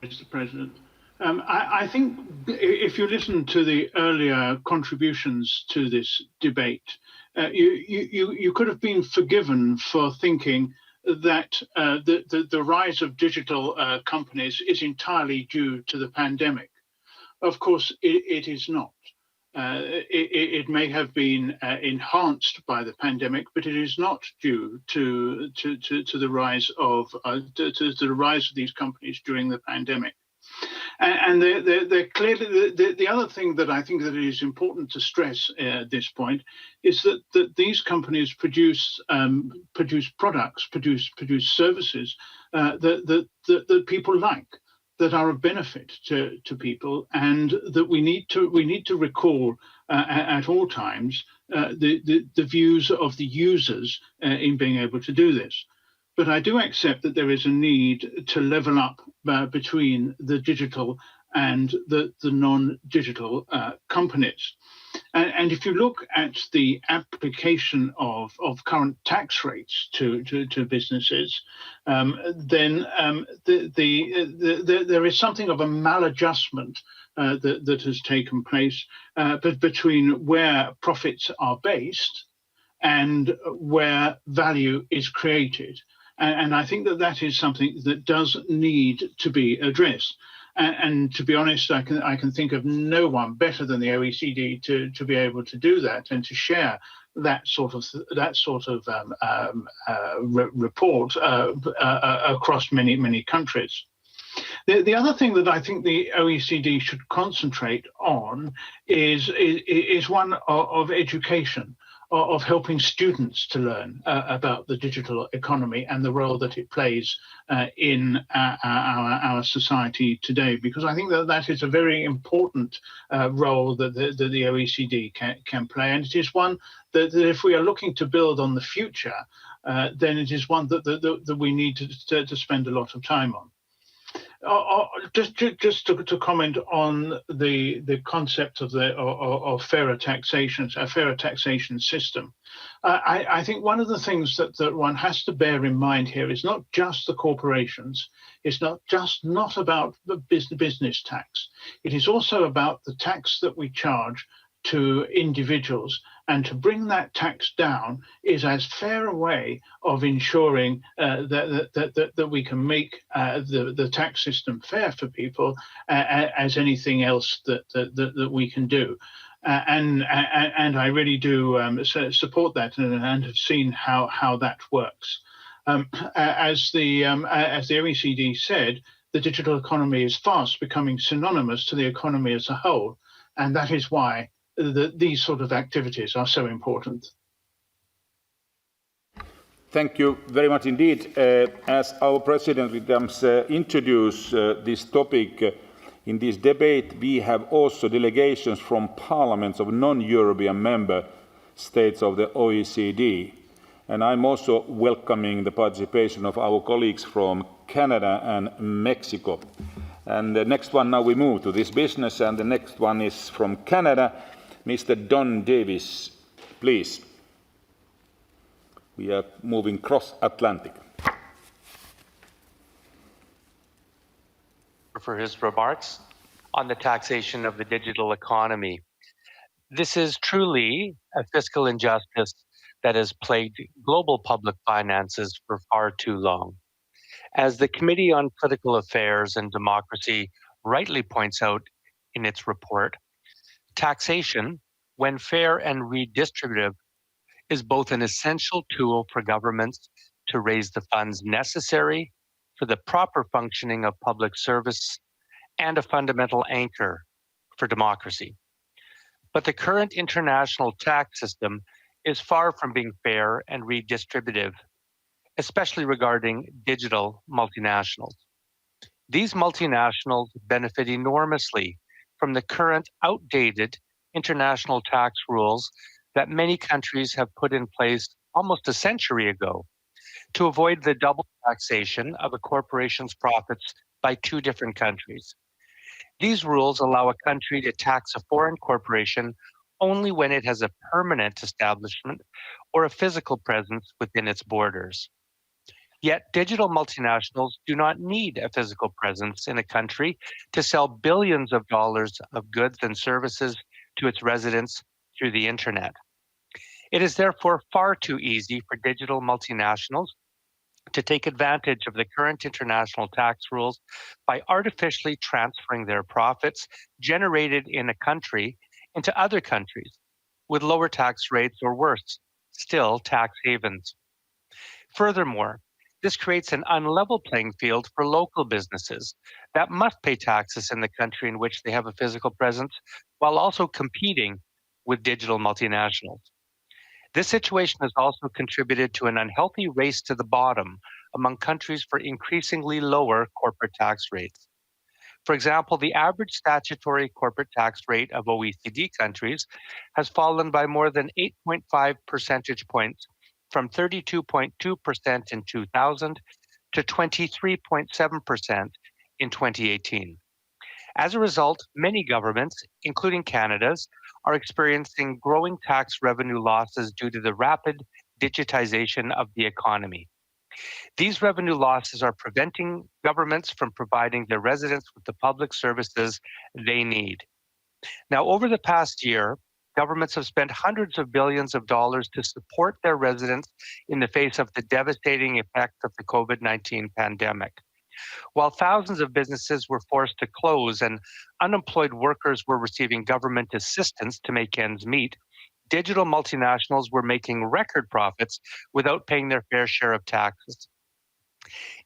Mr. President. I think if you listen to the earlier contributions to this debate, you could have been forgiven for thinking that the rise of digital companies is entirely due to the pandemic. Of course, it is not. It may have been enhanced by the pandemic, but it is not due to the rise of these companies during the pandemic. And they're clearly, the other thing that I think that it is important to stress at this point is that these companies produce products, produce services that people like, that are of benefit to people, and that we need to recall at all times the views of the users in being able to do this. But I do accept that there is a need to level up between the digital and the non-digital companies. And if you look at the application of current tax rates to businesses, then there is something of a maladjustment that has taken place between where profits are based and where value is created. And I think that is something that does need to be addressed. And to be honest, I can think of no one better than the OECD to be able to do that and to share that sort of report across many countries. The other thing that I think the OECD should concentrate on is one of education, of helping students to learn about the digital economy and the role that it plays in our society today, because I think that is a very important role that the OECD can play, and it is one that if we are looking to build on the future, then it is one that we need to spend a lot of time on. Just to comment on the concept of fairer taxation, a fairer taxation system, I think one of the things that one has to bear in mind here is not just the corporations. It's not about the business tax. It is also about the tax that we charge to individuals, and to bring that tax down is as fair a way of ensuring that we can make the tax system fair for people as anything else that we can do. And I really do support that and have seen how that works. As the OECD said, the digital economy is fast becoming synonymous to the economy as a whole, and that is why these sort of activities are so important. Thank you very much indeed. As our President Williams introduced this topic in this debate, we have also delegations from parliaments of non-European member states of the OECD. And I'm also welcoming the participation of our colleagues from Canada and Mexico. And the next one, now we move to this business, and the next one is from Canada. Mr. Don Davis, please. We are moving cross-Atlantic. For his remarks on the taxation of the digital economy. This is truly a fiscal injustice that has plagued global public finances for far too long. As the Committee on Political Affairs and Democracy rightly points out in its report, taxation, when fair and redistributive, is both an essential tool for governments to raise the funds necessary for the proper functioning of public service and a fundamental anchor for democracy. But the current international tax system is far from being fair and redistributive, especially regarding digital multinationals. These multinationals benefit enormously from the current outdated international tax rules that many countries have put in place almost a century ago to avoid the double taxation of a corporation's profits by two different countries. These rules allow a country to tax a foreign corporation only when it has a permanent establishment or a physical presence within its borders. Yet digital multinationals do not need a physical presence in a country to sell billions of dollars of goods and services to its residents through the internet. It is therefore far too easy for digital multinationals to take advantage of the current international tax rules by artificially transferring their profits generated in a country into other countries with lower tax rates or worse, still tax havens. Furthermore, This creates an unlevel playing field for local businesses that must pay taxes in the country in which they have a physical presence, while also competing with digital multinationals. This situation has also contributed to an unhealthy race to the bottom among countries for increasingly lower corporate tax rates. For example, the average statutory corporate tax rate of OECD countries has fallen by more than 8.5 percentage points from 32.2% in 2000 to 23.7% in 2018. As a result, many governments, including Canada's, are experiencing growing tax revenue losses due to the rapid digitization of the economy. These revenue losses are preventing governments from providing their residents with the public services they need. Now, over the past year, governments have spent hundreds of billions of dollars to support their residents in the face of the devastating effects of the COVID-19 pandemic. While thousands of businesses were forced to close and unemployed workers were receiving government assistance to make ends meet, digital multinationals were making record profits without paying their fair share of taxes.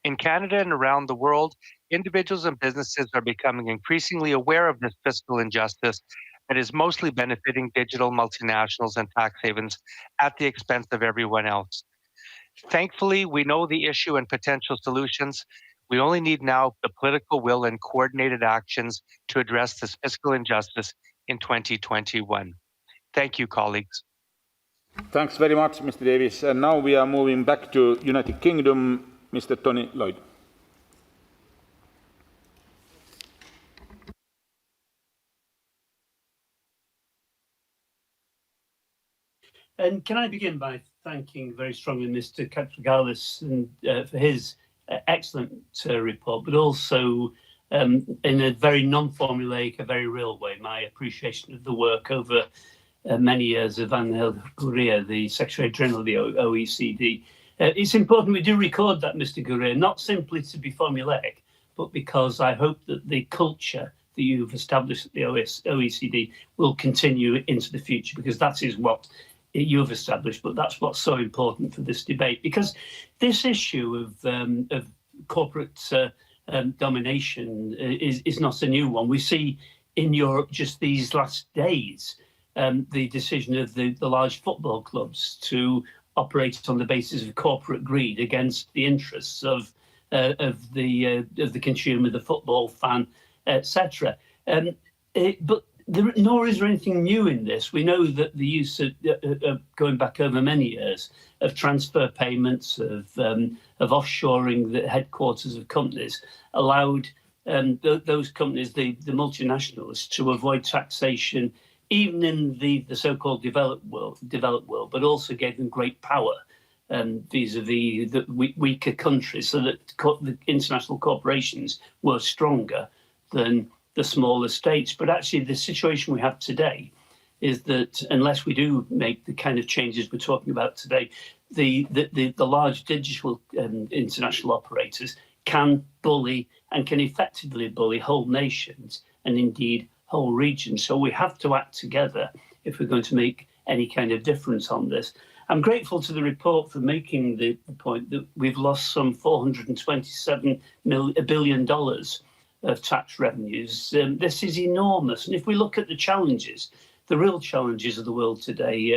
In Canada and around the world, individuals and businesses are becoming increasingly aware of this fiscal injustice that is mostly benefiting digital multinationals and tax havens at the expense of everyone else. Thankfully, we know the issue and potential solutions. We only need now the political will and coordinated actions to address this fiscal injustice in 2021. Thank you, colleagues. Thanks very much, Mr. Davis. And now we are moving back to United Kingdom. Mr. Tony Lloyd. And can I begin by thanking very strongly Mr. Katrigalis for his excellent report, but also in a very non-formulaic, a very real way, my appreciation of the work over many years of Angel Gurria, the Secretary General of the OECD. It's important we do record that, Mr. Gurria, not simply to be formulaic, but because I hope that the culture that you've established at the OECD will continue into the future, because that is what you've established, but that's what's so important for this debate, because this issue of corporate domination is not a new one. We see in Europe just these last days the decision of the large football clubs to operate on the basis of corporate greed against the interests of the consumer, the football fan, etc. But nor is there anything new in this. We know that the use of, going back over many years, of transfer payments, of offshoring the headquarters of companies, allowed those companies, the multinationals, to avoid taxation, even in the so-called developed world, but also gave them great power vis-a-vis the weaker countries, so that the international corporations were stronger than the smaller states. But actually the situation we have today is that unless we do make the kind of changes we're talking about today, the large digital international operators can bully and can effectively bully whole nations and indeed whole regions. So we have to act together if we're going to make any kind of difference on this. I'm grateful to the report for making the point that we've lost some $427 billion of tax revenues. This is enormous. And if we look at the challenges, the real challenges of the world today,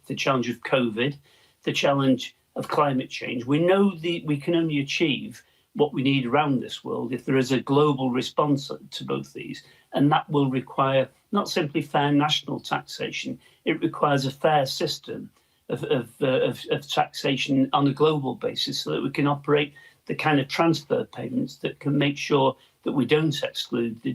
the challenge of COVID, the challenge of climate change, we know we can only achieve what we need around this world if there is a global response to both these. And that will require not simply fair national taxation, it requires a fair system of taxation on a global basis, so that we can operate the kind of transfer payments that can make sure that we don't exclude the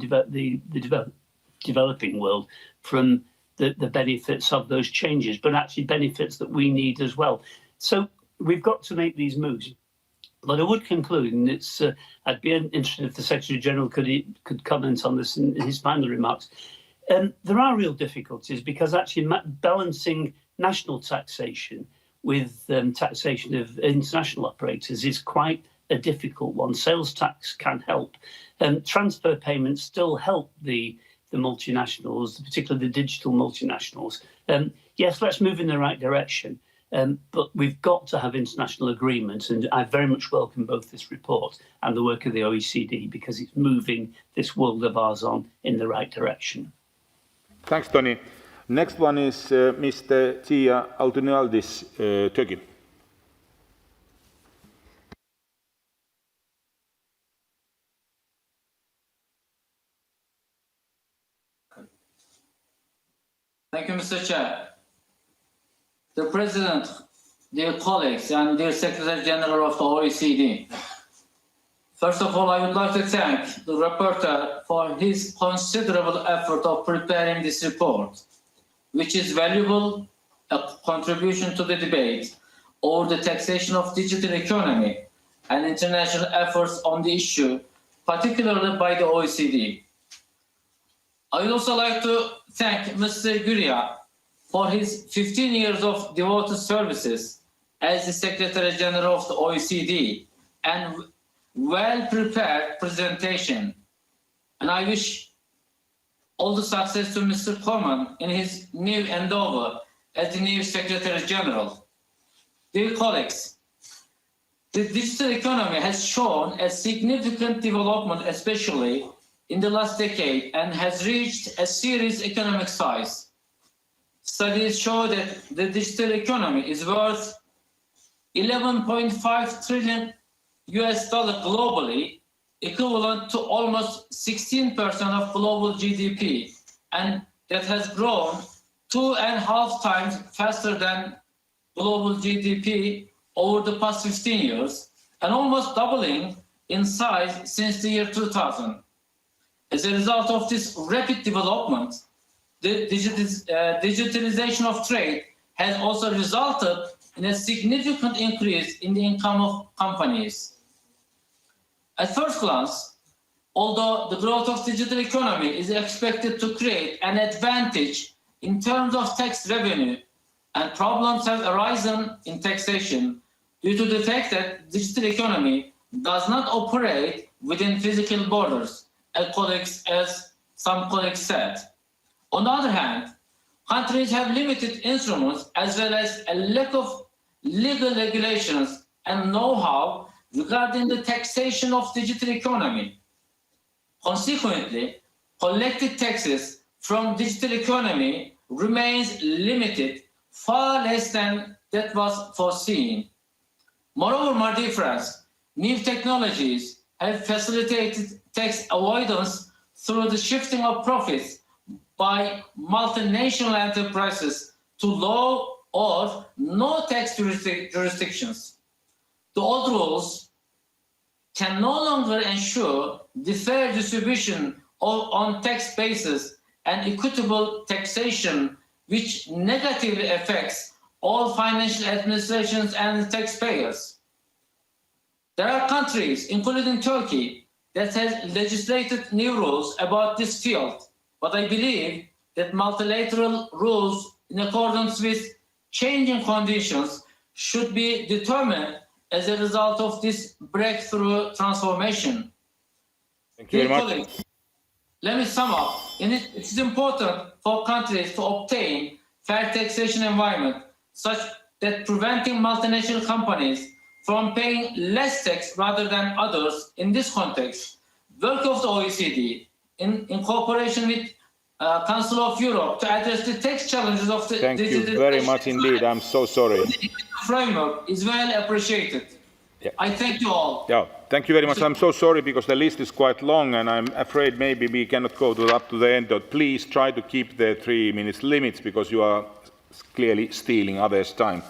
developing world from the benefits of those changes, but actually benefits that we need as well. So we've got to make these moves. But I would conclude, and I'd be interested if the Secretary General could comment on this in his final remarks. There are real difficulties, because actually balancing national taxation with taxation of international operators is quite a difficult one. Sales tax can help. Transfer payments still help the multinationals, particularly the digital multinationals. Yes, let's move in the right direction. But we've got to have international agreement, and I very much welcome both this report and the work of the OECD because it's moving this world of ours on in the right direction. Thanks, Tony. Next one is Mr. Tia Altunialdis, Turkey. Thank you, Mr. Chair. The President, dear colleagues, and dear Secretary General of the OECD. First of all, I would like to thank the rapporteur for his considerable effort of preparing this report, which is valuable, a contribution to the debate over the taxation of digital economy and international efforts on the issue, particularly by the OECD. I would also like to thank Mr. Gurria for his 15 years of devoted services as the Secretary General of the OECD and well-prepared presentation. And I wish all the success to Mr. Coleman in his new endeavor as the new Secretary General. Dear colleagues, the digital economy has shown a significant development, especially in the last decade, and has reached a serious economic size. Studies show that the digital economy is worth $11.5 trillion globally, equivalent to almost 16% of global GDP, and that has grown 2.5 times faster than global GDP over the past 15 years, and almost doubling in size since the year 2000. As a result of this rapid development, the digitalization of trade has also resulted in a significant increase in the income of companies. At first glance, although the growth of digital economy is expected to create an advantage in terms of tax revenue, and problems have arisen in taxation due to the fact that digital economy does not operate within physical borders, as some colleagues said. On the other hand, countries have limited instruments as well as a lack of legal regulations and know-how regarding the taxation of digital economy. Consequently, collected taxes from digital economy remains limited, far less than that was foreseen. Moreover, my dear friends, new technologies have facilitated tax avoidance through the shifting of profits by multinational enterprises to low or no tax jurisdictions. The old rules can no longer ensure the fair distribution on tax basis and equitable taxation, which negatively affects all financial administrations and taxpayers. There are countries, including Turkey, that has legislated new rules about this field, but I believe that multilateral rules in accordance with changing conditions should be determined as a result of this breakthrough transformation. Thank you very much. Colleagues, let me sum up. It is important for countries to obtain fair taxation environment such that preventing multinational companies from paying less tax rather than others. In this context, work of the OECD in cooperation with Council of Europe to address the tax challenges of the Thank you very much indeed. I'm so sorry. Framework is well appreciated. Yeah. I thank you all. Yeah, thank you very much. I'm so sorry because the list is quite long and I'm afraid maybe we cannot go up to the end. Please try to keep the 3 minutes limits because you are clearly stealing others' time,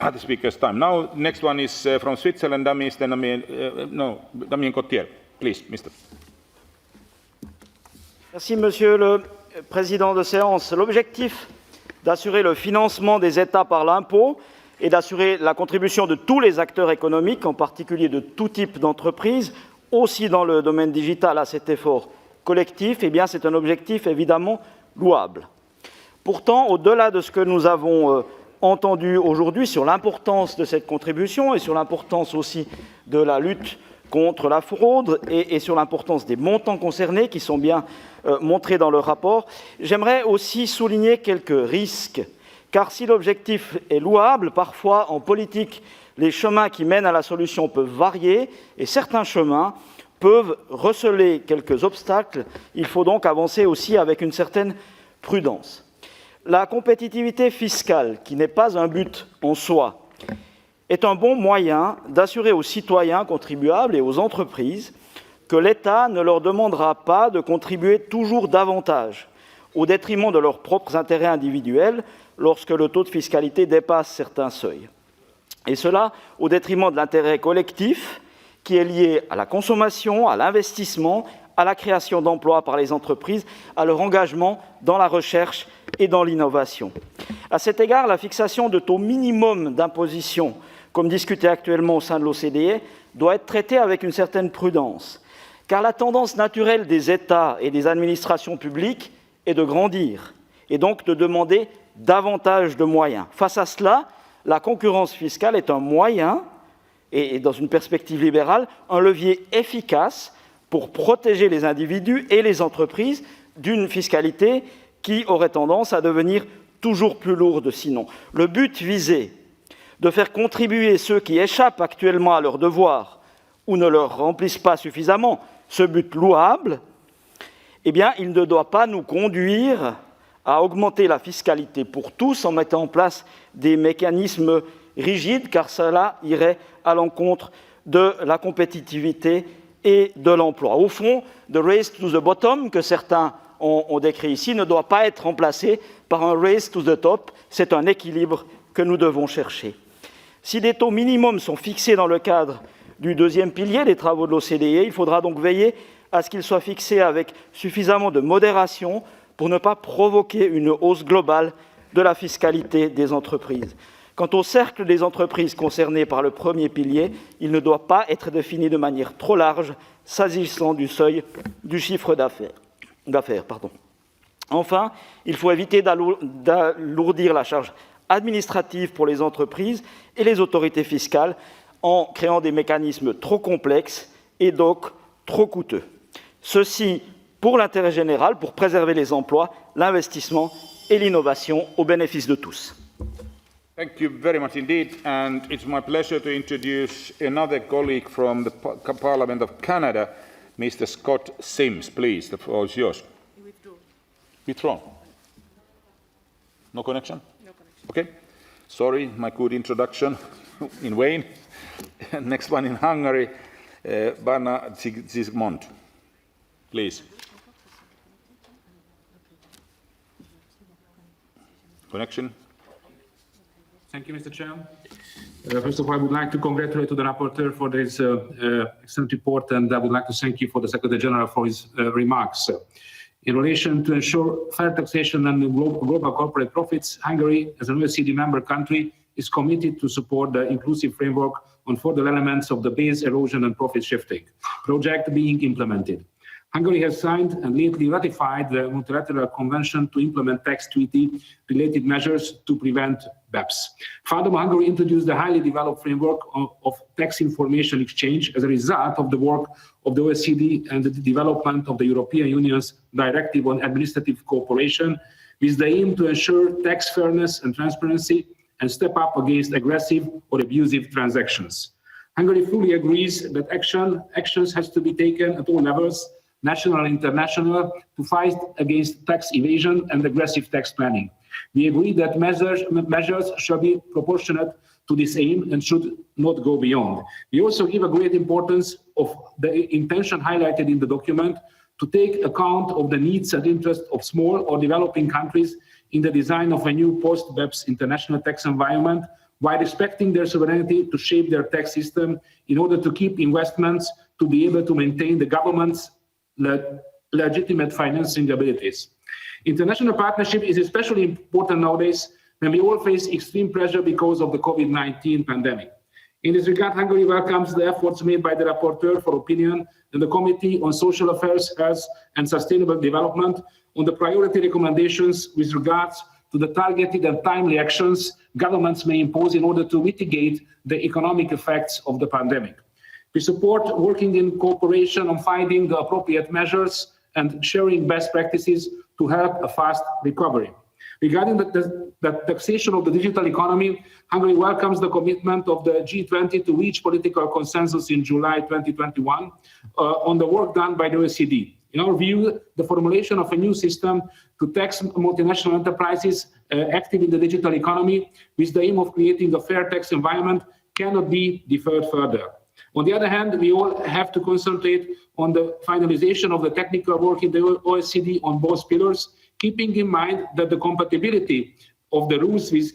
other speakers' time. Now, next one is from Switzerland, Damien Cottier. Please, Mr. Merci, Monsieur le Président de séance. L'objectif d'assurer le financement des États par l'impôt et d'assurer la contribution de tous les acteurs économiques, en particulier de tout type d'entreprise, aussi dans le domaine digital à cet effort collectif, eh bien, c'est un objectif évidemment louable. Pourtant, au-delà de ce que nous avons entendu aujourd'hui sur l'importance de cette contribution et sur l'importance aussi de la lutte contre la fraude et sur l'importance des montants concernés qui sont bien montrés dans le rapport, j'aimerais aussi souligner quelques risques Car si l'objectif est louable, parfois en politique, les chemins qui mènent à la solution peuvent varier et certains chemins peuvent receler quelques obstacles. Il faut donc avancer aussi avec une certaine prudence. La compétitivité fiscale, qui n'est pas un but en soi, est un bon moyen d'assurer aux citoyens contribuables et aux entreprises que l'État ne leur demandera pas de contribuer toujours davantage au détriment de leurs propres intérêts individuels lorsque le taux de fiscalité dépasse certains seuils. Et cela au détriment de l'intérêt collectif qui est lié à la consommation, à l'investissement, à la création d'emplois par les entreprises, à leur engagement dans la recherche et dans l'innovation. À cet égard, la fixation de taux minimum d'imposition, comme discuté actuellement au sein de l'OCDE, doit être traitée avec une certaine prudence, car la tendance naturelle des États et des administrations publiques est de grandir, et donc de demander davantage de moyens. Face à cela, la concurrence fiscale est un moyen, et dans une perspective libérale, un levier efficace pour protéger les individus et les entreprises d'une fiscalité qui aurait tendance à devenir toujours plus lourde sinon. Le but visé, de faire contribuer ceux qui échappent actuellement à leurs devoirs ou ne leur remplissent pas suffisamment ce but louable, eh bien, il ne doit pas nous conduire à augmenter la fiscalité pour tous en mettant en place des mécanismes rigides, car cela irait à l'encontre de la compétitivité et de l'emploi. Au fond, the race to the bottom, que certains ont décrit ici, ne doit pas être remplacé par un race to the top. C'est un équilibre que nous devons chercher. Si des taux minimums sont fixés dans le cadre du deuxième pilier des travaux de l'OCDE, il faudra donc veiller à ce qu'ils soient fixés avec suffisamment de modération pour ne pas provoquer une hausse globale de la fiscalité des entreprises. Quant au cercle des entreprises concernées par le premier pilier, il ne doit pas être défini de manière trop large, s'agissant du seuil du chiffre d'affaires. Enfin, il faut éviter d'alourdir la charge administrative pour les entreprises et les autorités fiscales en créant des mécanismes trop complexes et donc trop coûteux. Ceci pour l'intérêt général, pour préserver les emplois, l'investissement et l'innovation au bénéfice de tous. Thank you very much indeed, and it's my pleasure to introduce another colleague from the Parliament of Canada, Mr. Scott Sims. Please, the floor is yours. Withdrawn. No connection? No connection. Okay. Sorry, my good introduction in vain. Next one in Hungary, Barna Zsigmond. Please. Connection. Thank you, Mr. Chair. First of all, I would like to congratulate the rapporteur for this excellent report, and I would like to thank you for the Secretary General for his remarks. In relation to ensure fair taxation and global corporate profits, Hungary, as an OECD member country, is committed to support the inclusive framework on further elements of the base erosion and profit shifting project being implemented. Hungary has signed and lately ratified the multilateral convention to implement tax treaty-related measures to prevent BEPS. Furthermore, Hungary introduced a highly developed framework of tax information exchange as a result of the work of the OECD and the development of the European Union's Directive on Administrative Cooperation, with the aim to ensure tax fairness and transparency and step up against aggressive or abusive transactions. Hungary fully agrees that actions has to be taken at all levels, national and international, to fight against tax evasion and aggressive tax planning. We agree that measures shall be proportionate to this aim and should not go beyond. We also give a great importance of the intention highlighted in the document to take account of the needs and interests of small or developing countries in the design of a new post-BEPS international tax environment, while respecting their sovereignty to shape their tax system in order to keep investments to be able to maintain the government's legitimate financing abilities. International partnership is especially important nowadays when we all face extreme pressure because of the COVID-19 pandemic. In this regard, Hungary welcomes the efforts made by the rapporteur for opinion and the Committee on Social Affairs, Health and Sustainable Development on the priority recommendations with regards to the targeted and timely actions governments may impose in order to mitigate the economic effects of the pandemic. We support working in cooperation on finding the appropriate measures and sharing best practices to help a fast recovery. Regarding the taxation of the digital economy, Hungary welcomes the commitment of the G20 to reach political consensus in July 2021 on the work done by the OECD. In our view, the formulation of a new system to tax multinational enterprises active in the digital economy with the aim of creating a fair tax environment cannot be deferred further. On the other hand, we all have to concentrate on the finalization of the technical work in the OECD on both pillars, keeping in mind that the compatibility of the rules with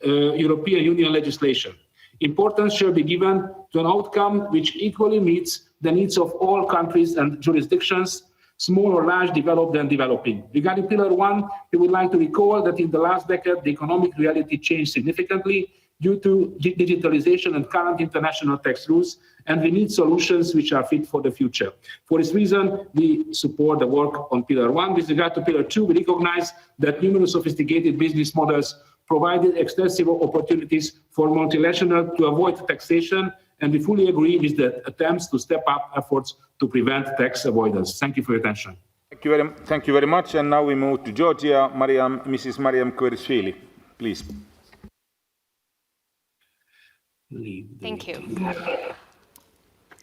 European Union legislation. Importance shall be given to an outcome which equally meets the needs of all countries and jurisdictions, small or large, developed and developing. Regarding Pillar 1, we would like to recall that in the last decade, the economic reality changed significantly due to digitalization and current international tax rules, and we need solutions which are fit for the future. For this reason, we support the work on Pillar 1. With regard to Pillar 2, we recognize that numerous sophisticated business models provided extensive opportunities for multinationals to avoid taxation, and we fully agree with the attempts to step up efforts to prevent tax avoidance. Thank you for your attention. Thank you very much. And now we move to Georgia. Mrs. Mariam Kverishvili, please. Thank you.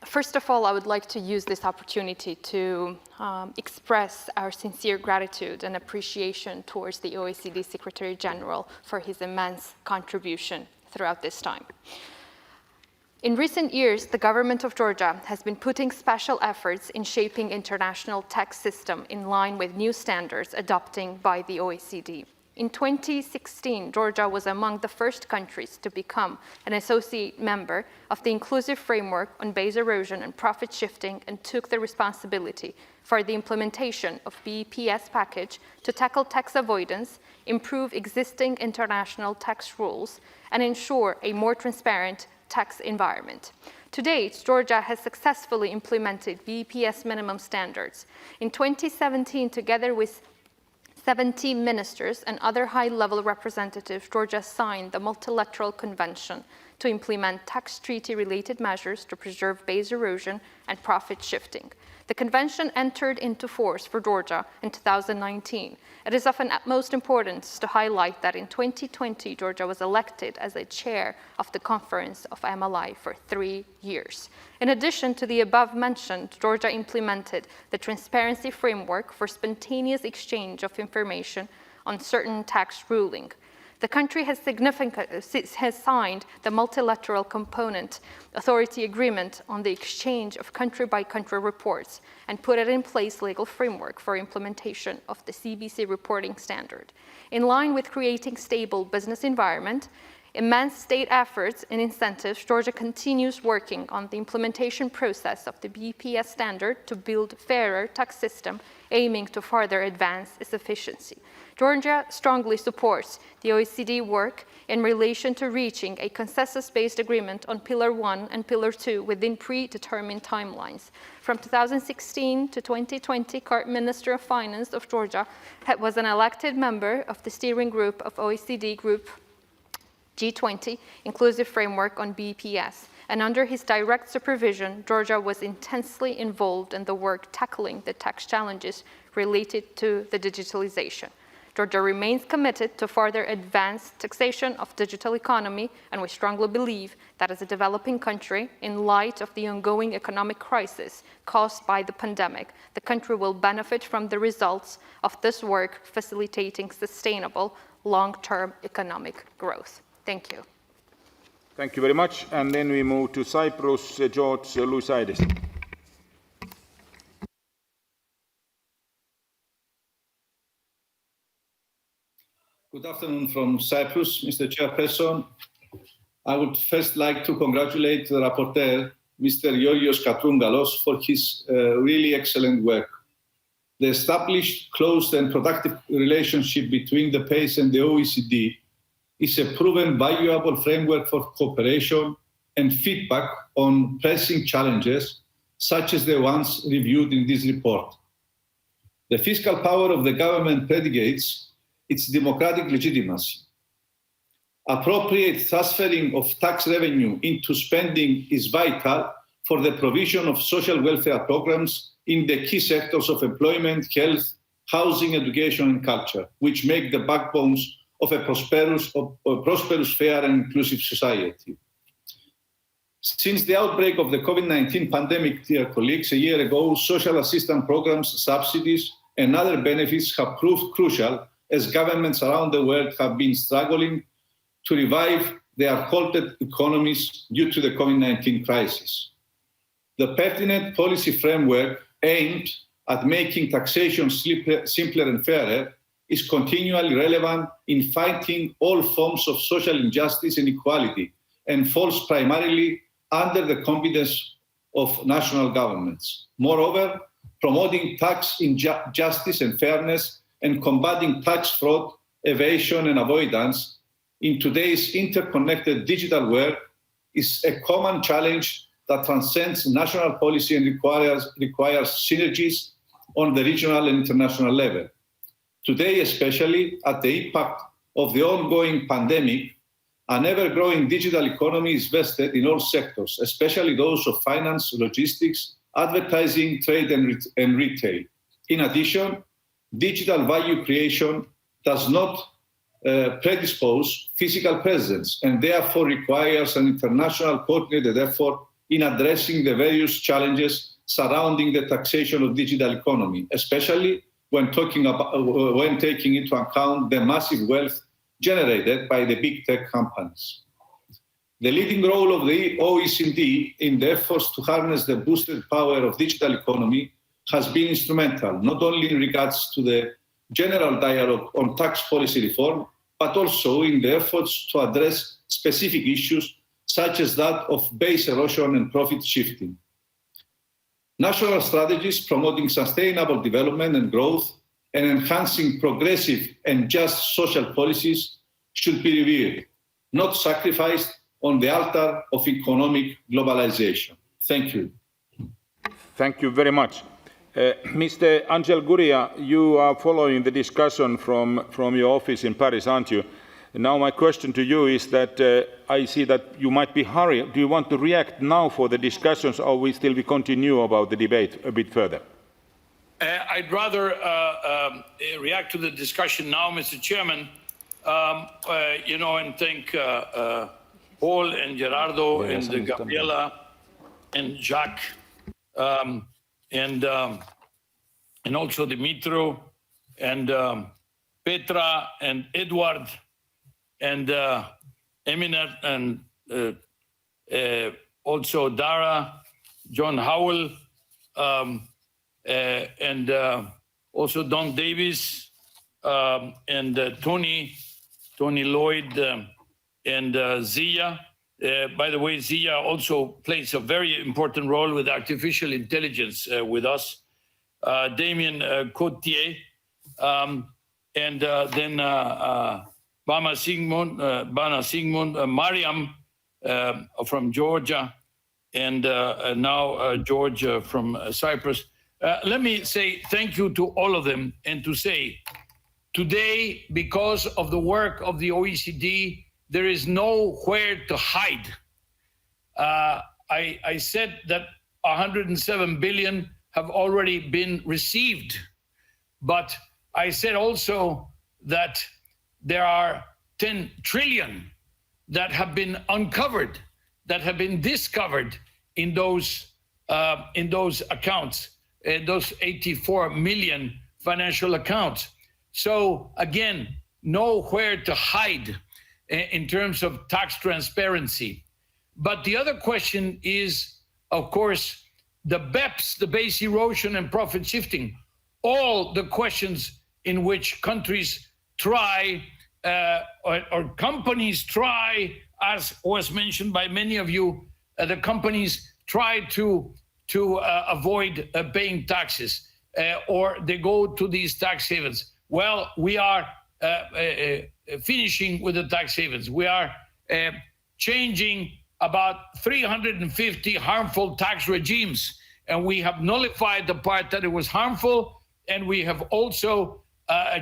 First of all, I would like to use this opportunity to express our sincere gratitude and appreciation towards the OECD Secretary General for his immense contribution throughout this time. In recent years, the government of Georgia has been putting special efforts in shaping international tax system in line with new standards adopted by the OECD. In 2016, Georgia was among the first countries to become an associate member of the Inclusive Framework on Base Erosion and Profit Shifting and took the responsibility for the implementation of BEPS package to tackle tax avoidance, improve existing international tax rules, and ensure a more transparent tax environment. To date, Georgia has successfully implemented BEPS minimum standards. In 2017, together with 17 ministers and other high-level representatives, Georgia signed the Multilateral Convention to implement tax treaty-related measures to preserve base erosion and profit shifting. The convention entered into force for Georgia in 2019. It is of utmost importance to highlight that in 2020, Georgia was elected as a chair of the Conference of MLI for 3 years. In addition to the above mentioned, Georgia implemented the Transparency Framework for spontaneous exchange of information on certain tax ruling. The country has signed the Multilateral Component Authority Agreement on the exchange of country-by-country reports and put it in place legal framework for implementation of the CBC reporting standard. In line with creating stable business environment, immense state efforts and incentives, Georgia continues working on the implementation process of the BEPS standard to build fairer tax system, aiming to further advance its efficiency. Georgia strongly supports the OECD work in relation to reaching a consensus-based agreement on Pillar 1 and Pillar 2 within predetermined timelines. From 2016 to 2020, current Minister of Finance of Georgia was an elected member of the steering group of OECD Group G20 Inclusive Framework on BEPS. And under his direct supervision, Georgia was intensely involved in the work tackling the tax challenges related to the digitalization. Georgia remains committed to further advance taxation of digital economy, and we strongly believe that as a developing country, in light of the ongoing economic crisis caused by the pandemic, the country will benefit from the results of this work, facilitating sustainable long-term economic growth. Thank you. Thank you very much. And then we move to Cyprus, George Louisaides. Good afternoon from Cyprus, Mr. Chairperson. I would first like to congratulate the rapporteur, Mr. Georgios Katroungalos, for his really excellent work. The established, close and productive relationship between the PACE and the OECD is a proven valuable framework for cooperation and feedback on pressing challenges, such as the ones reviewed in this report. The fiscal power of the government predicates its democratic legitimacy. Appropriate transferring of tax revenue into spending is vital for the provision of social welfare programs in the key sectors of employment, health, housing, education, and culture, which make the backbones of a prosperous, fair, and inclusive society. Since the outbreak of the COVID-19 pandemic, dear colleagues, a year ago, social assistance programs, subsidies, and other benefits have proved crucial as governments around the world have been struggling to revive their halted economies due to the COVID-19 crisis. The pertinent policy framework aimed at making taxation simpler and fairer is continually relevant in fighting all forms of social injustice and inequality, and falls primarily under the competence of national governments. Moreover, promoting tax justice and fairness and combating tax fraud, evasion, and avoidance in today's interconnected digital world is a common challenge that transcends national policy and requires synergies on the regional and international level. Today, especially at the impact of the ongoing pandemic, an ever-growing digital economy is vested in all sectors, especially those of finance, logistics, advertising, trade, and retail. In addition, digital value creation does not predispose physical presence and therefore requires an international coordinated effort in addressing the various challenges surrounding the taxation of digital economy, especially when taking into account the massive wealth generated by the big tech companies. The leading role of the OECD in the efforts to harness the boosted power of digital economy has been instrumental, not only in regards to the general dialogue on tax policy reform, but also in the efforts to address specific issues such as that of base erosion and profit shifting. National strategies promoting sustainable development and growth and enhancing progressive and just social policies should be revered, not sacrificed on the altar of economic globalization. Thank you. Thank you very much. Mr. Angel Gurria, you are following the discussion from your office in Paris, aren't you? Now my question to you is that I see that you might be hurried. Do you want to react now for the discussions, or we still continue about the debate a bit further? I'd rather react to the discussion now, Mr. Chairman, and thank Paul and Gerardo and Gabriela and Jacques and also Dimitro and Petra and Edward and Eminent and also Dara, John Howell, and also Don Davis and Tony Lloyd and Zia. By the way, Zia also plays a very important role with artificial intelligence with us. Damien Cotier, and then Bana Sigmund, Mariam from Georgia, and now George from Cyprus. Let me say thank you to all of them, and to say today, because of the work of the OECD, there is nowhere to hide. I said that 107 billion have already been received, but I said also that there are 10 trillion that have been uncovered, that have been discovered in those accounts, those 84 million financial accounts. So again, nowhere to hide in terms of tax transparency. But the other question is, of course, the BEPS, the base erosion and profit shifting, all the questions in which countries try or companies try, as was mentioned by many of you, the companies try to avoid paying taxes or they go to these tax havens. Well, we are finishing with the tax havens. We are changing about 350 harmful tax regimes, and we have nullified the part that it was harmful, and we have also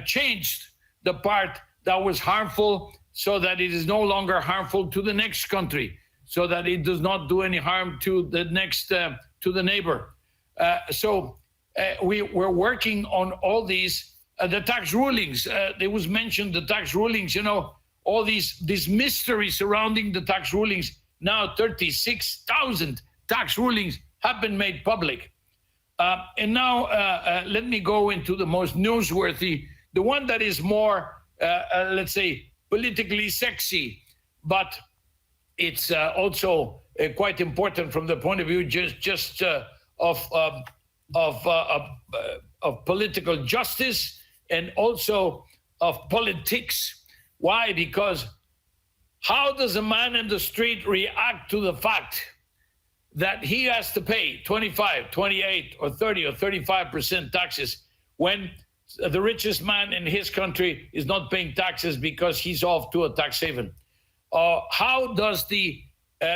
changed the part that was harmful so that it is no longer harmful to the next country, so that it does not do any harm to the next, to the neighbor. So we're working on all these, the tax rulings. There was mentioned the tax rulings, all these mystery surrounding the tax rulings. Now 36,000 tax rulings have been made public. And now let me go into the most newsworthy, the one that is more, let's say, politically sexy, but it's also quite important from the point of view just of political justice and also of politics. Why? Because how does a man in the street react to the fact that he has to pay 25, 28, or 30 or 35% taxes when the richest man in his country is not paying taxes because he's off to a tax haven? How does the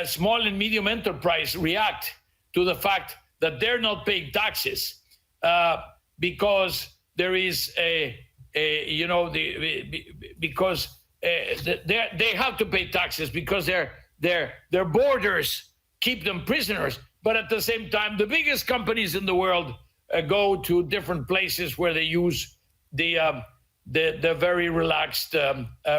small and medium enterprise react to the fact that they're not paying taxes because there is because they have to pay taxes because their borders keep them prisoners, but at the same time, the biggest companies in the world go to different places where they use the very relaxed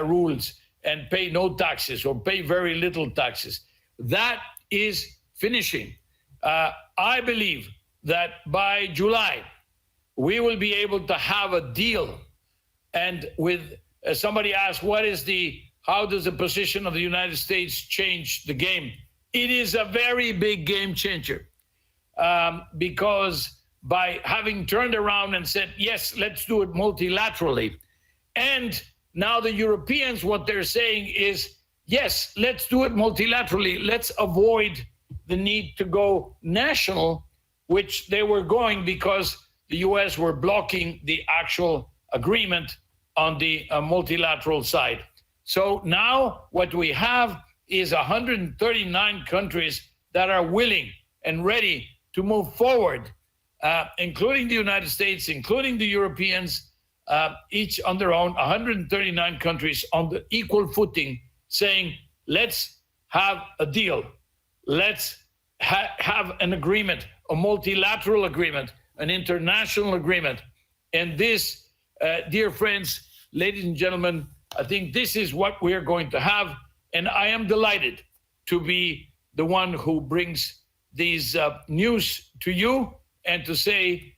rules and pay no taxes or pay very little taxes. That is finishing. I believe that by July, we will be able to have a deal. And with somebody asked, how does the position of the United States change the game? It is a very big game changer because by having turned around and said, yes, let's do it multilaterally. And now the Europeans, what they're saying is, yes, let's do it multilaterally. Let's avoid the need to go national, which they were going because the US were blocking the actual agreement on the multilateral side. So now what we have is 139 countries that are willing and ready to move forward, including the United States, including the Europeans, each on their own, 139 countries on the equal footing, saying, let's have a deal. Let's have an agreement, a multilateral agreement, an international agreement. And this, dear friends, ladies and gentlemen, I think this is what we're going to have. And I am delighted to be the one who brings these news to you and to say,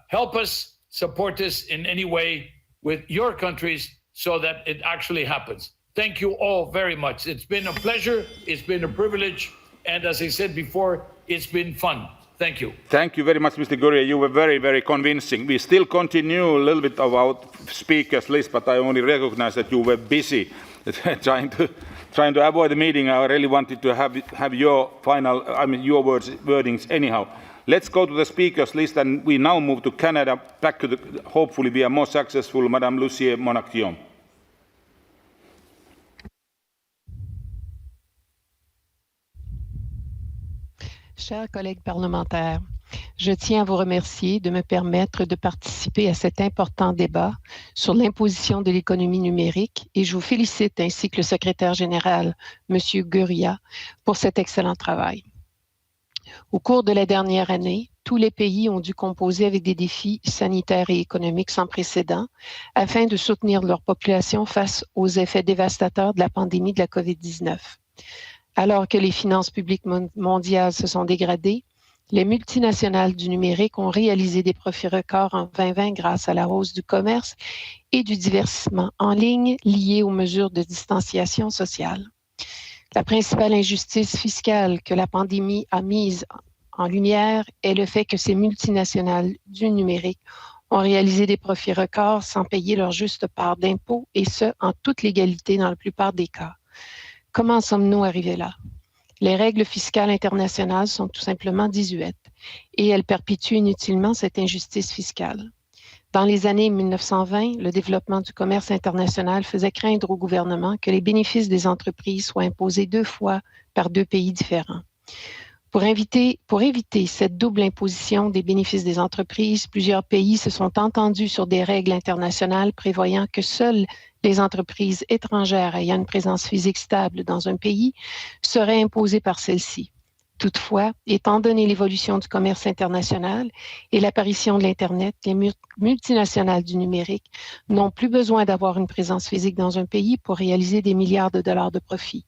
help us, support us in any way with your countries so that it actually happens. Thank you all very much. It's been a pleasure. It's been a privilege. And as I said before, it's been fun. Thank you. Thank you very much, Mr. Gurria. You were very, very convincing. We still continue a little bit of our speakers list, but I only recognize that you were busy trying to avoid the meeting. I really wanted to have your final, your wordings anyhow. Let's go to the speakers list, and we now move to Canada, back to hopefully be a more successful Madame Lucie Monac-Thion. Chers collègues parlementaires, je tiens à vous remercier de me permettre de participer à cet important débat sur l'imposition de l'économie numérique et je vous félicite ainsi que le secrétaire général, M. Gurria, pour cet excellent travail. Au cours de la dernière année, tous les pays ont dû composer avec des défis sanitaires et économiques sans précédent afin de soutenir leur population face aux effets dévastateurs de la pandémie de la COVID-19. Alors que les finances publiques mondiales se sont dégradées, les multinationales du numérique ont réalisé des profits records en 2020 grâce à la hausse du commerce et du divertissement en ligne liés aux mesures de distanciation sociale. La principale injustice fiscale que la pandémie a mise en lumière est le fait que ces multinationales du numérique ont réalisé des profits records sans payer leur juste part d'impôts et ce, en toute légalité dans la plupart des cas. Comment sommes-nous arrivés là? Les règles fiscales internationales sont tout simplement désuètes et elles perpétuent inutilement cette injustice fiscale. Dans les années 1920, le développement du commerce international faisait craindre au gouvernement que les bénéfices des entreprises soient imposés 2 fois par 2 pays différents. Pour éviter cette double imposition des bénéfices des entreprises, plusieurs pays se sont entendus sur des règles internationales prévoyant que seules les entreprises étrangères ayant une présence physique stable dans un pays seraient imposées par celle-ci. Toutefois, étant donné l'évolution du commerce international et l'apparition de l'Internet, les multinationales du numérique n'ont plus besoin d'avoir une présence physique dans un pays pour réaliser des milliards de dollars de profit.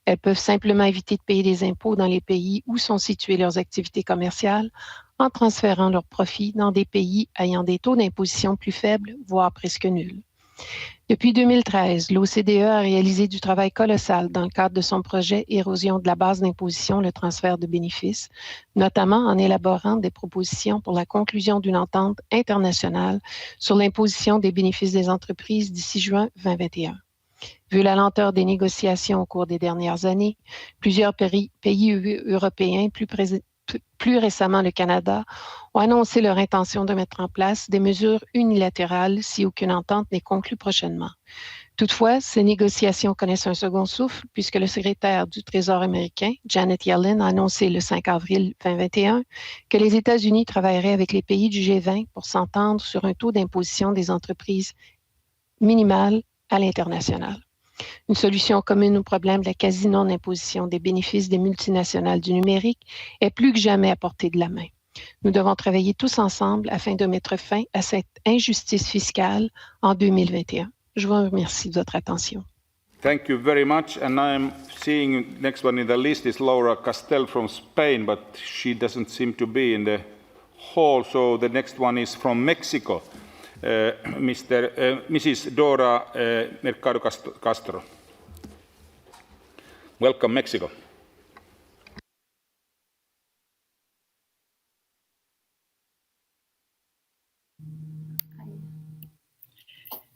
Elles peuvent simplement éviter de payer des impôts dans les pays où sont situées leurs activités commerciales en transférant leurs profits dans des pays ayant des taux d'imposition plus faibles, voire presque nuls. Depuis 2013, l'OCDE a réalisé du travail colossal dans le cadre de son projet Érosion de la base d'imposition, le transfert de bénéfices, notamment en élaborant des propositions pour la conclusion d'une entente internationale sur l'imposition des bénéfices des entreprises d'ici juin 2021. Vu la lenteur des négociations au cours des dernières années, plusieurs pays européens, plus récemment le Canada, ont annoncé leur intention de mettre en place des mesures unilatérales si aucune entente n'est conclue prochainement. Toutefois, ces négociations connaissent un second souffle puisque le secrétaire du Trésor américain, Janet Yellen, a annoncé le 5 avril 2021 que les États-Unis travailleraient avec les pays du G20 pour s'entendre sur un taux d'imposition des entreprises minimal à l'international. Une solution commune au problème de la quasi-non-imposition des bénéfices des multinationales du numérique est plus que jamais à portée de la main. Nous devons travailler tous ensemble afin de mettre fin à cette injustice fiscale en 2021. Je vous remercie de votre attention. Thank you very much. And I'm seeing next one in the list is Laura Castel from Spain, but she doesn't seem to be in the hall. So the next one is from Mexico. Mrs. Dora Mercado Castro. Welcome, Mexico.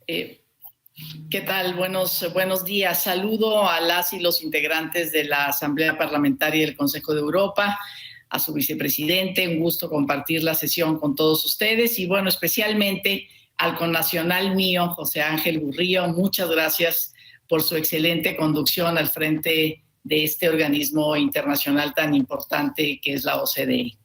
¿Qué tal? Buenos días. Saludo a las y los integrantes de la Asamblea Parlamentaria del Consejo de Europa, a su vicepresidente. Un gusto compartir la sesión con todos ustedes y, bueno, especialmente al connacional mío, José Ángel Gurria. Muchas gracias por su excelente conducción al frente de este organismo internacional tan importante que es la OCDE.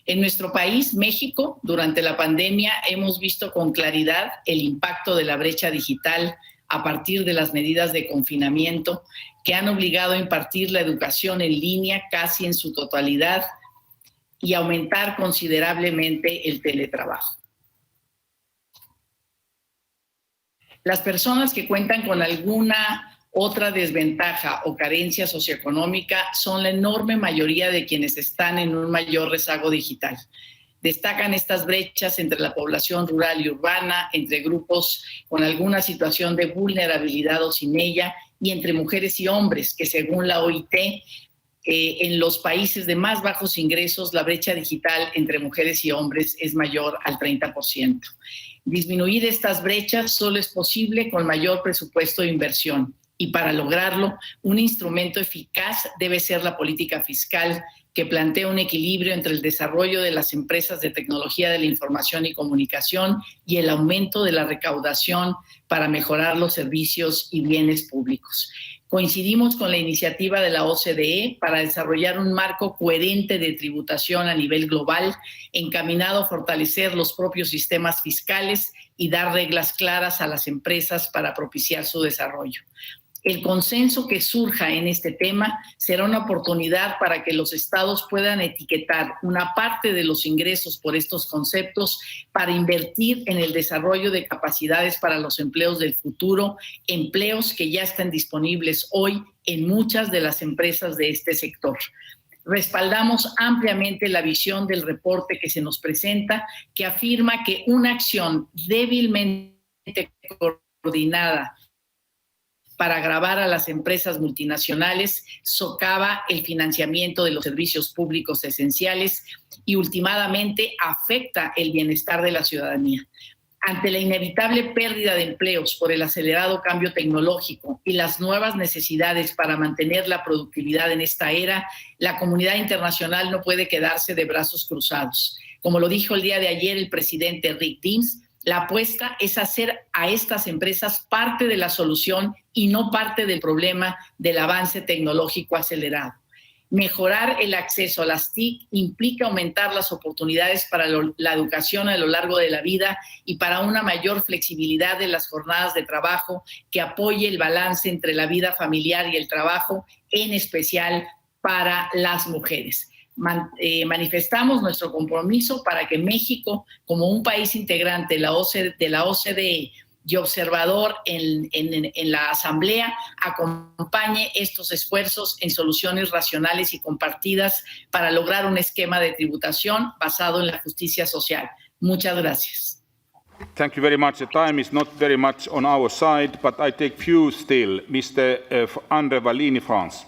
En nuestro país, México, durante la pandemia hemos visto con claridad el impacto de la brecha digital a partir de las medidas de confinamiento que han obligado a impartir la educación en línea casi en su totalidad y aumentar considerablemente el teletrabajo. Las personas que cuentan con alguna otra desventaja o carencia socioeconómica son la enorme mayoría de quienes están en un mayor rezago digital. Destacan estas brechas entre la población rural y urbana, entre grupos con alguna situación de vulnerabilidad o sin ella, y entre mujeres y hombres, que según la OIT, en los países de más bajos ingresos, la brecha digital entre mujeres y hombres es mayor al 30%. Disminuir estas brechas solo es posible con mayor presupuesto de inversión. Y para lograrlo, un instrumento eficaz debe ser la política fiscal que plantea un equilibrio entre el desarrollo de las empresas de tecnología de la información y comunicación y el aumento de la recaudación para mejorar los servicios y bienes públicos. Coincidimos con la iniciativa de la OCDE para desarrollar un marco coherente de tributación a nivel global, encaminado a fortalecer los propios sistemas fiscales y dar reglas claras a las empresas para propiciar su desarrollo. El consenso que surja en este tema será una oportunidad para que los estados puedan etiquetar una parte de los ingresos por estos conceptos para invertir en el desarrollo de capacidades para los empleos del futuro, empleos que ya están disponibles hoy en muchas de las empresas de este sector. Respaldamos ampliamente la visión del reporte que se nos presenta, que afirma que una acción débilmente coordinada para gravar a las empresas multinacionales socava el financiamiento de los servicios públicos esenciales y últimamente afecta el bienestar de la ciudadanía. Ante la inevitable pérdida de empleos por el acelerado cambio tecnológico y las nuevas necesidades para mantener la productividad en esta era, la comunidad internacional no puede quedarse de brazos cruzados. Como lo dijo el día de ayer el presidente Rick Deans, la apuesta es hacer a estas empresas parte de la solución y no parte del problema del avance tecnológico acelerado. Mejorar el acceso a las TIC implica aumentar las oportunidades para la educación a lo largo de la vida y para una mayor flexibilidad de las jornadas de trabajo que apoye el balance entre la vida familiar y el trabajo, en especial para las mujeres. Manifestamos nuestro compromiso para que México, como un país integrante de la OCDE y observador en la Asamblea, acompañe estos esfuerzos en soluciones racionales y compartidas para lograr un esquema de tributación basado en la justicia social. Muchas gracias. Thank you very much. The time is not very much on our side, but I take few still. Mr. Andre Vallini, France.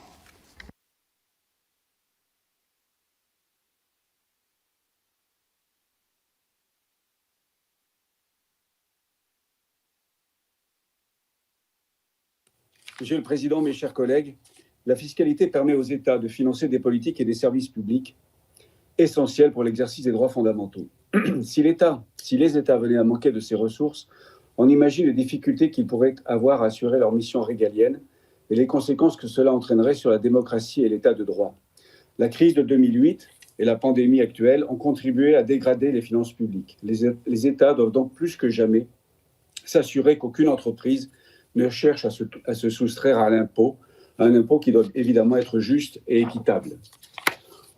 Monsieur le Président, mes chers collègues, la fiscalité permet aux États de financer des politiques et des services publics essentiels pour l'exercice des droits fondamentaux. Si les États venaient à manquer de ces ressources, on imagine les difficultés qu'ils pourraient avoir à assurer leur mission régalienne et les conséquences que cela entraînerait sur la démocratie et l'État de droit. La crise de 2008 et la pandémie actuelle ont contribué à dégrader les finances publiques. Les États doivent donc plus que jamais s'assurer qu'aucune entreprise ne cherche à se soustraire à un impôt qui doit évidemment être juste et équitable.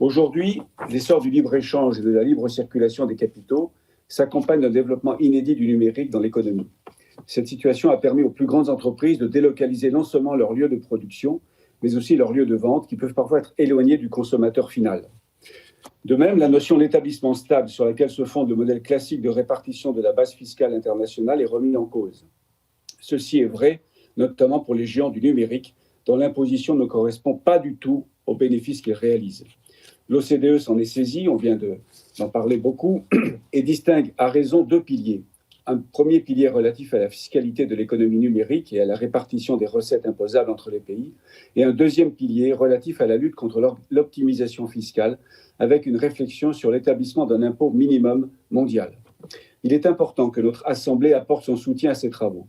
Aujourd'hui, l'essor du libre-échange et de la libre circulation des capitaux s'accompagne d'un développement inédit du numérique dans l'économie. Cette situation a permis aux plus grandes entreprises de délocaliser non seulement leur lieu de production, mais aussi leur lieu de vente, qui peuvent parfois être éloignés du consommateur final. De même, la notion d'établissement stable sur laquelle se fonde le modèle classique de répartition de la base fiscale internationale est remise en cause. Ceci est vrai, notamment pour les géants du numérique, dont l'imposition ne correspond pas du tout aux bénéfices qu'ils réalisent. L'OCDE s'en est saisie, on vient d'en parler beaucoup, et distingue à raison deux piliers. Un premier pilier relatif à la fiscalité de l'économie numérique et à la répartition des recettes imposables entre les pays, et un deuxième pilier relatif à la lutte contre l'optimisation fiscale, avec une réflexion sur l'établissement d'un impôt minimum mondial. Il est important que notre Assemblée apporte son soutien à ces travaux.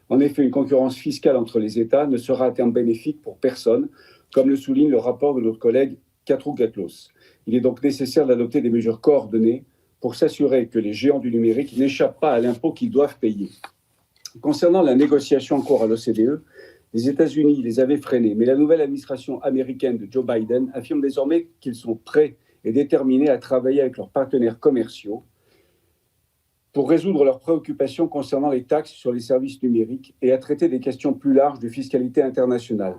En effet, une concurrence fiscale entre les États ne sera à terme bénéfique pour personne, comme le souligne le rapport de notre collègue Katrougalos. Il est donc nécessaire d'adopter des mesures coordonnées pour s'assurer que les géants du numérique n'échappent pas à l'impôt qu'ils doivent payer. Concernant la négociation en cours à l'OCDE, les États-Unis les avaient freinés, mais la nouvelle administration américaine de Joe Biden affirme désormais qu'ils sont prêts et déterminés à travailler avec leurs partenaires commerciaux pour résoudre leurs préoccupations concernant les taxes sur les services numériques et à traiter des questions plus larges de fiscalité internationale,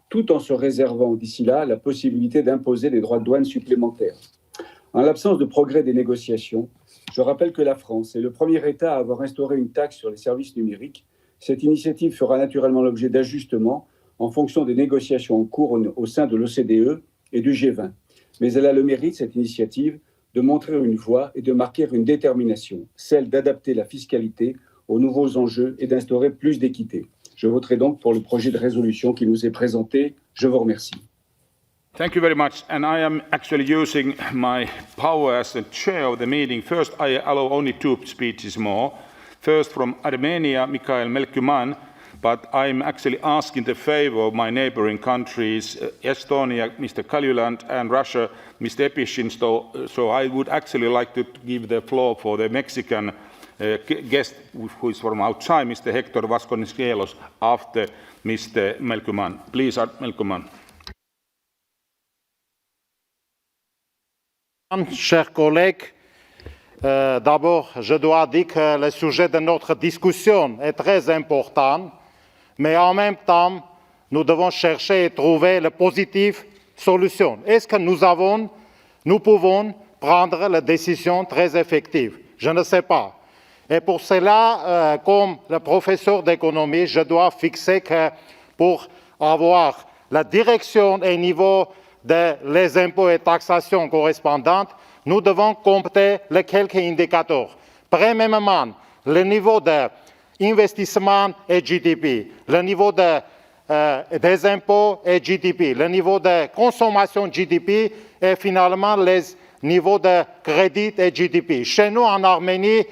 tout en se réservant d'ici là la possibilité d'imposer des droits de douane supplémentaires. En l'absence de progrès des négociations, je rappelle que la France est le premier État à avoir instauré une taxe sur les services numériques. Cette initiative fera naturellement l'objet d'ajustements en fonction des négociations en cours au sein de l'OCDE et du G20. Mais elle a le mérite, cette initiative, de montrer une voie et de marquer une détermination, celle d'adapter la fiscalité aux nouveaux enjeux et d'instaurer plus d'équité. Je voterai donc pour le projet de résolution qui nous est présenté. Je vous remercie. Thank you very much. And I am actually using my power as the chair of the meeting. First, I allow only two speeches more. First, from Armenia, Mikhail Melkuman, but I'm actually asking the favor of my neighboring countries, Estonia, Mr. Kaljulaid, and Russia, Mr. Pejcinovic. So I would actually like to give the floor for the Mexican guest who is from outside, Mr. Hector Vasconcelos, after Mr. Melkuman. Please, Melkuman. Chers collègues, d'abord, je dois dire que le sujet de notre discussion est très important, mais en même temps, nous devons chercher et trouver la positive solution. Est-ce que nous pouvons prendre la décision très effective? Je ne sais pas. Et pour cela, comme le professeur d'économie, je dois fixer que pour avoir la direction au niveau des impôts et taxations correspondantes, nous devons compter les quelques indicateurs. Premièrement, le niveau d'investissement et GDP, le niveau des impôts et GDP, le niveau de consommation GDP et finalement les niveaux de crédit et GDP. Chez nous, en Arménie,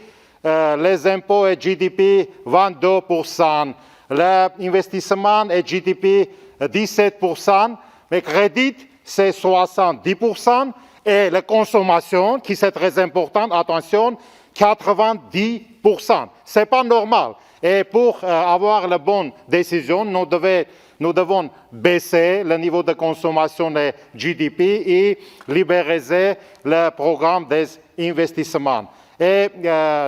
les impôts et GDP 22%, l'investissement et GDP 17%, mais crédit c'est 70% et la consommation, qui c'est très important, attention, 90%. Ce n'est pas normal. Et pour avoir la bonne décision, nous devons nous devons baisser le niveau de consommation des GDP et libéraliser le programme des investissements. Et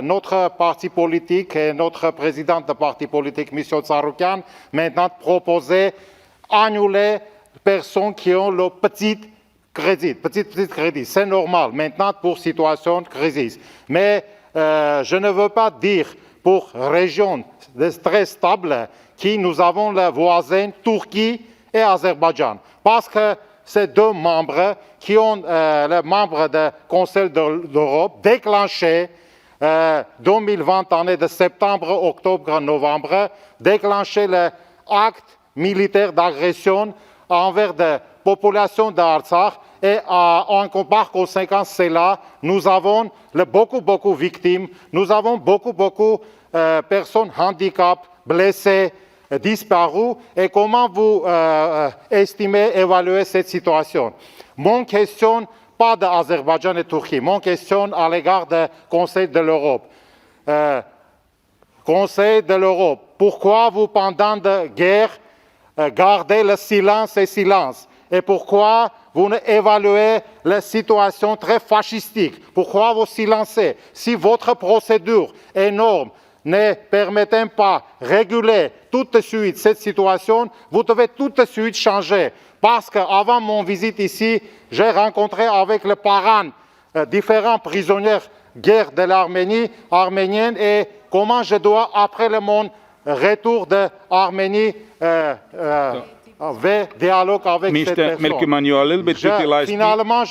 notre parti politique et notre président de parti politique, M. Tsaroukian, maintenant proposé annuler les personnes qui ont le petit crédit. C'est normal maintenant pour situation de crise. Mais je ne veux pas dire pour région très stable que nous avons les voisins Turquie et Azerbaïdjan. Parce que ces deux membres qui ont les membres du Conseil de l'Europe déclenché 2020 année de septembre, octobre, novembre, déclenché l'acte militaire d'agression envers la population d'Artsakh et par conséquent cela, nous avons beaucoup de victimes, nous avons beaucoup de personnes handicapées, blessées, disparues. Et comment vous estimez, évaluer cette situation? Mon question, pas d'Azerbaïdjan et Turquie, mon question à l'égard du Conseil de l'Europe. Conseil de l'Europe, pourquoi vous, pendant la guerre, gardez le silence? Et pourquoi vous évaluez la situation très fascistique? Pourquoi vous silencez? Si votre procédure énorme ne permet pas de réguler tout de suite cette situation, vous devez tout de suite changer. Parce qu'avant mon visite ici, j'ai rencontré avec les parents différents prisonniers de guerre de l'Arménie arménienne et comment je dois, après mon retour d'Arménie, dialogue avec cette personne. Finalement,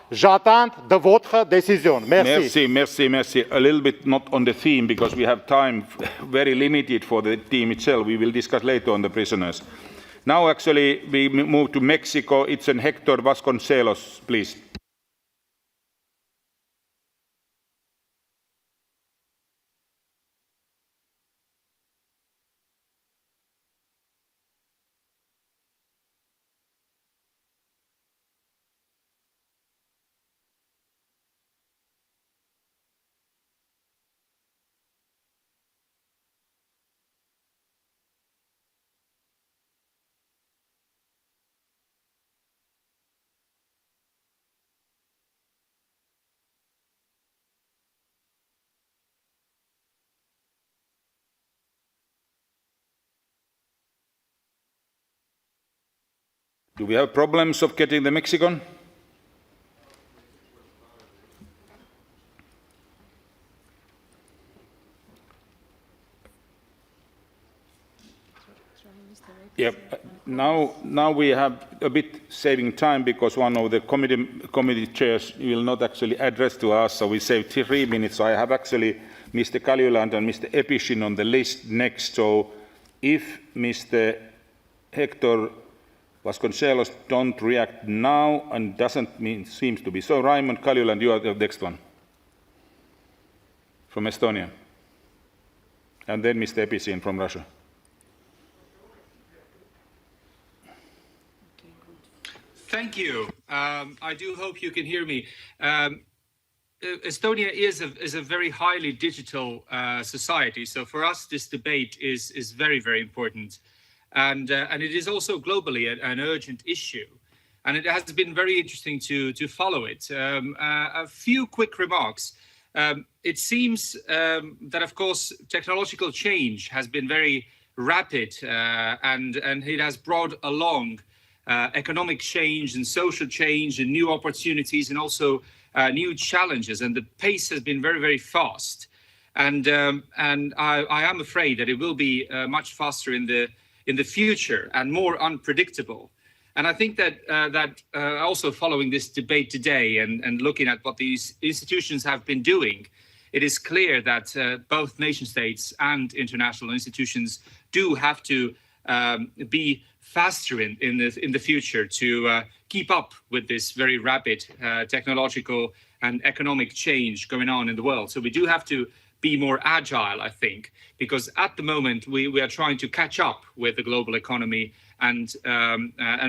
j'attends de votre décision. Merci. Merci. A little bit not on the theme because we have time very limited for the theme itself. We will discuss later on the prisoners. Now actually we move to Mexico. It's an Hector Vasconcelos, please. Do we have problems of getting the Mexican? Yep. Now we have a bit saving time because one of the committee chairs will not actually address to us, so we save 3 minutes. So I have actually Mr. Kaljulaid and Mr. Epichin on the list next. So if Mr. Hector Vasconcelos don't react now and seems to be so. Raimond Kaljulaid, you are the next one from Estonia. And then Mr. Epichin from Russia. Thank you. I do hope you can hear me. Estonia is a very highly digital society. So for us, this debate is very, very important. And it is also globally an urgent issue. And it has been very interesting to follow it. A few quick remarks. It seems that, of course, technological change has been very rapid and it has brought along economic change and social change and new opportunities and also new challenges. And the pace has been very, very fast. And I am afraid that it will be much faster in the future and more unpredictable. And I think that also following this debate today and looking at what these institutions have been doing, it is clear that both nation states and international institutions do have to be faster in the future to keep up with this very rapid technological and economic change going on in the world. So we do have to be more agile, I think, because at the moment we are trying to catch up with the global economy and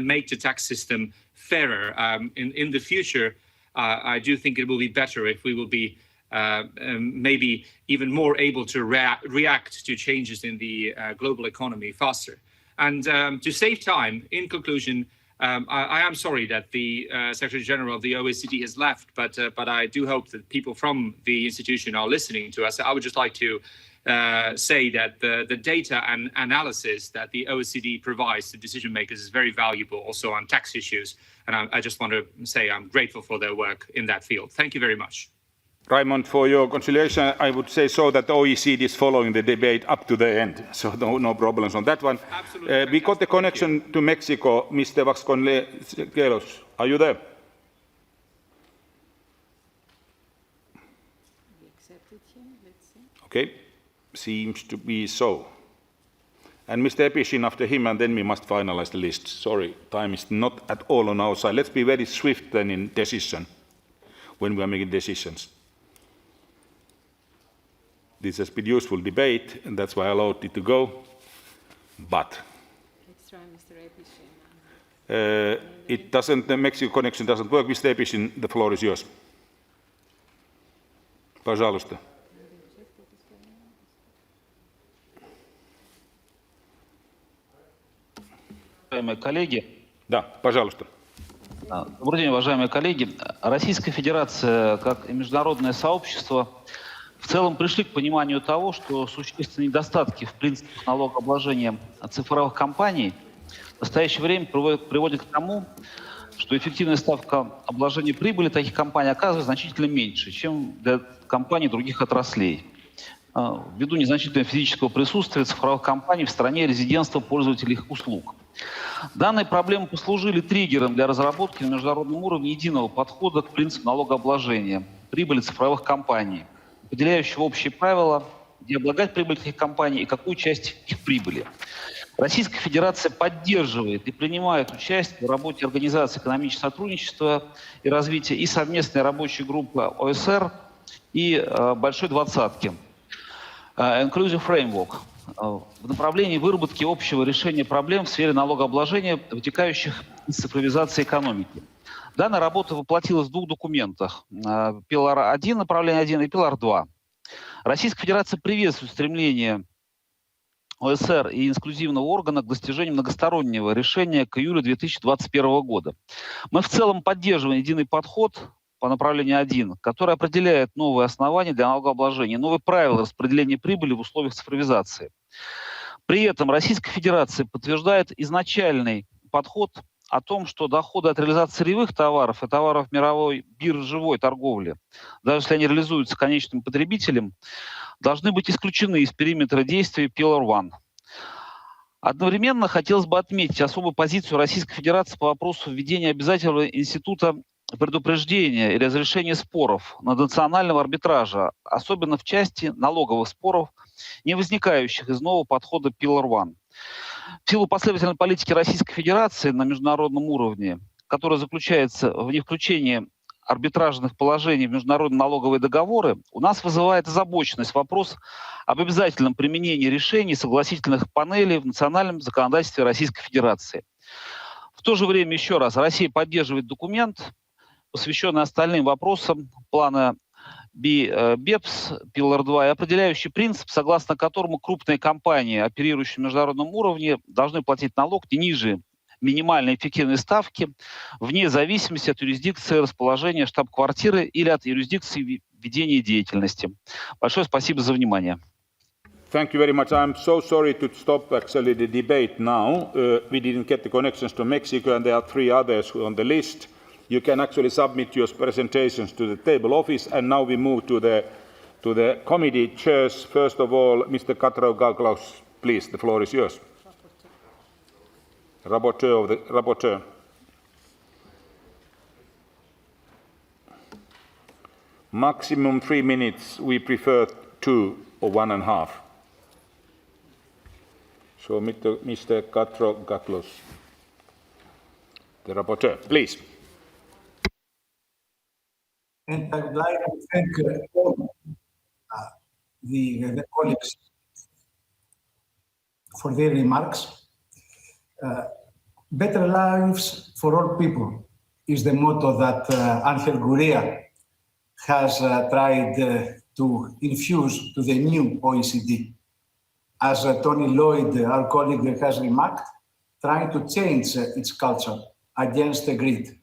make the tax system fairer. In the future, I do think it will be better if we will be maybe even more able to react to changes in the global economy faster. And to save time, in conclusion, I am sorry that the Secretary General of the OECD has left, but I do hope that people from the institution are listening to us. I would just like to say that the data and analysis that the OECD provides to decision makers is very valuable also on tax issues. And I just want to say I'm grateful for their work in that field. Thank you very much. Raymond, for your consideration, I would say so that the OECD is following the debate up to the end, so no problems on that one. We got the connection to Mexico. Mr. Vasconcelos, are you there? Okay, seems to be so. And Mr. Epichin after him, and then we must finalize the list. Sorry, time is not at all on our side. Let's be very swift then in decision, when we are making decisions. This has been a useful debate, and that's why I allowed it to go. But it doesn't. The Mexico connection doesn't work. Mr. Epichin, the floor is yours. Пожалуйста. Уважаемые коллеги. Да, пожалуйста. Добрый день, уважаемые коллеги. Российская Федерация, как и международное сообщество, в целом пришли к пониманию того, что существенные недостатки в принципах налогообложения цифровых компаний в настоящее время приводят к тому, что эффективная ставка обложения прибыли таких компаний оказывается значительно меньше, чем для компаний других отраслей. Ввиду незначительного физического присутствия цифровых компаний в стране резидентства пользователей их услуг. Данные проблемы послужили триггером для разработки на международном уровне единого подхода к принципу налогообложения прибыли цифровых компаний, определяющего общие правила, где облагать прибыль таких компаний и какую часть их прибыли. Российская Федерация поддерживает и принимает участие в работе Организации экономического сотрудничества и развития и совместной рабочей группы ОСР и Большой двадцатки Inclusive Framework в направлении выработки общего решения проблем в сфере налогообложения, вытекающих из цифровизации экономики. Данная работа воплотилась в двух документах. Пилар 1, направление 1 и Пилар 2. Российская Федерация приветствует стремление ОСР и инклюзивного органа к достижению многостороннего решения к июлю 2021 года. Мы в целом поддерживаем единый подход по направлению 1, который определяет новые основания для налогообложения, новые правила распределения прибыли в условиях цифровизации. При этом Российская Федерация подтверждает изначальный подход о том, что доходы от реализации сырьевых товаров и товаров мировой биржевой торговли, даже если они реализуются конечным потребителем, должны быть исключены из периметра действия Pillar 1. Одновременно хотелось бы отметить особую позицию Российской Федерации по вопросу введения обязательного института предупреждения и разрешения споров наднационального арбитража, особенно в части налоговых споров, не возникающих из нового подхода Pillar 1. В силу последовательной политики Российской Федерации на международном уровне, которая заключается в невключении арбитражных положений в международные налоговые договоры, у нас вызывает озабоченность вопрос об обязательном применении решений согласительных панелей в национальном законодательстве Российской Федерации. В то же время, еще раз, Россия поддерживает документ, посвященный остальным вопросам плана BEPS, Pillar 2, и определяющий принцип, согласно которому крупные компании, оперирующие на международном уровне, должны платить налог не ниже минимальной эффективной ставки, вне зависимости от юрисдикции расположения штаб-квартиры или от юрисдикции ведения деятельности. Большое спасибо за внимание. Thank you very much. I'm so sorry to stop actually the debate now. We didn't get the connections to Mexico, and there are 3 others on the list. You can actually submit your presentations to the table office, and now we move to the committee chairs. First of all, Mr. Katrov-Galglaus, please, the floor is yours. Rapporteur. Maximum 3 minutes. We prefer 2 or 1.5. So, Mr. Katrov-Galglaus, the rapporteur, please. And I would like to thank all the colleagues for their remarks. Better lives for all people is the motto that Angel Gurria has tried to infuse to the new OECD. as Tony Lloyd, our colleague, has remarked, trying to change its culture against the greed.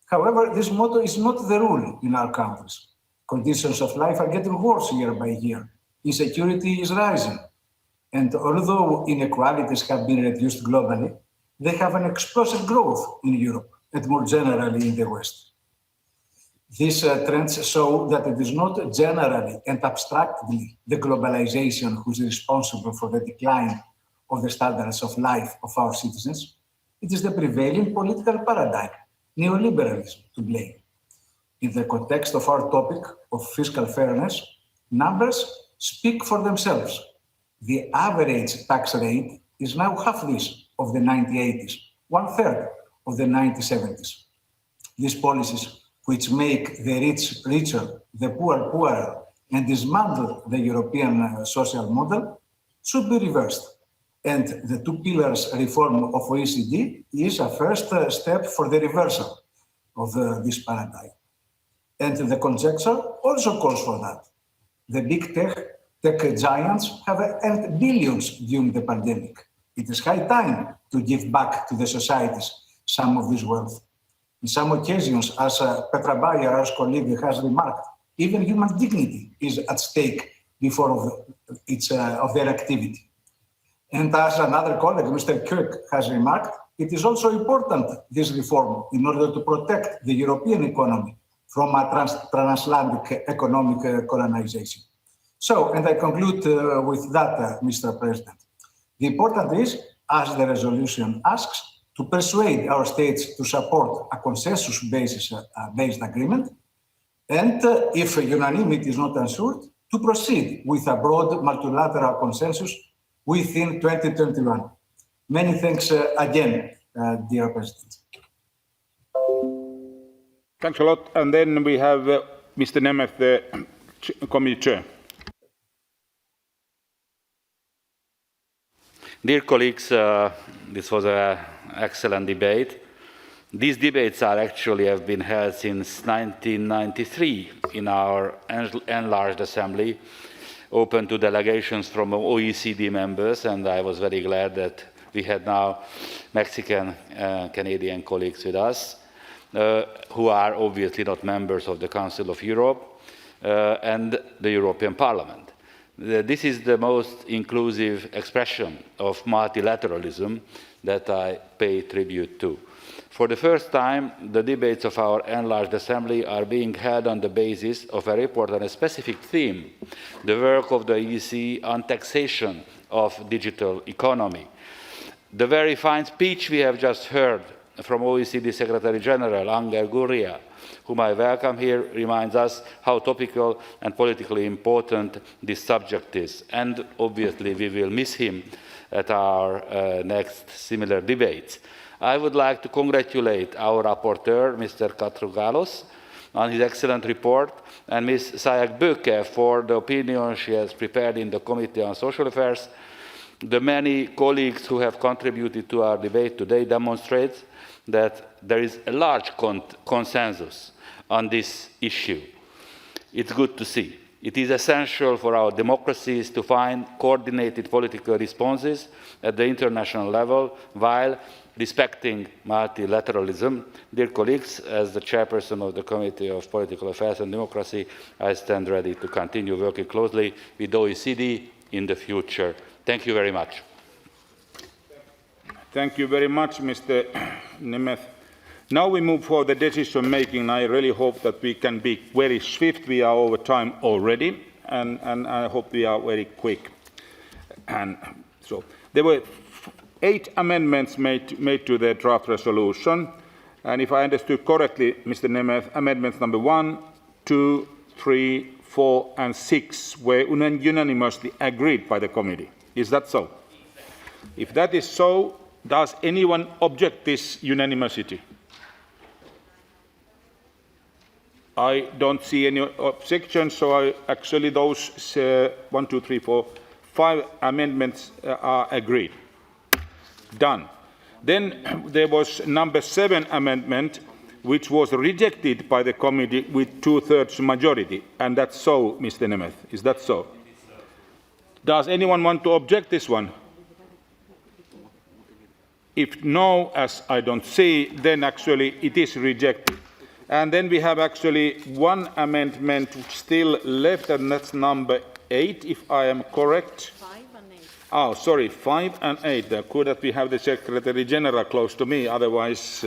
However, this motto is not the rule in our countries. Conditions of life are getting worse year by year. Insecurity is rising. And although inequalities have been reduced globally, they have an explosive growth in Europe and more generally in the West. These trends show that it is not generally and abstractly the globalization who is responsible for the decline of the standards of life of our citizens. It is the prevailing political paradigm, neoliberalism, to blame. In the context of our topic of fiscal fairness, numbers speak for themselves. The average tax rate is now half this of the 1980s, 1/3 of the 1970s. These policies, which make the rich richer, the poor poorer, and dismantle the European social model, should be reversed. And the two pillars reform of OECD is a first step for the reversal of this paradigm. And the conjecture also calls for that. The big tech giants have earned billions during the pandemic. It is high time to give back to the societies some of this wealth. In some occasions, as Petra Bayer, our colleague, has remarked, even human dignity is at stake before of their activity. And as another colleague, Mr. Kirk, has remarked, it is also important, this reform, in order to protect the European economy from a transatlantic economic colonization. So, and I conclude with that, Mr. President. The important is, as the resolution asks, to persuade our states to support a consensus-based agreement, and if unanimity is not ensured, to proceed with a broad multilateral consensus within 2021. Many thanks again, dear President. Thanks a lot. And then we have Mr. Nemeth, the committee chair. Dear colleagues, this was an excellent debate. These debates have been held since 1993 in our enlarged assembly, open to delegations from OECD members, and I was very glad that we had now Mexican Canadian colleagues with us, who are obviously not members of the Council of Europe and the European Parliament. This is the most inclusive expression of multilateralism that I pay tribute to. For the first time, the debates of our enlarged assembly are being held on the basis of a report on a specific theme, the work of the EC on taxation of digital economy. The very fine speech we have just heard from OECD Secretary General Gurria, whom I welcome here, reminds us how topical and politically important this subject is. And obviously we will miss him at our next similar debates. I would like to congratulate our rapporteur, Mr. Katrougalos, on his excellent report, and Ms. Sayek-Böke for the opinion she has prepared in the Committee on Social Affairs. The many colleagues who have contributed to our debate today demonstrate that there is a large consensus on this issue. It's good to see. It is essential for our democracies to find coordinated political responses at the international level while respecting multilateralism. Dear colleagues, as the chairperson of the Committee of Political Affairs and Democracy, I stand ready to continue working closely with OECD in the future. Thank you very much. Thank you very much, Mr. Nemeth. Now we move for the decision making. I really hope that we can be very swift. We are over time already, and I hope we are very quick. And so there were 8 amendments made to the draft resolution, and if I understood correctly, Mr. Nemeth, amendments number 1, 2, 3, 4, and 6 were unanimously agreed by the committee. Is that so? If that is so, does anyone object this unanimity? I don't see any objections, so actually those 1, 2, 3, 4, 5 amendments are agreed. Done. Then there was number 7 amendment, which was rejected by the committee with 2/3 majority, and that's so, Mr. Nemeth. Is that so? Does anyone want to object this one? If no, as I don't see, then actually it is rejected. And then we have actually one amendment still left, and that's number 8, if I am correct. 5 and 8. Oh, sorry, 5 and 8. Good that we have the Secretary General close to me, otherwise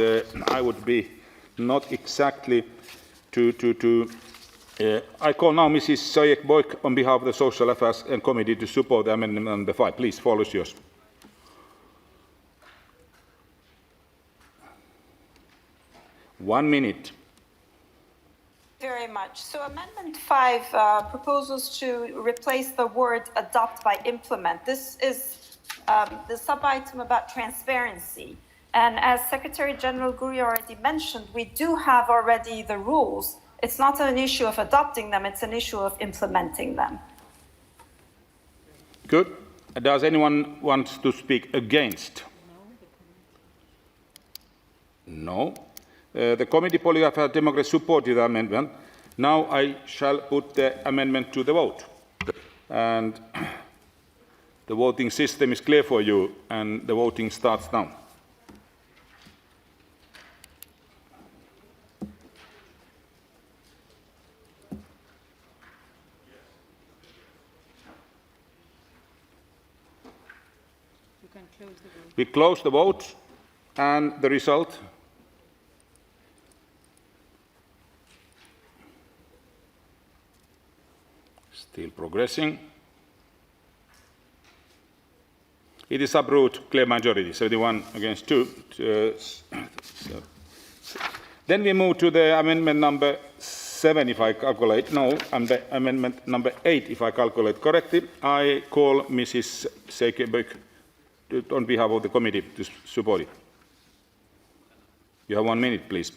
I would be not exactly I call now Mrs. Pejcinovic-Buric on behalf of the Social Affairs and Committee to support the amendment number 5. Please, follow yours. One minute. Very much. So Amendment 5 proposes to replace the word adopt by implement. This is the sub-item about transparency. And as Secretary General Gurria already mentioned, we do have already the rules. It's not an issue of adopting them, it's an issue of implementing them. Good. Does anyone want to speak against? No. The Committee on Political Affairs and Democracy supported the amendment. Now I shall put the amendment to the vote. And the voting system is clear for you, and the voting starts now. We close the vote, and the result. Still progressing. It is approved, clear majority, 71 against 2. Then we move to the amendment number 7, if I calculate. No, and the amendment number 8, if I calculate correctly. I call Mrs. Pejcinovic-Buric on behalf of the committee to support it. You have 1 minute, please.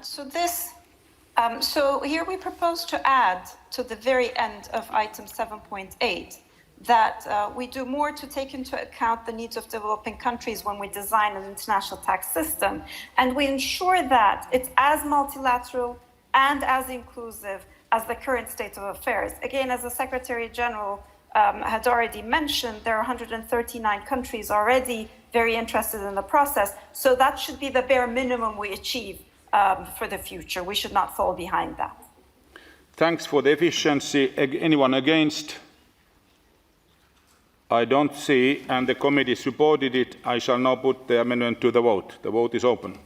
So here we propose to add to the very end of item 7.8 that we do more to take into account the needs of developing countries when we design an international tax system, and we ensure that it's as multilateral and as inclusive as the current state of affairs. Again, as the Secretary General had already mentioned, there are 139 countries already very interested in the process, so that should be the bare minimum we achieve for the future. We should not fall behind that. Thanks for the efficiency. Anyone against? I don't see, and the committee supported it. I shall now put the amendment to the vote. The vote is open.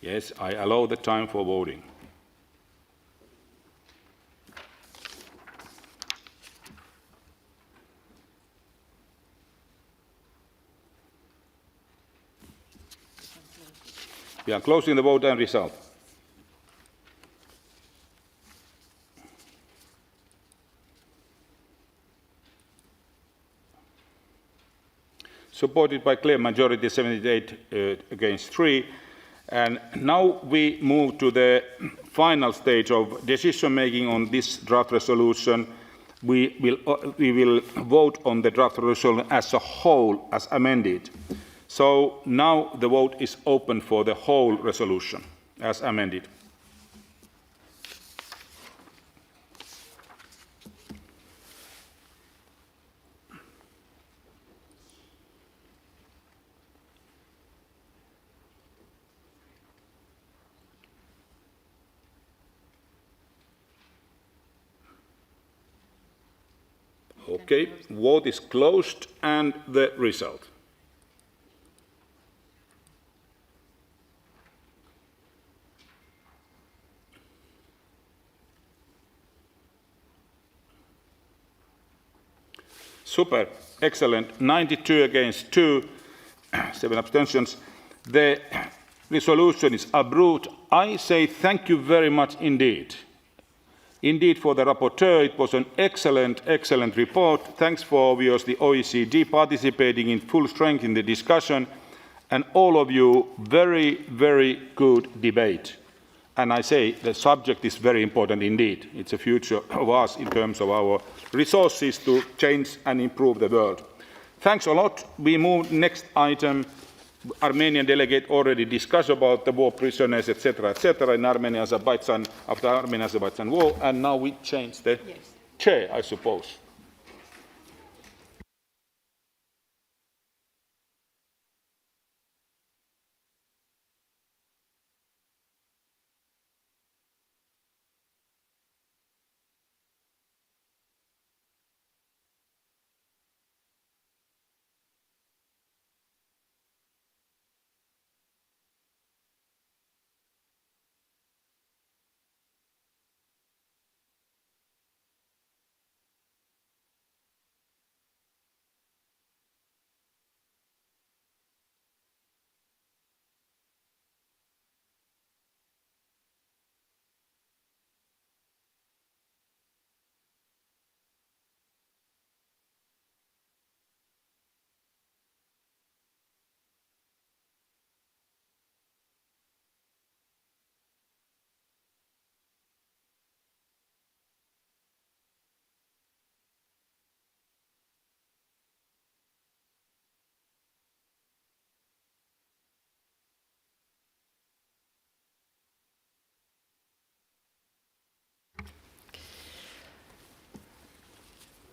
Yes, I allow the time for voting. We are closing the vote and result. Supported by clear majority, 78 against 3. And now we move to the final stage of decision-making on this draft resolution. We will vote on the draft resolution as a whole, as amended. So now the vote is open for the whole resolution as amended. Okay, vote is closed, and the result. Super, excellent. 92 against 2, 7 abstentions. The resolution is approved. I say thank you very much indeed. Indeed, for the rapporteur, it was an excellent, excellent report. Thanks for, obviously, OECD participating in full strength in the discussion, and all of you, very, very good debate. And I say the subject is very important indeed. It's the future of us in terms of our resources to change and improve the world. Thanks a lot. We move next item. Armenian delegate already discussed about the war prisoners, etc., in Armenia, Azerbaijan, after Armenian-Azerbaijan war, and now we change the chair, I suppose.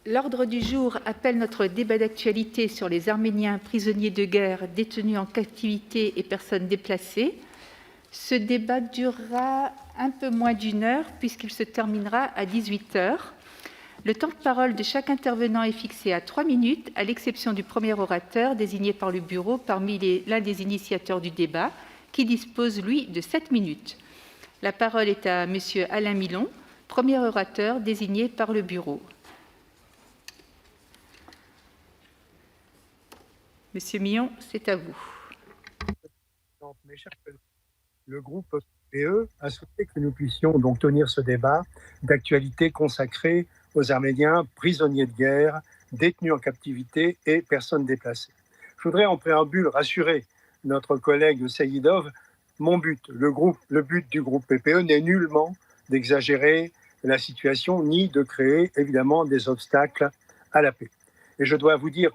L'ordre du jour appelle notre débat d'actualité sur les Arméniens prisonniers de guerre détenus en captivité et personnes déplacées. Ce débat durera un peu moins d'1 heure puisqu'il se terminera à 18 heures. Le temps de parole de chaque intervenant est fixé à 3 minutes, à l'exception du premier orateur désigné par le bureau parmi l'un des initiateurs du débat, qui dispose, lui, de 7 minutes. La parole est à M. Alain Milon, premier orateur désigné par le bureau. Monsieur Millon, c'est à vous. Mes chers collègues, le groupe PE a souhaité que nous puissions donc tenir ce débat d'actualité consacré aux Arméniens prisonniers de guerre, détenus en captivité et personnes déplacées. Je voudrais en préambule rassurer notre collègue Seyyidov. Le but du groupe PPE n'est nullement d'exagérer la situation ni de créer évidemment des obstacles à la paix. Et je dois vous dire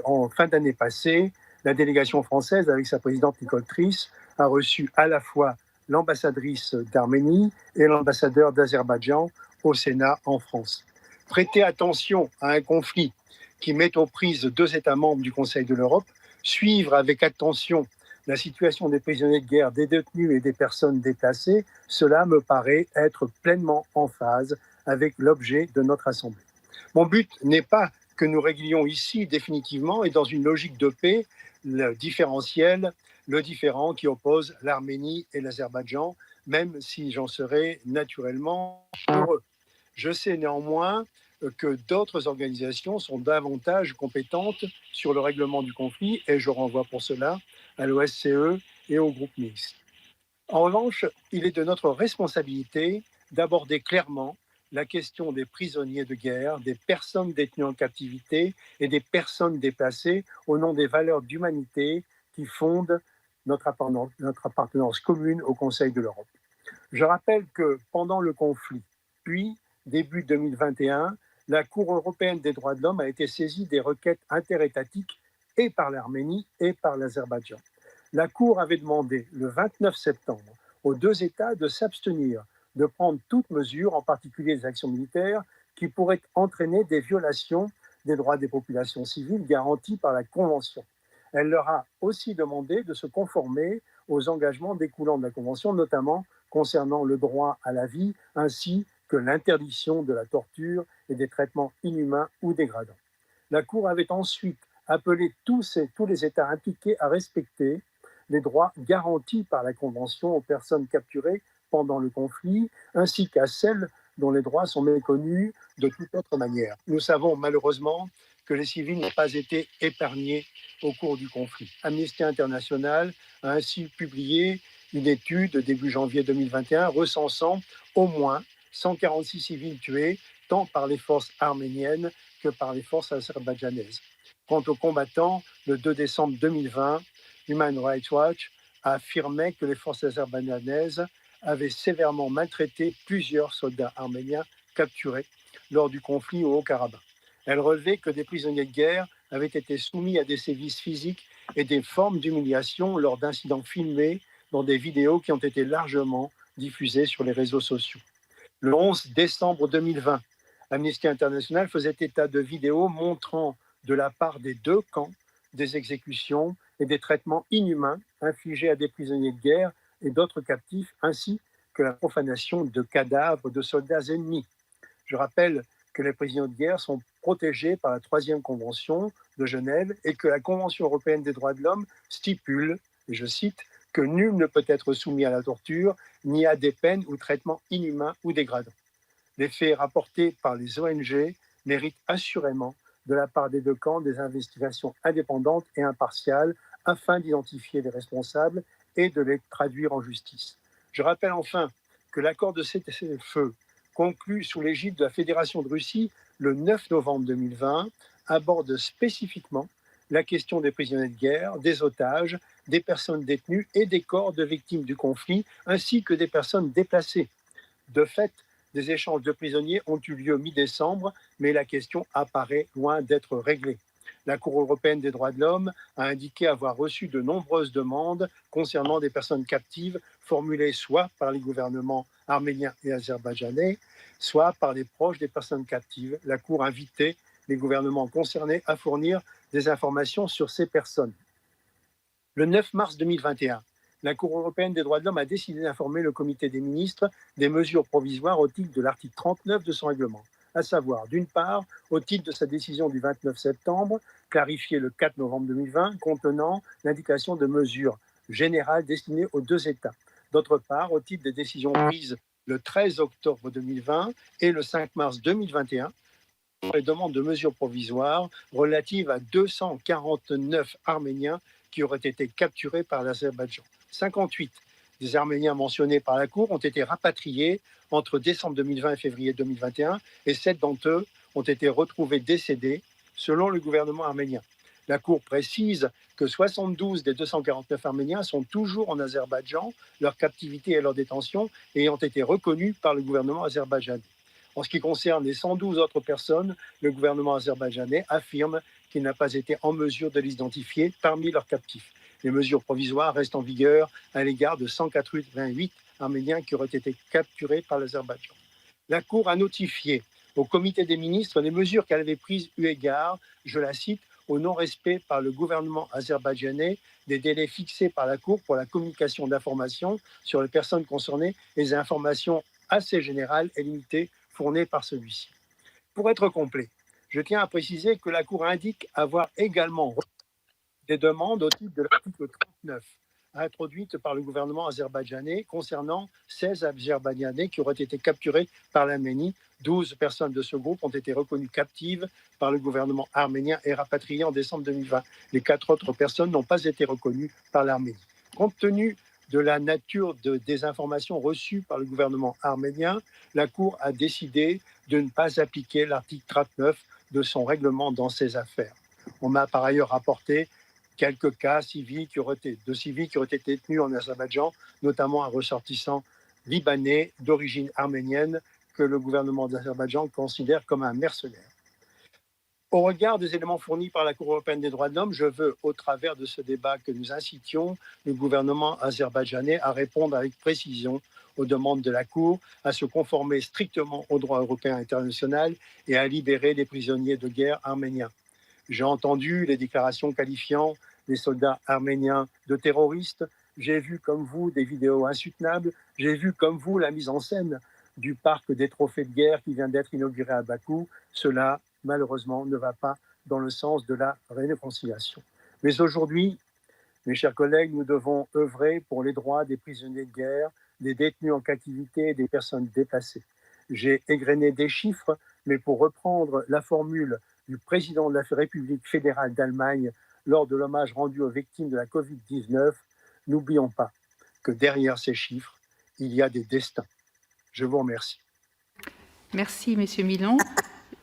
en fin d'année passée, la délégation française, avec sa présidente Nicole Triss, a reçu à la fois l'ambassadrice d'Arménie et l'ambassadeur d'Azerbaïdjan au Sénat en France. Prêter attention à un conflit qui met aux prises 2 États membres du Conseil de l'Europe, suivre avec attention la situation des prisonniers de guerre, des détenus et des personnes déplacées, cela me paraît être pleinement en phase avec l'objet de notre Assemblée. Mon but n'est pas que nous réglions ici définitivement et dans une logique de paix le différent qui oppose l'Arménie et l'Azerbaïdjan, même si j'en serais naturellement heureux. Je sais néanmoins que d'autres organisations sont davantage compétentes sur le règlement du conflit et je renvoie pour cela à l'OSCE et au groupe mixte. En revanche, il est de notre responsabilité d'aborder clairement la question des prisonniers de guerre, des personnes détenues en captivité et des personnes déplacées au nom des valeurs d'humanité qui fondent notre appartenance commune au Conseil de l'Europe. Je rappelle que pendant le conflit, puis début 2021, la Cour européenne des droits de l'homme a été saisie des requêtes interétatiques et par l'Arménie et par l'Azerbaïdjan. La Cour avait demandé le 29 septembre aux 2 États de s'abstenir de prendre toute mesure, en particulier des actions militaires, qui pourraient entraîner des violations des droits des populations civiles garantis par la Convention. Elle leur a aussi demandé de se conformer aux engagements découlant de la Convention, notamment concernant le droit à la vie, ainsi que l'interdiction de la torture et des traitements inhumains ou dégradants. La Cour avait ensuite appelé tous les États impliqués à respecter les droits garantis par la Convention aux personnes capturées pendant le conflit, ainsi qu'à celles dont les droits sont méconnus de toute autre manière. Nous savons malheureusement que les civils n'ont pas été épargnés au cours du conflit. Amnesty International a ainsi publié une étude début janvier 2021 recensant au moins 146 civils tués, tant par les forces arméniennes que par les forces azerbaïdjanaises. Quant aux combattants, le 2 décembre 2020, Human Rights Watch a affirmé que les forces azerbaïdjanaises avaient sévèrement maltraité plusieurs soldats arméniens capturés lors du conflit au Haut-Karabakh. Elle relevait que des prisonniers de guerre avaient été soumis à des sévices physiques et des formes d'humiliation lors d'incidents filmés dans des vidéos qui ont été largement diffusées sur les réseaux sociaux. Le 11 décembre 2020, Amnesty International faisait état de vidéos montrant de la part des deux camps des exécutions et des traitements inhumains infligés à des prisonniers de guerre et d'autres captifs, ainsi que la profanation de cadavres de soldats ennemis. Je rappelle que les prisonniers de guerre sont protégés par la 3e Convention de Genève et que la Convention européenne des droits de l'homme stipule, et je cite, que nul ne peut être soumis à la torture ni à des peines ou traitements inhumains ou dégradants. Les faits rapportés par les ONG méritent assurément de la part des deux camps des investigations indépendantes et impartiales afin d'identifier les responsables et de les traduire en justice. Je rappelle enfin que l'accord de cessez-le-feu conclu sous l'égide de la Fédération de Russie le 9 novembre 2020 aborde spécifiquement la question des prisonniers de guerre, des otages, des personnes détenues et des corps de victimes du conflit, ainsi que des personnes déplacées. De fait, des échanges de prisonniers ont eu lieu mi-décembre, mais la question apparaît loin d'être réglée. La Cour européenne des droits de l'homme a indiqué avoir reçu de nombreuses demandes concernant des personnes captives formulées soit par les gouvernements arméniens et azerbaïdjanais, soit par les proches des personnes captives. La Cour invitait les gouvernements concernés à fournir des informations sur ces personnes. Le 9 mars 2021, la Cour européenne des droits de l'homme a décidé d'informer le comité des ministres des mesures provisoires au titre de l'article 39 de son règlement, à savoir, d'une part, au titre de sa décision du 29 septembre, clarifiée le 4 novembre 2020, contenant l'indication de mesures générales destinées aux deux États. D'autre part, au titre des décisions prises le 13 octobre 2020 et le 5 mars 2021, pour les demandes de mesures provisoires relatives à 249 Arméniens qui auraient été capturés par l'Azerbaïdjan. 58 des Arméniens mentionnés par la Cour ont été rapatriés entre décembre 2020 et février 2021 et 7 d'entre eux ont été retrouvés décédés selon le gouvernement arménien. La Cour précise que 72 des 249 Arméniens sont toujours en Azerbaïdjan, leur captivité et leur détention ayant été reconnues par le gouvernement azerbaïdjanais. En ce qui concerne les 112 autres personnes, le gouvernement azerbaïdjanais affirme qu'il n'a pas été en mesure de les identifier parmi leurs captifs. Les mesures provisoires restent en vigueur à l'égard de 188 Arméniens qui auraient été capturés par l'Azerbaïdjan. La Cour a notifié au comité des ministres les mesures qu'elle avait prises eu égard, je la cite, au non-respect par le gouvernement azerbaïdjanais des délais fixés par la Cour pour la communication d'informations sur les personnes concernées et des informations assez générales et limitées fournies par celui-ci. Pour être complet, je tiens à préciser que la Cour indique avoir également reçu des demandes au titre de l'article 39 introduites par le gouvernement azerbaïdjanais concernant 16 Azerbaïdjanais qui auraient été capturés par l'Arménie. 12 personnes de ce groupe ont été reconnues captives par le gouvernement arménien et rapatriées en décembre 2020. Les 4 autres personnes n'ont pas été reconnues par l'Arménie. Compte tenu de la nature des informations reçues par le gouvernement arménien, la Cour a décidé de ne pas appliquer l'article 39 de son règlement dans ces affaires. On m'a par ailleurs rapporté quelques cas de civils qui auraient été détenus en Azerbaïdjan, notamment un ressortissant libanais d'origine arménienne que le gouvernement d'Azerbaïdjan considère comme un mercenaire. Au regard des éléments fournis par la Cour européenne des droits de l'homme, je veux, au travers de ce débat, que nous incitions le gouvernement azerbaïdjanais à répondre avec précision aux demandes de la Cour, à se conformer strictement au droit européen international et à libérer les prisonniers de guerre arméniens. J'ai entendu les déclarations qualifiant les soldats arméniens de terroristes. J'ai vu comme vous des vidéos insoutenables. J'ai vu comme vous la mise en scène du parc des trophées de guerre qui vient d'être inauguré à Bakou. Cela, malheureusement, ne va pas dans le sens de la réconciliation. Mais aujourd'hui, mes chers collègues, nous devons œuvrer pour les droits des prisonniers de guerre, des détenus en captivité et des personnes déplacées. J'ai égrené des chiffres, mais pour reprendre la formule du président de la République fédérale d'Allemagne lors de l'hommage rendu aux victimes de la Covid-19, n'oublions pas que derrière ces chiffres, il y a des destins. Je vous remercie. Merci, M. Milon.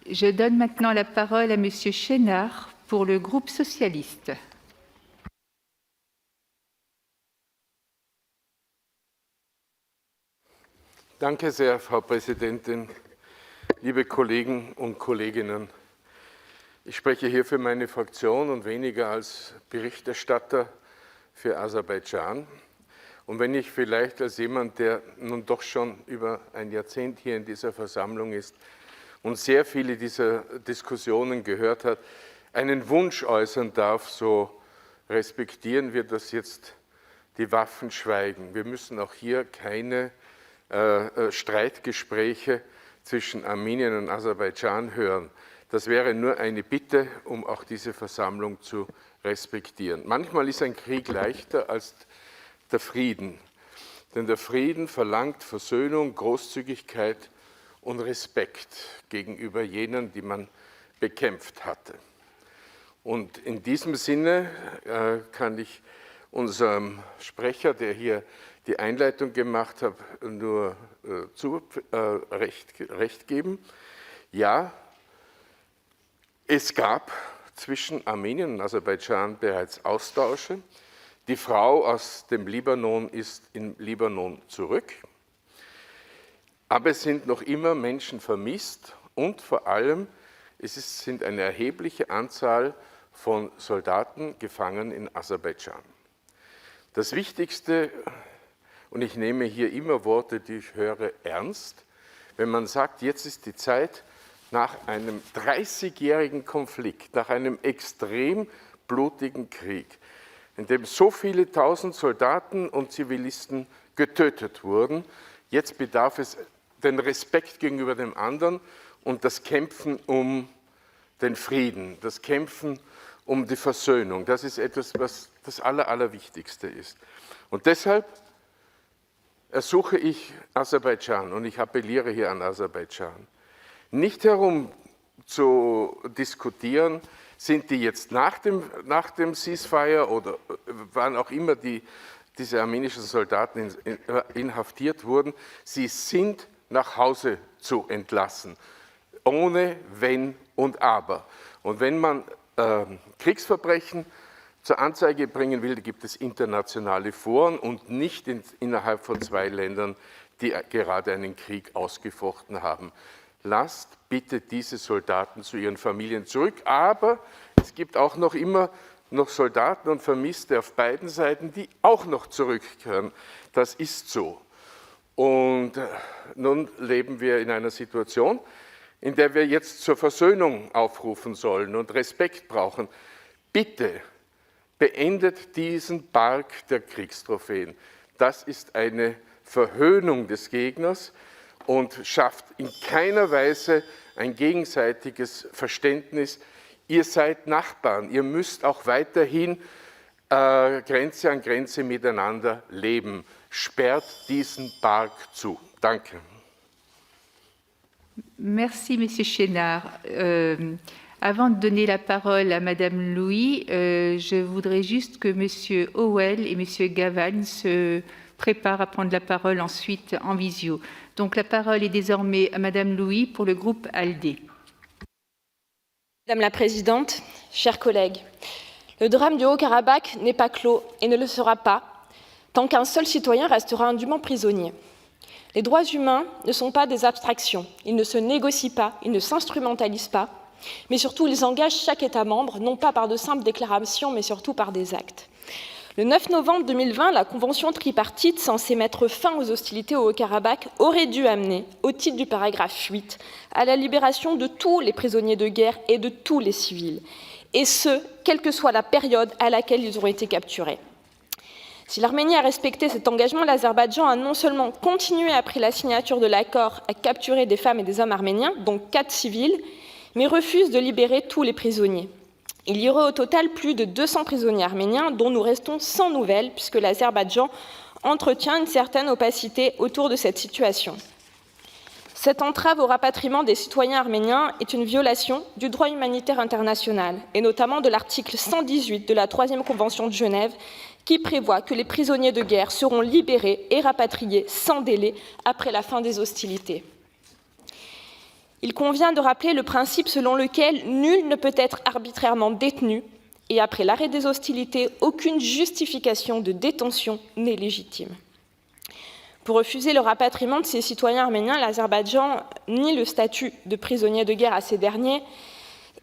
Je donne maintenant la parole à M. Chénard pour le groupe socialiste. Danke sehr, Frau Präsidentin, liebe Kollegen und Kolleginnen. Ich spreche hier für meine Fraktion und weniger als Berichterstatter für Aserbaidschan. Und wenn ich vielleicht als jemand, der nun doch schon über ein Jahrzehnt hier in dieser Versammlung ist und sehr viele dieser Diskussionen gehört hat, einen Wunsch äußern darf, so respektieren wir, dass jetzt die Waffen schweigen. Wir müssen auch hier keine Streitgespräche zwischen Armenien und Aserbaidschan hören. Das wäre nur eine Bitte, um auch diese Versammlung zu respektieren. Manchmal ist ein Krieg leichter als der Frieden, denn der Frieden verlangt Versöhnung, Großzügigkeit und Respekt gegenüber jenen, die man bekämpft hatte. Und in diesem Sinne kann ich unserem Sprecher, der hier die Einleitung gemacht hat, nur Recht geben. Ja, es gab zwischen Armenien und Aserbaidschan bereits Austausche. Die Frau aus dem Libanon ist im Libanon zurück. Aber es sind noch immer Menschen vermisst und vor allem sind eine erhebliche Anzahl von Soldaten gefangen in Aserbaidschan. Das Wichtigste, und ich nehme hier immer Worte, die ich höre, ernst, wenn man sagt, jetzt ist die Zeit, nach einem 30-jährigen Konflikt, nach einem extrem blutigen Krieg, in dem so viele tausend Soldaten und Zivilisten getötet wurden, jetzt bedarf es den Respekt gegenüber dem anderen und das Kämpfen um den Frieden, das Kämpfen um die Versöhnung. Das ist etwas, was das Allerwichtigste ist. Und deshalb ersuche ich Aserbaidschan, und ich appelliere hier an Aserbaidschan, nicht herum zu diskutieren, sind die jetzt nach dem Ceasefire oder wann auch immer diese armenischen Soldaten inhaftiert wurden, sie sind nach Hause zu entlassen, ohne Wenn und Aber. Und wenn man Kriegsverbrechen zur Anzeige bringen will, gibt es internationale Foren und nicht innerhalb von zwei Ländern, die gerade einen Krieg ausgefochten haben. Lasst bitte diese Soldaten zu ihren Familien zurück, aber es gibt auch noch immer Soldaten und Vermisste auf beiden Seiten, die auch noch zurückkehren. Das ist so. Und nun leben wir in einer Situation, in der wir jetzt zur Versöhnung aufrufen sollen und Respekt brauchen. Bitte beendet diesen Park der Kriegstrophäen. Das ist eine Verhöhnung des Gegners und schafft in keiner Weise ein gegenseitiges Verständnis. Ihr seid Nachbarn, ihr müsst auch weiterhin Grenze an Grenze miteinander leben. Sperrt diesen Park zu. Danke. Merci, Monsieur Chénard. Avant de donner la parole à Madame Louis, je voudrais juste que Monsieur Howell et Monsieur Gavan se préparent à prendre la parole ensuite en visio. Donc la parole est désormais à Madame Louis pour le groupe ALDE. Madame la Présidente, chers collègues, le drame du Haut-Karabakh n'est pas clos et ne le sera pas tant qu'un seul citoyen restera indûment prisonnier. Les droits humains ne sont pas des abstractions, ils ne se négocient pas, ils ne s'instrumentalisent pas, mais surtout ils engagent chaque État membre, non pas par de simples déclarations, mais surtout par des actes. Le 9 novembre 2020, la convention tripartite censée mettre fin aux hostilités au Haut-Karabakh aurait dû amener, au titre du paragraphe 8, à la libération de tous les prisonniers de guerre et de tous les civils, et ce, quelle que soit la période à laquelle ils ont été capturés. Si l'Arménie a respecté cet engagement, l'Azerbaïdjan a non seulement continué après la signature de l'accord à capturer des femmes et des hommes arméniens, dont 4 civils, mais refuse de libérer tous les prisonniers. Il y aurait au total plus de 200 prisonniers arméniens dont nous restons sans nouvelles puisque l'Azerbaïdjan entretient une certaine opacité autour de cette situation. Cette entrave au rapatriement des citoyens arméniens est une violation du droit humanitaire international et notamment de l'article 118 de la 3e Convention de Genève qui prévoit que les prisonniers de guerre seront libérés et rapatriés sans délai après la fin des hostilités. Il convient de rappeler le principe selon lequel nul ne peut être arbitrairement détenu et après l'arrêt des hostilités, aucune justification de détention n'est légitime. Pour refuser le rapatriement de ces citoyens arméniens, l'Azerbaïdjan nie le statut de prisonnier de guerre à ces derniers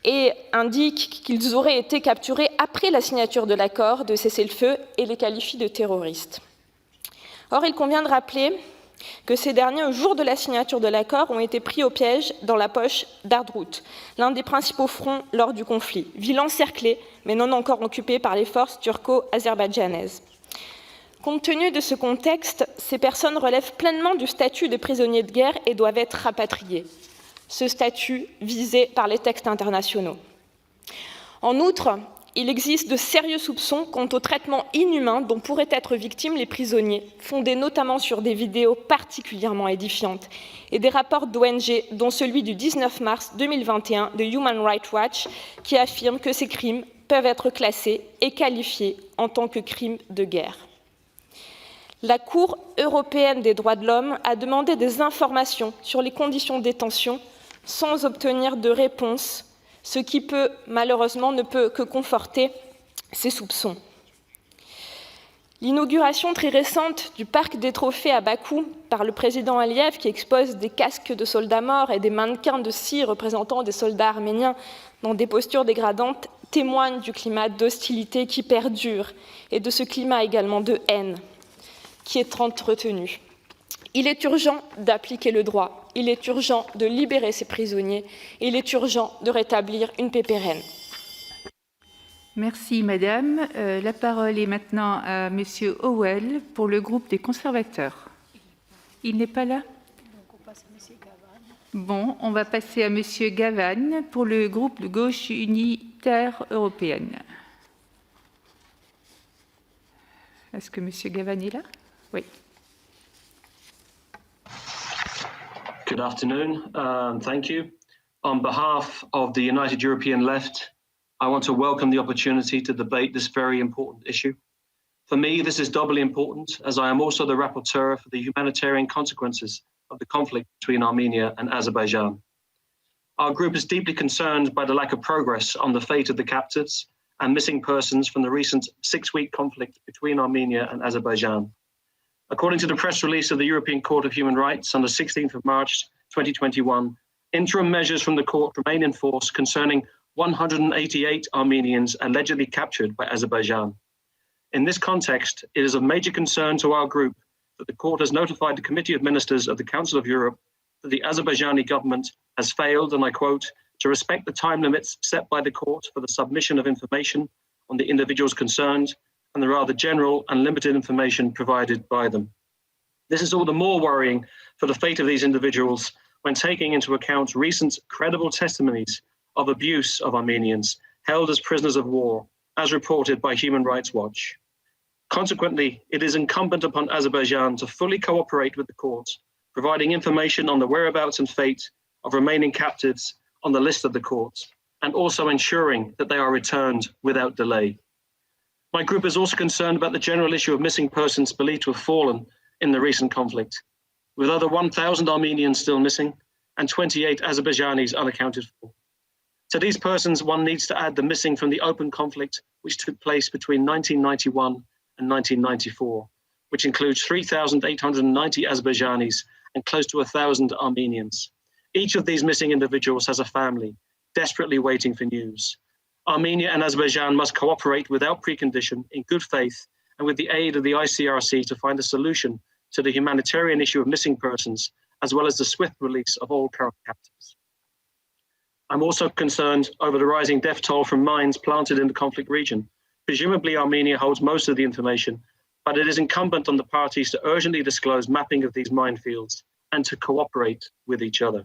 et indique qu'ils auraient été capturés après la signature de l'accord de cessez-le-feu et les qualifie de terroristes. Or, il convient de rappeler que ces derniers, au jour de la signature de l'accord, ont été pris au piège dans la poche d'Ardrout, l'un des principaux fronts lors du conflit, ville encerclée, mais non encore occupée par les forces turco-azerbaïdjanaises. Compte tenu de ce contexte, ces personnes relèvent pleinement du statut de prisonniers de guerre et doivent être rapatriées. Ce statut visé par les textes internationaux. En outre, il existe de sérieux soupçons quant au traitement inhumain dont pourraient être victimes les prisonniers, fondés notamment sur des vidéos particulièrement édifiantes et des rapports d'ONG, dont celui du 19 mars 2021 de Human Rights Watch, qui affirme que ces crimes peuvent être classés et qualifiés en tant que crimes de guerre. La Cour européenne des droits de l'homme a demandé des informations sur les conditions de détention sans obtenir de réponse, ce qui malheureusement ne peut que conforter ces soupçons. L'inauguration très récente du parc des trophées à Bakou par le président Aliyev, qui expose des casques de soldats morts et des mannequins de scie représentant des soldats arméniens dans des postures dégradantes, témoigne du climat d'hostilité qui perdure et de ce climat également de haine qui est entretenu. Il est urgent d'appliquer le droit, il est urgent de libérer ces prisonniers, et il est urgent de rétablir une paix pérenne. Merci, Madame. La parole est maintenant à Monsieur Howell pour le groupe des conservateurs. Il n'est pas là? Bon, on va passer à Monsieur Gavan pour le groupe de gauche unitaire européenne. Est-ce que Monsieur Gavan est là? Oui. Good afternoon, thank you. On behalf of the United European Left, I want to welcome the opportunity to debate this very important issue. For me, this is doubly important as I am also the rapporteur for the humanitarian consequences of the conflict between Armenia and Azerbaijan. Our group is deeply concerned by the lack of progress on the fate of the captives and missing persons from the recent 6-week conflict between Armenia and Azerbaijan. According to the press release of the European Court of Human Rights on the 16th of March 2021, interim measures from the court remain in force concerning 188 Armenians allegedly captured by Azerbaijan. In this context, it is of major concern to our group that the court has notified the Committee of Ministers of the Council of Europe that the Azerbaijani government has failed, and I quote, to respect the time limits set by the court for the submission of information on the individuals concerned and the rather general and limited information provided by them. This is all the more worrying for the fate of these individuals when taking into account recent credible testimonies of abuse of Armenians held as prisoners of war, as reported by Human Rights Watch. Consequently, it is incumbent upon Azerbaijan to fully cooperate with the court, providing information on the whereabouts and fate of remaining captives on the list of the court, and also ensuring that they are returned without delay. My group is also concerned about the general issue of missing persons believed to have fallen in the recent conflict, with over 1,000 Armenians still missing and 28 Azerbaijanis unaccounted for. To these persons, one needs to add the missing from the open conflict which took place between 1991 and 1994, which includes 3,890 Azerbaijanis and close to 1,000 Armenians. Each of these missing individuals has a family, desperately waiting for news. Armenia and Azerbaijan must cooperate without precondition, in good faith, and with the aid of the ICRC to find a solution to the humanitarian issue of missing persons, as well as the swift release of all current captives. I'm also concerned over the rising death toll from mines planted in the conflict region. Presumably, Armenia holds most of the information, but it is incumbent on the parties to urgently disclose mapping of these minefields and to cooperate with each other.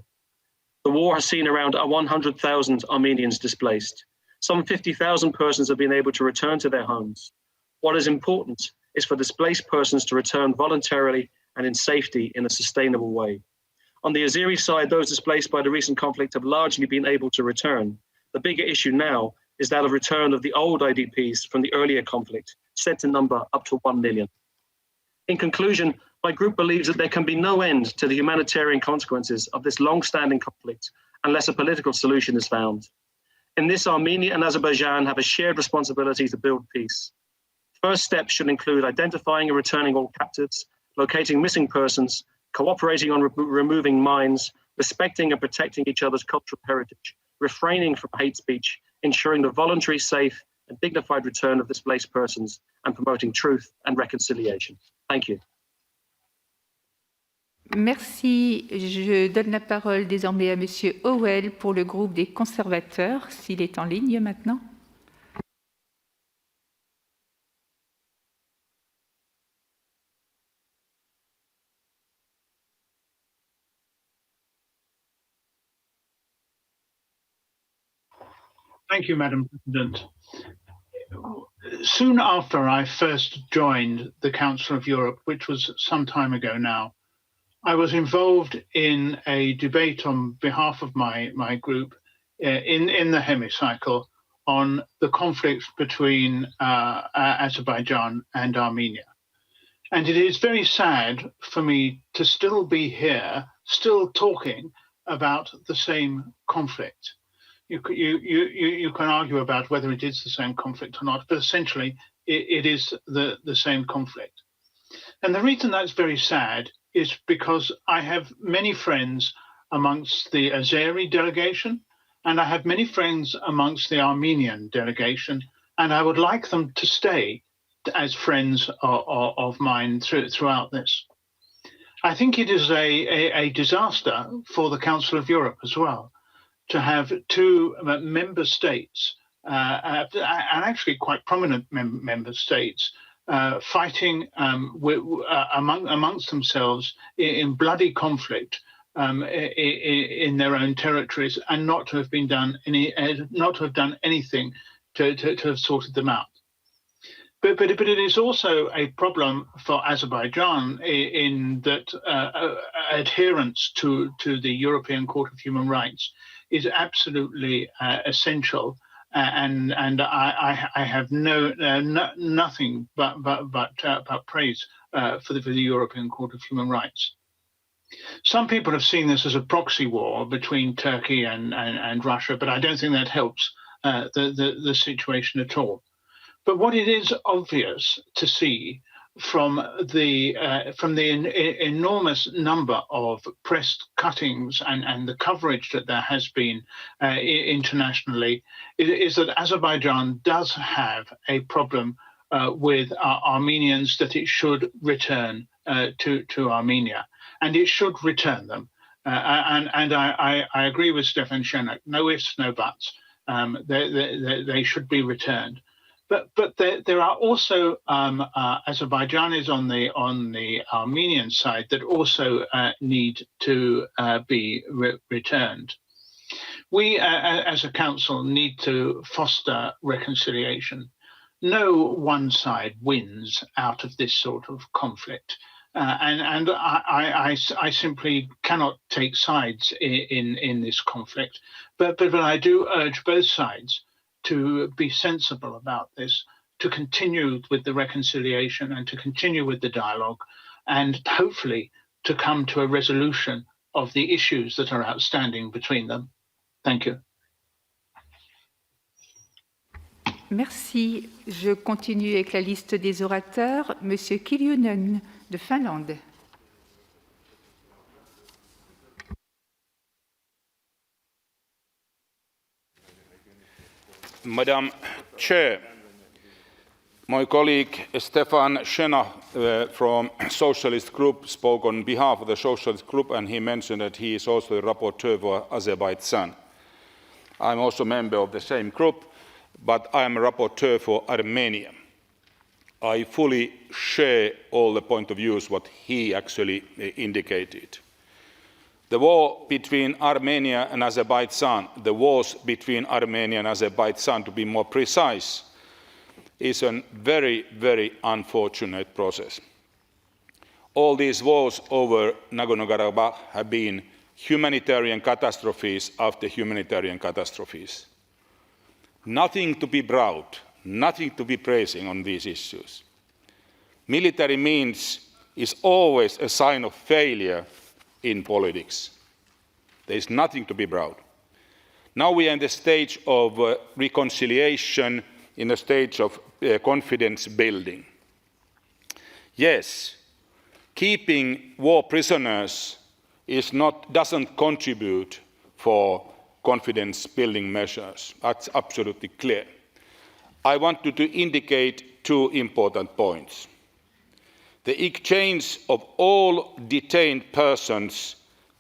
The war has seen around 100,000 Armenians displaced. Some 50,000 persons have been able to return to their homes. What is important is for displaced persons to return voluntarily and in safety in a sustainable way. On the Azeri side, those displaced by the recent conflict have largely been able to return. The bigger issue now is that of return of the old IDPs from the earlier conflict, said to number up to 1 million. In conclusion, my group believes that there can be no end to the humanitarian consequences of this long-standing conflict unless a political solution is found. In this, Armenia and Azerbaijan have a shared responsibility to build peace. First steps should include identifying and returning all captives, locating missing persons, cooperating on removing mines, respecting and protecting each other's cultural heritage, refraining from hate speech, ensuring the voluntary, safe and dignified return of displaced persons, and promoting truth and reconciliation. Thank you. Merci. Je donne la parole désormais à Monsieur Howell pour le groupe des conservateurs, s'il est en ligne maintenant. Thank you, Madam President. Soon after I first joined the Council of Europe, which was some time ago now, I was involved in a debate on behalf of my group in the hemicycle on the conflict between Azerbaijan and Armenia. And it is very sad for me to still be here, still talking about the same conflict. You can argue about whether it is the same conflict or not, but essentially it is the same conflict. And the reason that's very sad is because I have many friends amongst the Azeri delegation, and I have many friends amongst the Armenian delegation, and I would like them to stay as friends of mine throughout this. I think it is a disaster for the Council of Europe as well, to have two member states, and actually quite prominent member states, fighting amongst themselves in bloody conflict in their own territories, and not to have done anything to have sorted them out. But it is also a problem for Azerbaijan in that adherence to the European Court of Human Rights is absolutely essential, and I have nothing but praise for the European Court of Human Rights. Some people have seen this as a proxy war between Turkey and Russia, but I don't think that helps the situation at all. But what it is obvious to see from the enormous number of press cuttings and the coverage that there has been internationally is that Azerbaijan does have a problem with Armenians that it should return to Armenia, and it should return them. And I agree with Stefan Schenek, no ifs, no buts. They should be returned. But there are also Azerbaijanis on the Armenian side that also need to be returned. We, as a council, need to foster reconciliation. No one side wins out of this sort of conflict, and I simply cannot take sides in this conflict. But I do urge both sides to be sensible about this, to continue with the reconciliation and to continue with the dialogue, and hopefully to come to a resolution of the issues that are outstanding between them. Thank you. Merci. Je continue avec la liste des orateurs. Monsieur Kiljunen de Finlande. Madam Chair, my colleague Stefan Schenek from Socialist Group spoke on behalf of the Socialist Group, and he mentioned that he is also a rapporteur for Azerbaijan. I'm also a member of the same group, but I am a rapporteur for Armenia. I fully share all the point of views what he actually indicated. The war between Armenia and Azerbaijan, the wars between Armenia and Azerbaijan, to be more precise, is a very, very unfortunate process. All these wars over Nagorno-Karabakh have been humanitarian catastrophes after humanitarian catastrophes. Nothing to be proud, nothing to be praising on these issues. Military means is always a sign of failure in politics. There is nothing to be proud. Now we are in the stage of reconciliation, in a stage of confidence building. Yes, keeping war prisoners doesn't contribute for confidence-building measures. That's absolutely clear. I wanted to indicate two important points. The exchange of all detained persons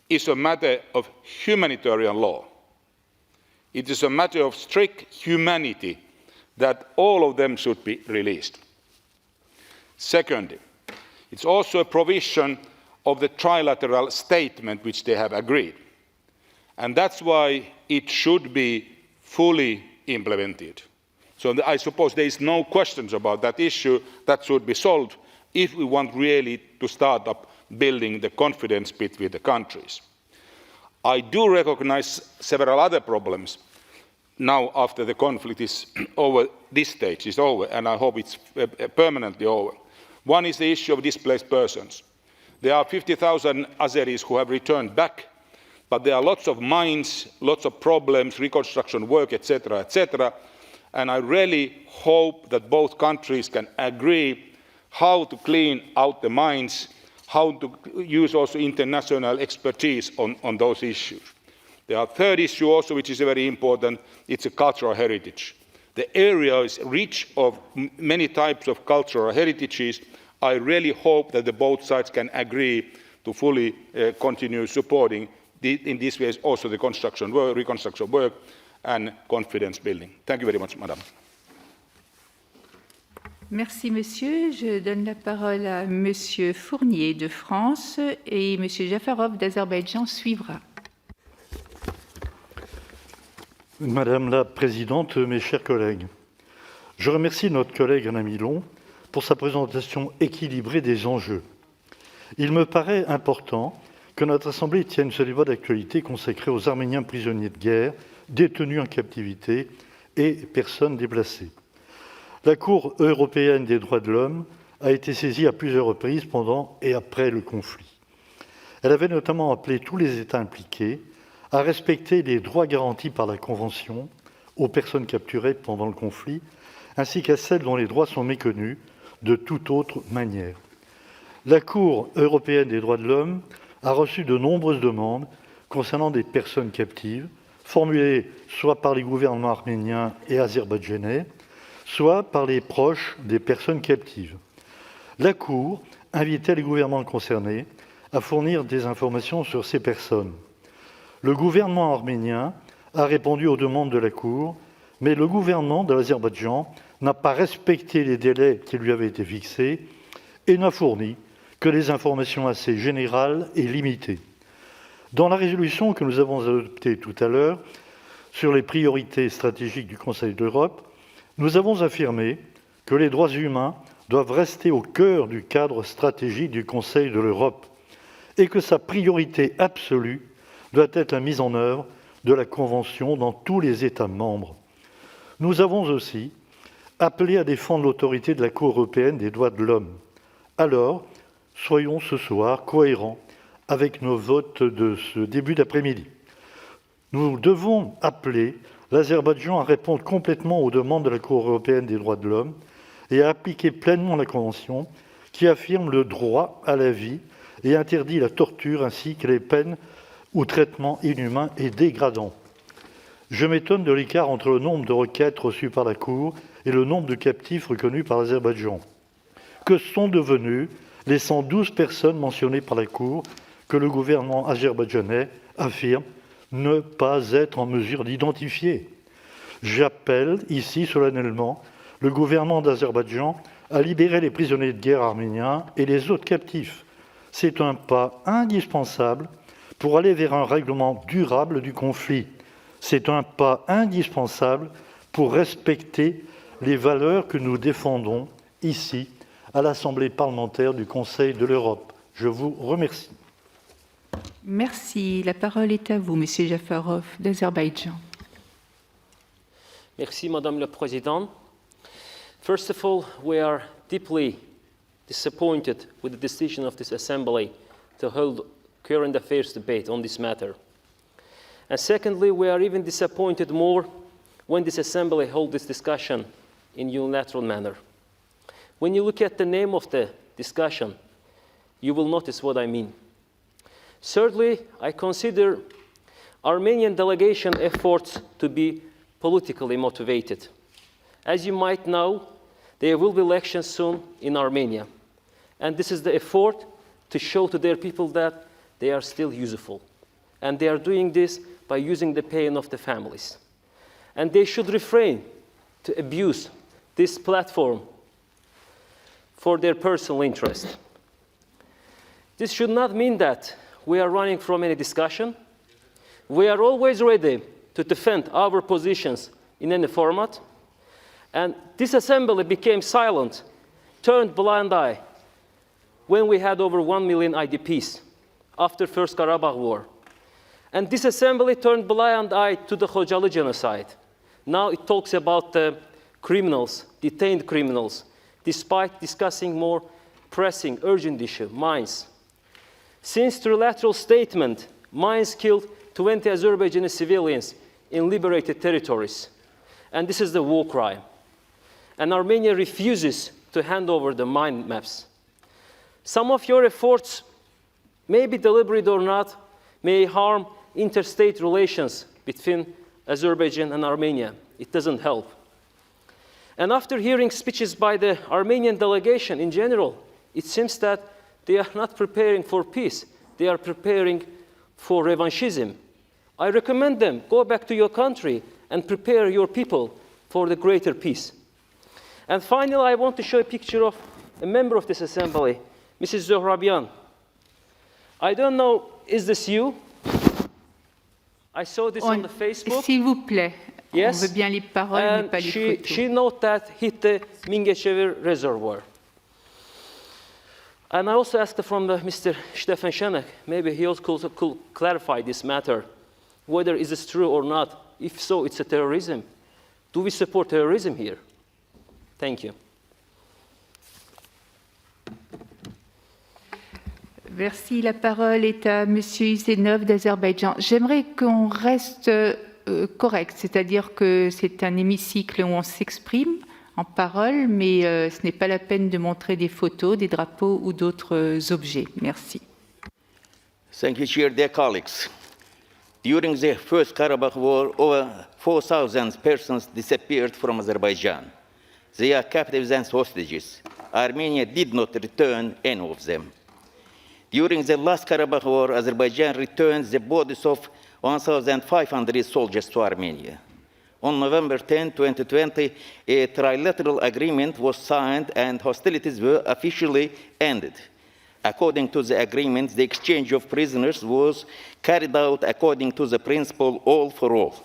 is a matter of humanitarian law. It is a matter of strict humanity that all of them should be released. Secondly, it's also a provision of the trilateral statement which they have agreed. And that's why it should be fully implemented. So I suppose there is no questions about that issue. That should be solved if we want really to start up building the confidence between the countries. I do recognize several other problems now after the conflict is over, this stage is over, and I hope it's permanently over. One is the issue of displaced persons. There are 50,000 Azeris who have returned back, but there are lots of mines, lots of problems, reconstruction work, etc., etc., and I really hope that both countries can agree how to clean out the mines, how to use also international expertise on those issues. There are a third issue also, which is very important. It's a cultural heritage. The area is rich of many types of cultural heritages. I really hope that the both sides can agree to fully continue supporting, in this way, also the construction work, reconstruction work, and confidence building. Thank you very much, Madam. Merci, monsieur. Je donne la parole à monsieur Fournier de France et monsieur Jafarov d'Azerbaïdjan suivra. Madame la Présidente, mes chers collègues, je remercie notre collègue Alain Milon pour sa présentation équilibrée des enjeux. Il me paraît important que notre Assemblée tienne ce débat d'actualité consacré aux Arméniens prisonniers de guerre, détenus en captivité et personnes déplacées. La Cour européenne des droits de l'homme a été saisie à plusieurs reprises pendant et après le conflit. Elle avait notamment appelé tous les États impliqués à respecter les droits garantis par la Convention aux personnes capturées pendant le conflit, ainsi qu'à celles dont les droits sont méconnus de toute autre manière. La Cour européenne des droits de l'homme a reçu de nombreuses demandes concernant des personnes captives, formulées soit par les gouvernements arméniens et azerbaïdjanais, soit par les proches des personnes captives. La Cour invitait les gouvernements concernés à fournir des informations sur ces personnes. Le gouvernement arménien a répondu aux demandes de la Cour, mais le gouvernement de l'Azerbaïdjan n'a pas respecté les délais qui lui avaient été fixés et n'a fourni que des informations assez générales et limitées. Dans la résolution que nous avons adoptée tout à l'heure sur les priorités stratégiques du Conseil de l'Europe, nous avons affirmé que les droits humains doivent rester au cœur du cadre stratégique du Conseil de l'Europe et que sa priorité absolue doit être la mise en œuvre de la Convention dans tous les États membres. Nous avons aussi appelé à défendre l'autorité de la Cour européenne des droits de l'homme. Alors, soyons ce soir cohérents avec nos votes de ce début d'après-midi. Nous devons appeler l'Azerbaïdjan à répondre complètement aux demandes de la Cour européenne des droits de l'homme et à appliquer pleinement la Convention qui affirme le droit à la vie et interdit la torture ainsi que les peines ou traitements inhumains et dégradants. Je m'étonne de l'écart entre le nombre de requêtes reçues par la Cour et le nombre de captifs reconnus par l'Azerbaïdjan. Que sont devenues les 112 personnes mentionnées par la Cour que le gouvernement azerbaïdjanais affirme ne pas être en mesure d'identifier? J'appelle ici solennellement le gouvernement d'Azerbaïdjan à libérer les prisonniers de guerre arméniens et les autres captifs. C'est un pas indispensable pour aller vers un règlement durable du conflit. C'est un pas indispensable pour respecter les valeurs que nous défendons ici, à l'Assemblée parlementaire du Conseil de l'Europe. Je vous remercie. Merci. La parole est à vous, Monsieur Jafarov d'Azerbaïdjan. Merci, Madame la Présidente. First of all, we are deeply disappointed with the decision of this Assembly to hold current affairs debate on this matter. And secondly, we are even disappointed more when this Assembly holds this discussion in unilateral manner. When you look at the name of the discussion, you will notice what I mean. Thirdly, I consider Armenian delegation efforts to be politically motivated. As you might know, there will be elections soon in Armenia. And this is the effort to show to their people that they are still useful. And they are doing this by using the pain of the families. And they should refrain to abuse this platform for their personal interest. This should not mean that we are running from any discussion. We are always ready to defend our positions in any format. And this assembly became silent, turned blind eye when we had over 1 million IDPs after First Karabakh War. And this assembly turned blind eye to the Khojaly genocide. Now it talks about the criminals, detained criminals, despite discussing more pressing, urgent issue, mines. Since trilateral statement, mines killed 20 Azerbaijani civilians in liberated territories. And this is the war crime. And Armenia refuses to hand over the mine maps. Some of your efforts, maybe deliberate or not, may harm interstate relations between Azerbaijan and Armenia. It doesn't help. And after hearing speeches by the Armenian delegation in general, it seems that they are not preparing for peace. They are preparing for revanchism. I recommend them, go back to your country and prepare your people for the greater peace. And finally, I want to show a picture of a member of this assembly, Mrs. Zohrabian. I don't know, is this you? I saw this on the Facebook. S'il vous plaît, yes. On veut bien les paroles, mais pas les photos. She noted that hit the Mingechevir reservoir. And I also asked from Mr. Stefan Schenek, maybe he also could clarify this matter, whether is this true or not. If so, it's a terrorism. Do we support terrorism here? Thank you. Merci. La parole est à Monsieur Huseynov d'Azerbaïdjan. J'aimerais qu'on reste correct, c'est-à-dire que c'est un hémicycle où on s'exprime en parole, mais ce n'est pas la peine de montrer des photos, des drapeaux ou d'autres objets. Merci. Thank you, Chair. Dear colleagues, during the First Karabakh War, over 4,000 persons disappeared from Azerbaijan. They are captives and hostages. Armenia did not return any of them. During the last Karabakh War, Azerbaijan returned the bodies of 1,500 soldiers to Armenia. On November 10, 2020, a trilateral agreement was signed and hostilities were officially ended. According to the agreement, the exchange of prisoners was carried out according to the principle all for all.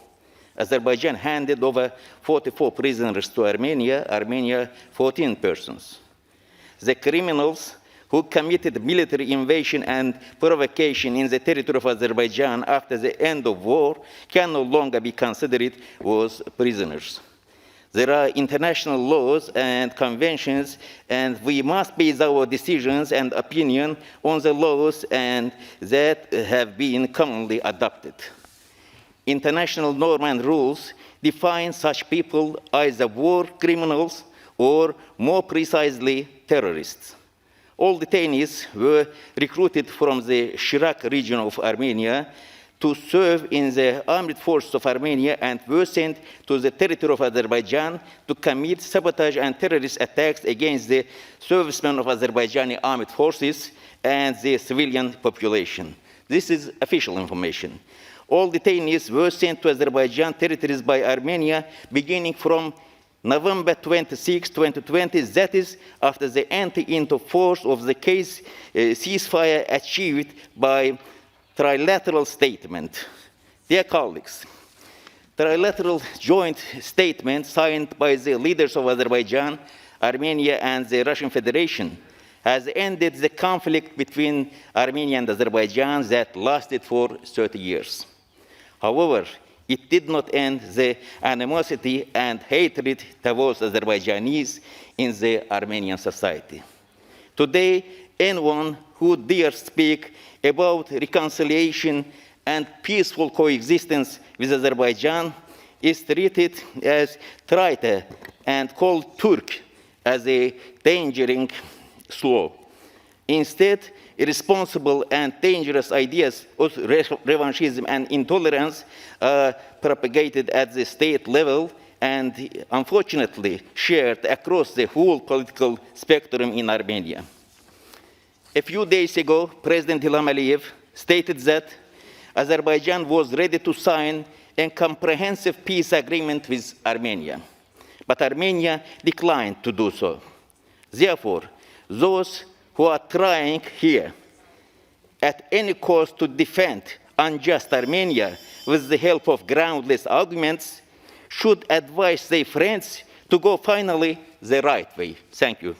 Azerbaijan handed over 44 prisoners to Armenia, Armenia 14 persons. The criminals who committed military invasion and provocation in the territory of Azerbaijan after the end of war can no longer be considered as prisoners. There are international laws and conventions, and we must base our decisions and opinion on the laws and that have been commonly adopted. International norms and rules define such people as war criminals or, more precisely, terrorists. All detainees were recruited from the Shirak region of Armenia to serve in the armed forces of Armenia and were sent to the territory of Azerbaijan to commit sabotage and terrorist attacks against the servicemen of Azerbaijani armed forces and the civilian population. This is official information. All detainees were sent to Azerbaijan territories by Armenia beginning from November 26, 2020, that is, after the entry into force of the case ceasefire achieved by trilateral statement. Dear colleagues, trilateral joint statement signed by the leaders of Azerbaijan, Armenia, and the Russian Federation has ended the conflict between Armenia and Azerbaijan that lasted for 30 years. However, it did not end the animosity and hatred towards Azerbaijanis in the Armenian society. Today, anyone who dares speak about reconciliation and peaceful coexistence with Azerbaijan is treated as traitor and called Turk as a dangering slur. Instead, irresponsible and dangerous ideas of revanchism and intolerance are propagated at the state level and unfortunately shared across the whole political spectrum in Armenia. A few days ago, President Ilham Aliyev stated that Azerbaijan was ready to sign a comprehensive peace agreement with Armenia, but Armenia declined to do so. Therefore, those who are trying here at any cost to defend unjust Armenia with the help of groundless arguments should advise their friends to go finally the right way. Thank you.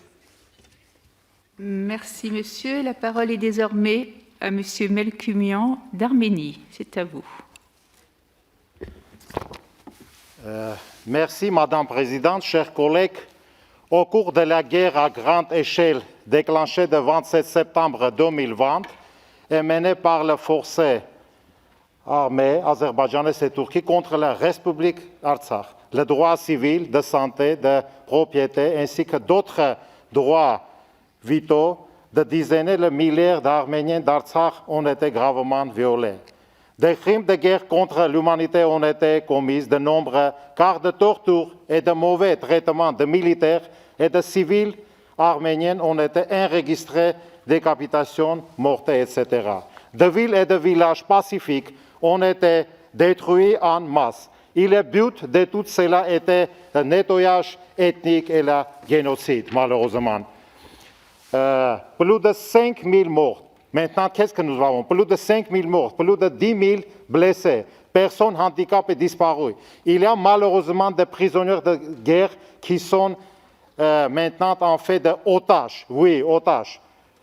Merci, monsieur. La parole est désormais à monsieur Melkumian d'Arménie. C'est à vous. Merci, Madame la Présidente, chers collègues. Au cours de la guerre à grande échelle déclenchée le 27 septembre 2020 et menée par les forces armées azerbaïdjanaises et turques contre la République Artsakh, le droit civil, de santé, de propriété ainsi que d'autres droits vitaux de dizaines de milliers d'Arméniens d'Artsakh ont été gravement violés. Des crimes de guerre contre l'humanité ont été commis, de nombreux cas de torture et de mauvais traitements de militaires et de civils arméniens ont été enregistrés, décapitations, mortelles, etc. De villes et de villages pacifiques ont été détruits en masse. Et le but de tout cela était le nettoyage ethnique et le génocide, malheureusement. Plus de 5 000 morts. Maintenant, qu'est-ce que nous avons? Plus de 5 000 morts, plus de 10 000 blessés, personnes handicapées disparues. Il y a malheureusement des prisonniers de guerre qui sont maintenant en fait d'otages. Oui, otages.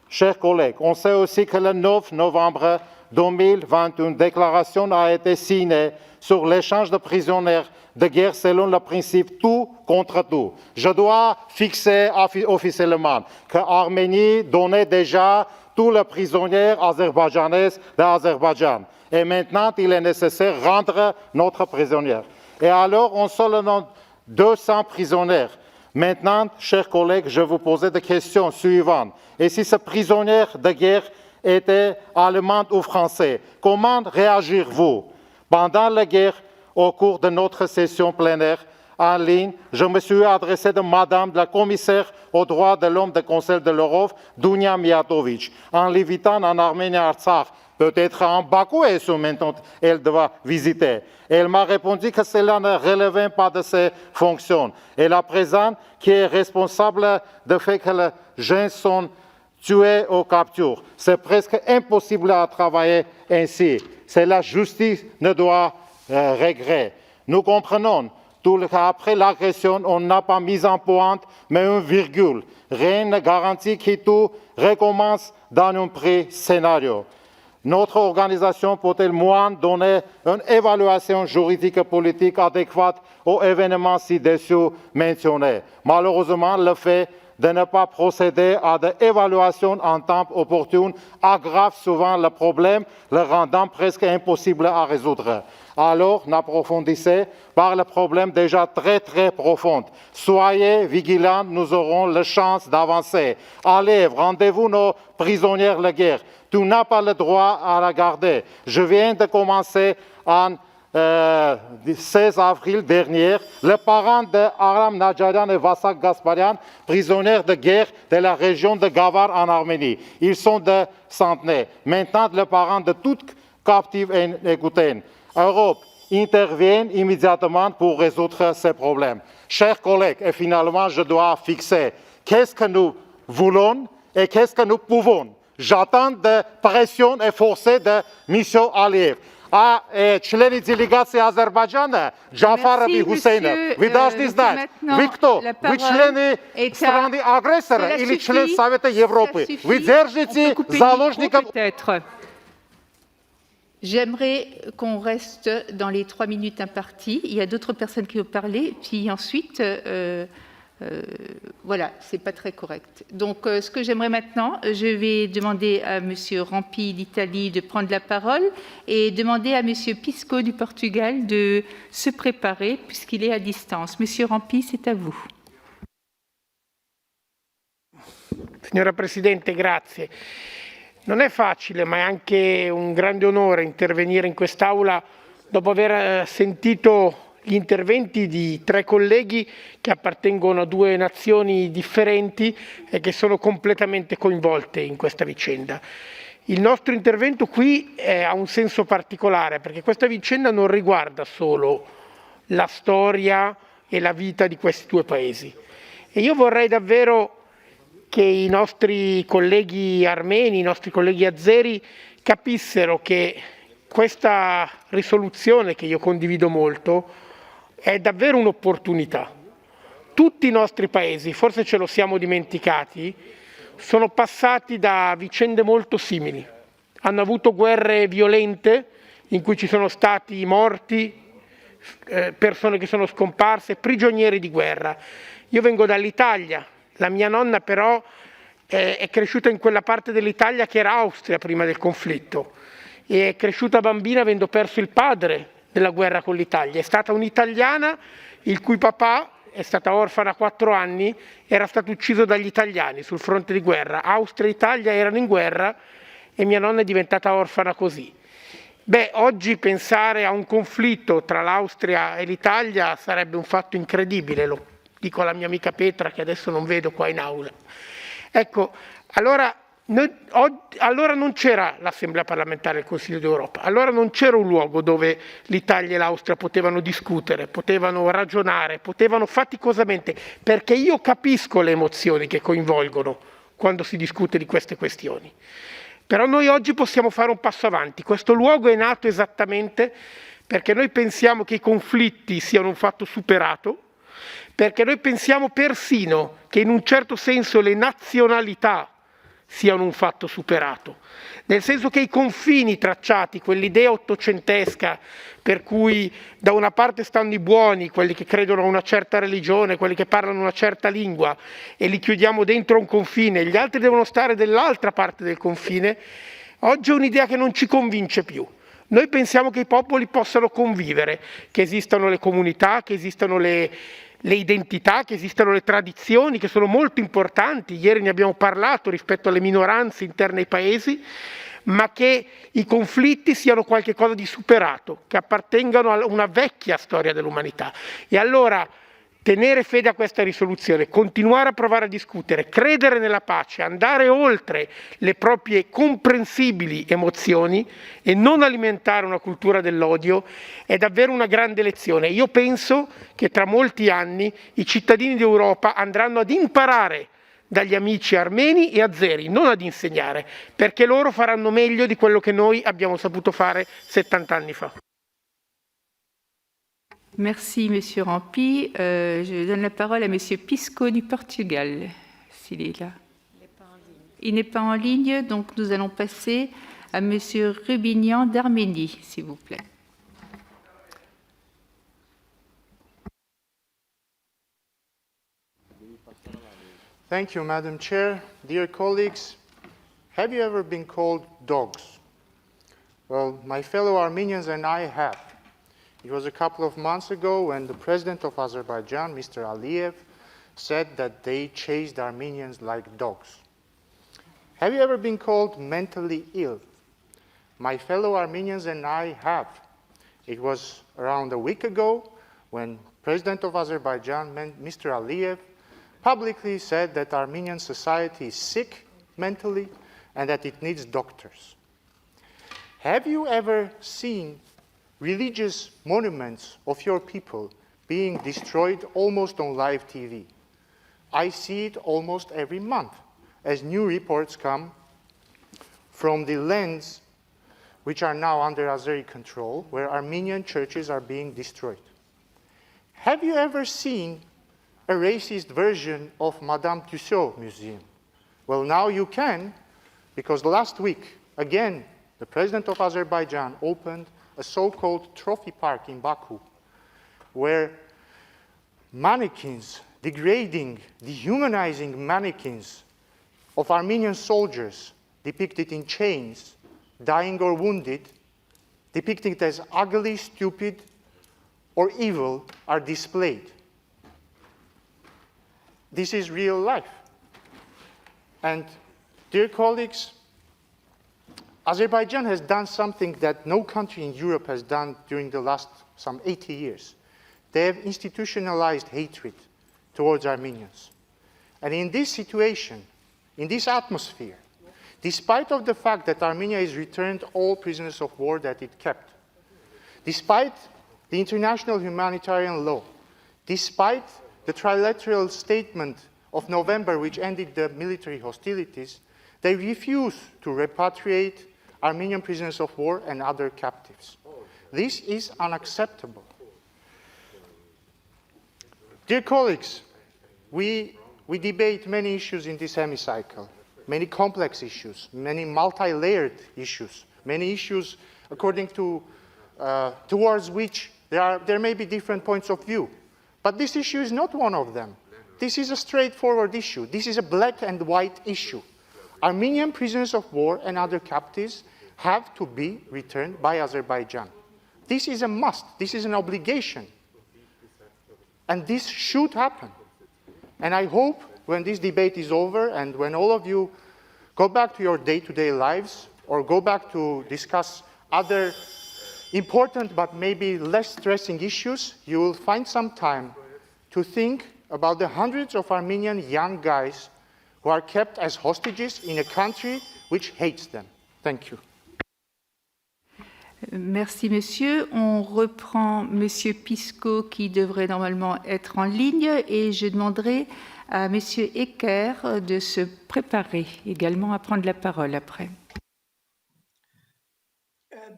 Chers collègues, on sait aussi que le 9 novembre 2021, une déclaration a été signée sur l'échange de prisonniers de guerre selon le principe tout contre tout. Je dois fixer officiellement que l'Arménie donnait déjà tous les prisonniers azerbaïdjanais d'Azerbaïdjan. Et maintenant, il est nécessaire de rendre notre prisonnier. Et alors, on seulement 200 prisonniers. Maintenant, chers collègues, je vous poser des questions suivantes. Et si ce prisonnier de guerre était allemand ou français, comment réagirez-vous? Pendant la guerre, au cours de notre session plénière en ligne, je me suis adressé de Madame la commissaire aux droits de l'homme du Conseil de l'Europe, Dunia Mijatovic, en l'invitant en Arménie Artsakh, peut-être en Bakou, et maintenant elle doit visiter. Elle m'a répondu que cela ne relevait pas de ses fonctions. Et la présidente, qui est responsable du fait que les gens sont tués ou capturés, c'est presque impossible à travailler ainsi. C'est la justice ne doit regretter. Nous comprenons tout qu'après l'agression, on n'a pas mis en pointe, mais une virgule. Rien ne garantit que tout recommence dans un pré-scénario. Notre organisation peut-elle moins donner une évaluation juridique et politique adéquate aux événements ci-dessus mentionnés? Malheureusement, le fait de ne pas procéder à des évaluations en temps opportun aggrave souvent le problème, le rendant presque impossible à résoudre. Alors, n'approfondissez par le problème déjà très profond. Soyez vigilants, nous aurons la chance d'avancer. Allez, rendez-vous nos prisonniers de guerre. Tu n'as pas le droit à la garder. Je viens de commencer en 16 avril dernier, les parents d'Aram Nadjarian et Vassak Gasparian, prisonniers de guerre de la région de Gavar en Arménie. Ils sont de centenaires. Maintenant, les parents de toutes captives écoutez. L'Europe intervient immédiatement pour résoudre ces problèmes. Chers collègues, et finalement, je dois fixer qu'est-ce que nous voulons et qu'est-ce que nous pouvons. J'attends de pression et forcée de mission Aliyev. A členi delegacije Azerbajdžana, Džafar i Huseina, vi должны знать, вы кто? Вы члены страны агрессора или член Совета Европы? Вы держите заложников... J'aimerais qu'on reste dans les 3 minutes imparties. Il y a d'autres personnes qui ont parlé, puis ensuite, voilà, c'est pas très correct. Donc, ce que j'aimerais maintenant, je vais demander à Monsieur Rampi d'Italie de prendre la parole et demander à Monsieur Pisco du Portugal de se préparer puisqu'il est à distance. Monsieur Rampi, c'est à vous. Signora Presidente, grazie. Non è facile, ma è anche un grande onore intervenire in quest'Aula dopo aver sentito gli interventi di 3 colleghi che appartengono a 2 nazioni differenti e che sono completamente coinvolte in questa vicenda. Il nostro intervento qui ha un senso particolare perché questa vicenda non riguarda solo la storia e la vita di questi 2 paesi. E io vorrei davvero che i nostri colleghi armeni, i nostri colleghi azeri capissero che questa risoluzione, che io condivido molto, è davvero un'opportunità. Tutti i nostri paesi, forse ce lo siamo dimenticati, sono passati da vicende molto simili. Hanno avuto guerre violente in cui ci sono stati morti, persone che sono scomparse, prigionieri di guerra. Io vengo dall'Italia. La mia nonna però è cresciuta in quella parte dell'Italia che era Austria prima del conflitto e è cresciuta bambina avendo perso il padre nella guerra con l'Italia. È stata un'italiana il cui papà, è stata orfana a 4 anni, era stato ucciso dagli italiani sul fronte di guerra. Austria e Italia erano in guerra e mia nonna è diventata orfana così. Oggi pensare a un conflitto tra l'Austria e l'Italia sarebbe un fatto incredibile, lo dico alla mia amica Petra che adesso non vedo qua in aula. Ecco, allora non c'era l'Assemblea parlamentare del Consiglio d'Europa, allora non c'era un luogo dove l'Italia e l'Austria potevano discutere, potevano ragionare, potevano faticosamente, perché io capisco le emozioni che coinvolgono quando si discute di queste questioni. Però noi oggi possiamo fare un passo avanti. Questo luogo è nato esattamente perché noi pensiamo che i conflitti siano un fatto superato, perché noi pensiamo persino che in un certo senso le nazionalità siano un fatto superato, nel senso che i confini tracciati, quell'idea ottocentesca per cui da una parte stanno i buoni, quelli che credono a una certa religione, quelli che parlano una certa lingua e li chiudiamo dentro un confine, gli altri devono stare dall'altra parte del confine, oggi è un'idea che non ci convince più. Noi pensiamo che i popoli possano convivere, che esistano le comunità, che esistano le identità, che esistano le tradizioni, che sono molto importanti, ieri ne abbiamo parlato rispetto alle minoranze interne ai paesi, ma che i conflitti siano qualcosa di superato, che appartengano a una vecchia storia dell'umanità. E allora tenere fede a questa risoluzione, continuare a provare a discutere, credere nella pace, andare oltre le proprie comprensibili emozioni e non alimentare una cultura dell'odio è davvero una grande lezione. Io penso che tra molti anni i cittadini d'Europa andranno ad imparare dagli amici armeni e azeri, non ad insegnare, perché loro faranno meglio di quello che noi abbiamo saputo fare 70 anni fa. Merci, Monsieur Rampi. Je donne la parole à Monsieur Pisco du Portugal, s'il est là. Il n'est pas en ligne, donc nous allons passer à Monsieur Rubignan d'Arménie, s'il vous plaît. Thank you, Madam Chair. Dear colleagues, have you ever been called dogs? Well, my fellow Armenians and I have. It was a couple of months ago when the president of Azerbaijan, Mr. Aliyev, said that they chased Armenians like dogs. Have you ever been called mentally ill? My fellow Armenians and I have. It was around a week ago when President of Azerbaijan, Mr. Aliyev, publicly said that Armenian society is sick mentally and that it needs doctors. Have you ever seen religious monuments of your people being destroyed almost on live TV? I see it almost every month as new reports come from the lands which are now under Azeri control, where Armenian churches are being destroyed. Have you ever seen a racist version of Madame Tussauds Museum? Well, now you can, because last week, again, the president of Azerbaijan opened a so-called trophy park in Baku, where mannequins, degrading, dehumanizing mannequins of Armenian soldiers depicted in chains, dying or wounded, depicted as ugly, stupid, or evil, are displayed. This is real life. And dear colleagues, Azerbaijan has done something that no country in Europe has done during the last some 80 years. They have institutionalized hatred towards Armenians. And in this situation, in this atmosphere, despite of the fact that Armenia has returned all prisoners of war that it kept, despite the international humanitarian law, despite the trilateral statement of November which ended the military hostilities, they refuse to repatriate Armenian prisoners of war and other captives. This is unacceptable. Dear colleagues, we debate many issues in this hemicycle, many complex issues, many multi-layered issues, many issues according to, towards which there may be different points of view. But this issue is not one of them. This is a straightforward issue. This is a black and white issue. Armenian prisoners of war and other captives have to be returned by Azerbaijan. This is a must. This is an obligation. And this should happen. And I hope when this debate is over and when all of you go back to your day-to-day lives or go back to discuss other important but maybe less stressing issues, you will find some time to think about the hundreds of Armenian young guys who are kept as hostages in a country which hates them. Thank you. Merci, monsieur. On reprend monsieur Pisco qui devrait normalement être en ligne et je demanderai à monsieur Ecker de se préparer également à prendre la parole après.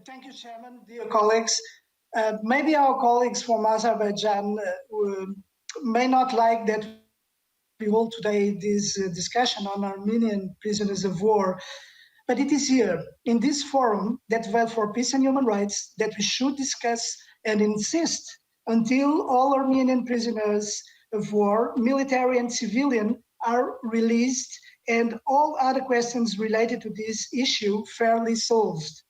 Thank you, Chairman. Dear colleagues, maybe our colleagues from Azerbaijan may not like that we hold today this discussion on Armenian prisoners of war, but it is here, in this forum that vote for peace and human rights, that we should discuss and insist until all Armenian prisoners of war, military and civilian, are released and all other questions related to this issue fairly solved.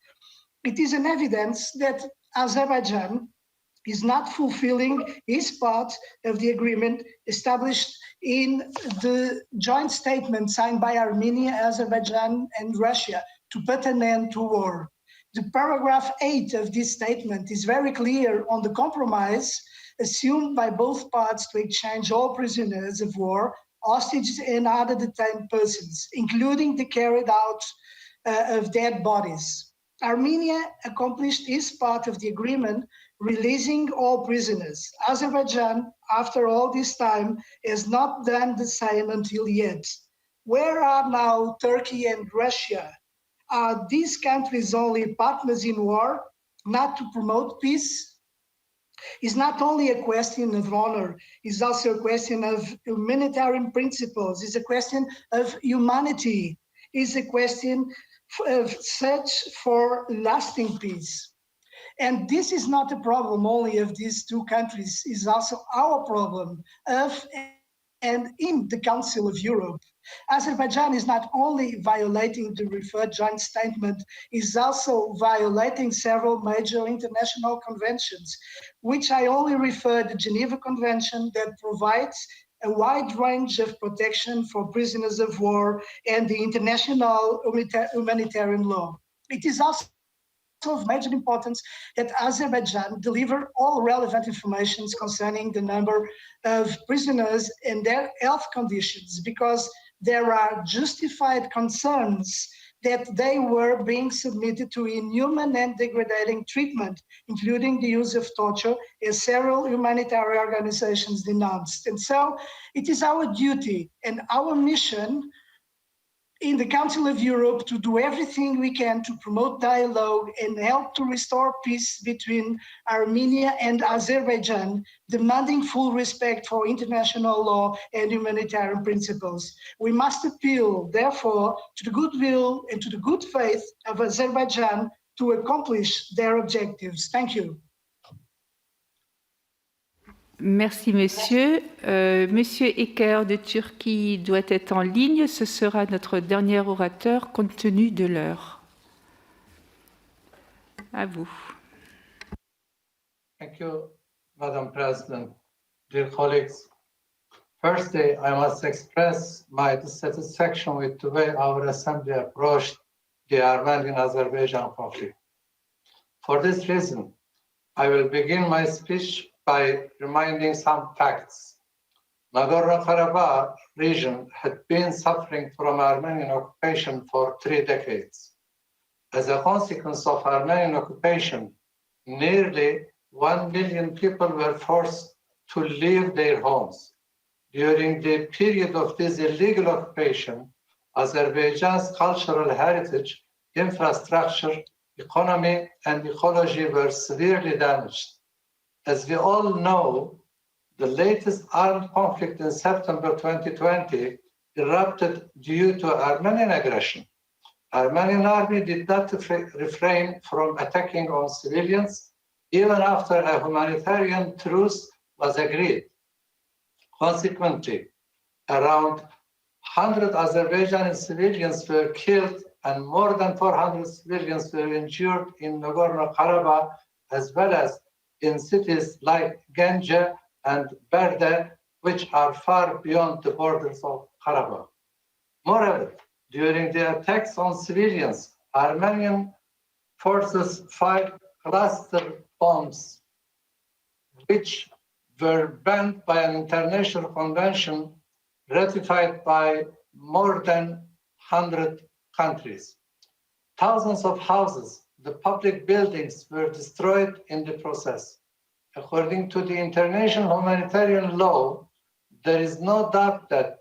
It is an evidence that Azerbaijan is not fulfilling its part of the agreement established in the joint statement signed by Armenia, Azerbaijan, and Russia to put an end to war. The paragraph 8 of this statement is very clear on the compromise assumed by both parts to exchange all prisoners of war, hostages, and other detained persons, including the carried out of dead bodies. Armenia accomplished its part of the agreement, releasing all prisoners. Azerbaijan, after all this time, has not done the same until yet. Where are now Turkey and Russia? Are these countries only partners in war, not to promote peace? It's not only a question of honor, it's also a question of humanitarian principles, it's a question of humanity, it's a question of search for lasting peace. And this is not a problem only of these two countries, it's also our problem of and in the Council of Europe. Azerbaijan is not only violating the referred joint statement, is also violating several major international conventions, which I only refer to the Geneva Convention that provides a wide range of protection for prisoners of war and the international humanitarian law. It is also of major importance that Azerbaijan deliver all relevant information concerning the number of prisoners and their health conditions, because there are justified concerns that they were being submitted to inhuman and degrading treatment, including the use of torture, as several humanitarian organizations denounced. And so it is our duty and our mission in the Council of Europe to do everything we can to promote dialogue and help to restore peace between Armenia and Azerbaijan, demanding full respect for international law and humanitarian principles. We must appeal, therefore, to the goodwill and to the good faith of Azerbaijan to accomplish their objectives. Thank you. Merci, monsieur. Monsieur Ecker de Turquie doit être en ligne. Ce sera notre dernier orateur compte tenu de l'heure. À vous. Thank you, Madam President. Dear colleagues, Firstly, I must express my dissatisfaction with the way our Assembly approached the Armenian-Azerbaijan conflict. For this reason, I will begin my speech by reminding some facts. Nagorno-Karabakh region had been suffering from Armenian occupation for 3 decades. As a consequence of Armenian occupation, nearly 1 million people were forced to leave their homes. During the period of this illegal occupation, Azerbaijan's cultural heritage, infrastructure, economy, and ecology were severely damaged. As we all know, the latest armed conflict in September 2020 erupted due to Armenian aggression. Armenian army did not refrain from attacking on civilians, even after a humanitarian truce was agreed. Consequently, around 100 Azerbaijani civilians were killed and more than 400 civilians were injured in Nagorno-Karabakh, as well as in cities like Genge and Berde, which are far beyond the borders of Karabakh. Moreover, during the attacks on civilians, Armenian forces fired cluster bombs, which were banned by an international convention ratified by more than 100 countries. Thousands of houses, the public buildings, were destroyed in the process. According to the international humanitarian law, there is no doubt that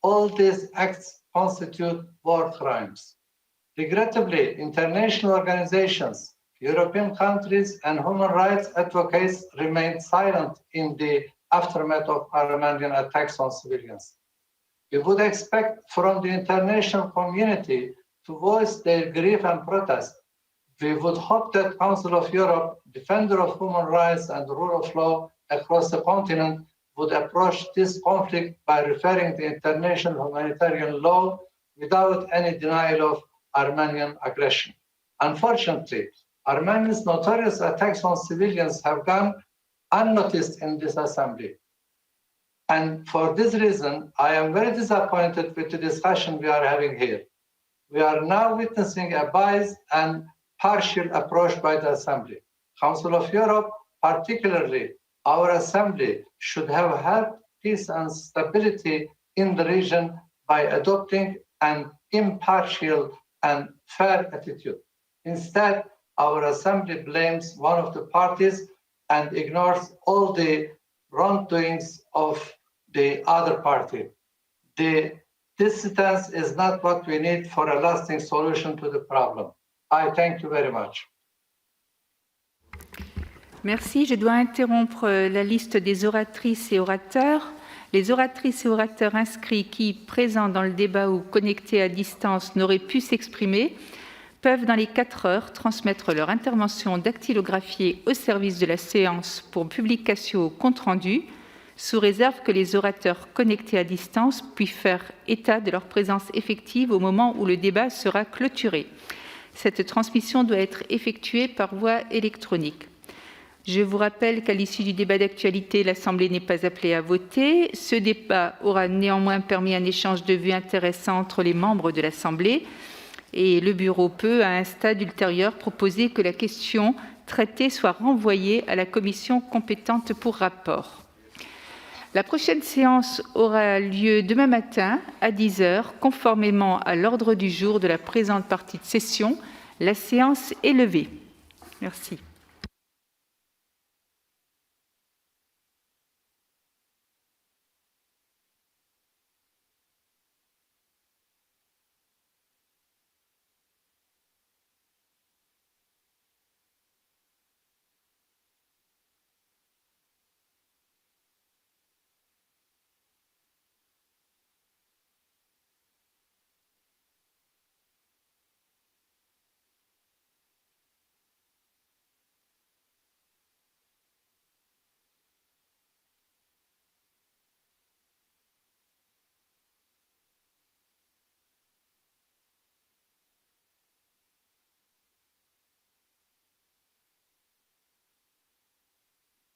all these acts constitute war crimes. Regrettably, international organizations, European countries, and human rights advocates remained silent in the aftermath of Armenian attacks on civilians. We would expect from the international community to voice their grief and protest. We would hope that Council of Europe, defender of human rights and the rule of law across the continent, would approach this conflict by referring to international humanitarian law without any denial of Armenian aggression. Unfortunately, Armenia's notorious attacks on civilians have gone unnoticed in this assembly. And for this reason, I am very disappointed with the discussion we are having here. We are now witnessing a biased and partial approach by the Assembly. Council of Europe, particularly our Assembly, should have helped peace and stability in the region by adopting an impartial and fair attitude. Instead, our Assembly blames one of the parties and ignores all the wrongdoings of the other party. This stance is not what we need for a lasting solution to the problem. I thank you very much. Merci. Je dois interrompre la liste des oratrices et orateurs. Les oratrices et orateurs inscrits qui, présents dans le débat ou connectés à distance, n'auraient pu s'exprimer, peuvent dans les 4 heures transmettre leur intervention dactylographiée au service de la séance pour publication au compte-rendu, sous réserve que les orateurs connectés à distance puissent faire état de leur présence effective au moment où le débat sera clôturé. Cette transmission doit être effectuée par voie électronique. Je vous rappelle qu'à l'issue du débat d'actualité, l'Assemblée n'est pas appelée à voter. Ce débat aura néanmoins permis un échange de vues intéressant entre les membres de l'Assemblée et le Bureau peut, à un stade ultérieur, proposer que la question traitée soit renvoyée à la commission compétente pour rapport. La prochaine séance aura lieu demain matin à 10 h, conformément à l'ordre du jour de la présente partie de session. La séance est levée. Merci.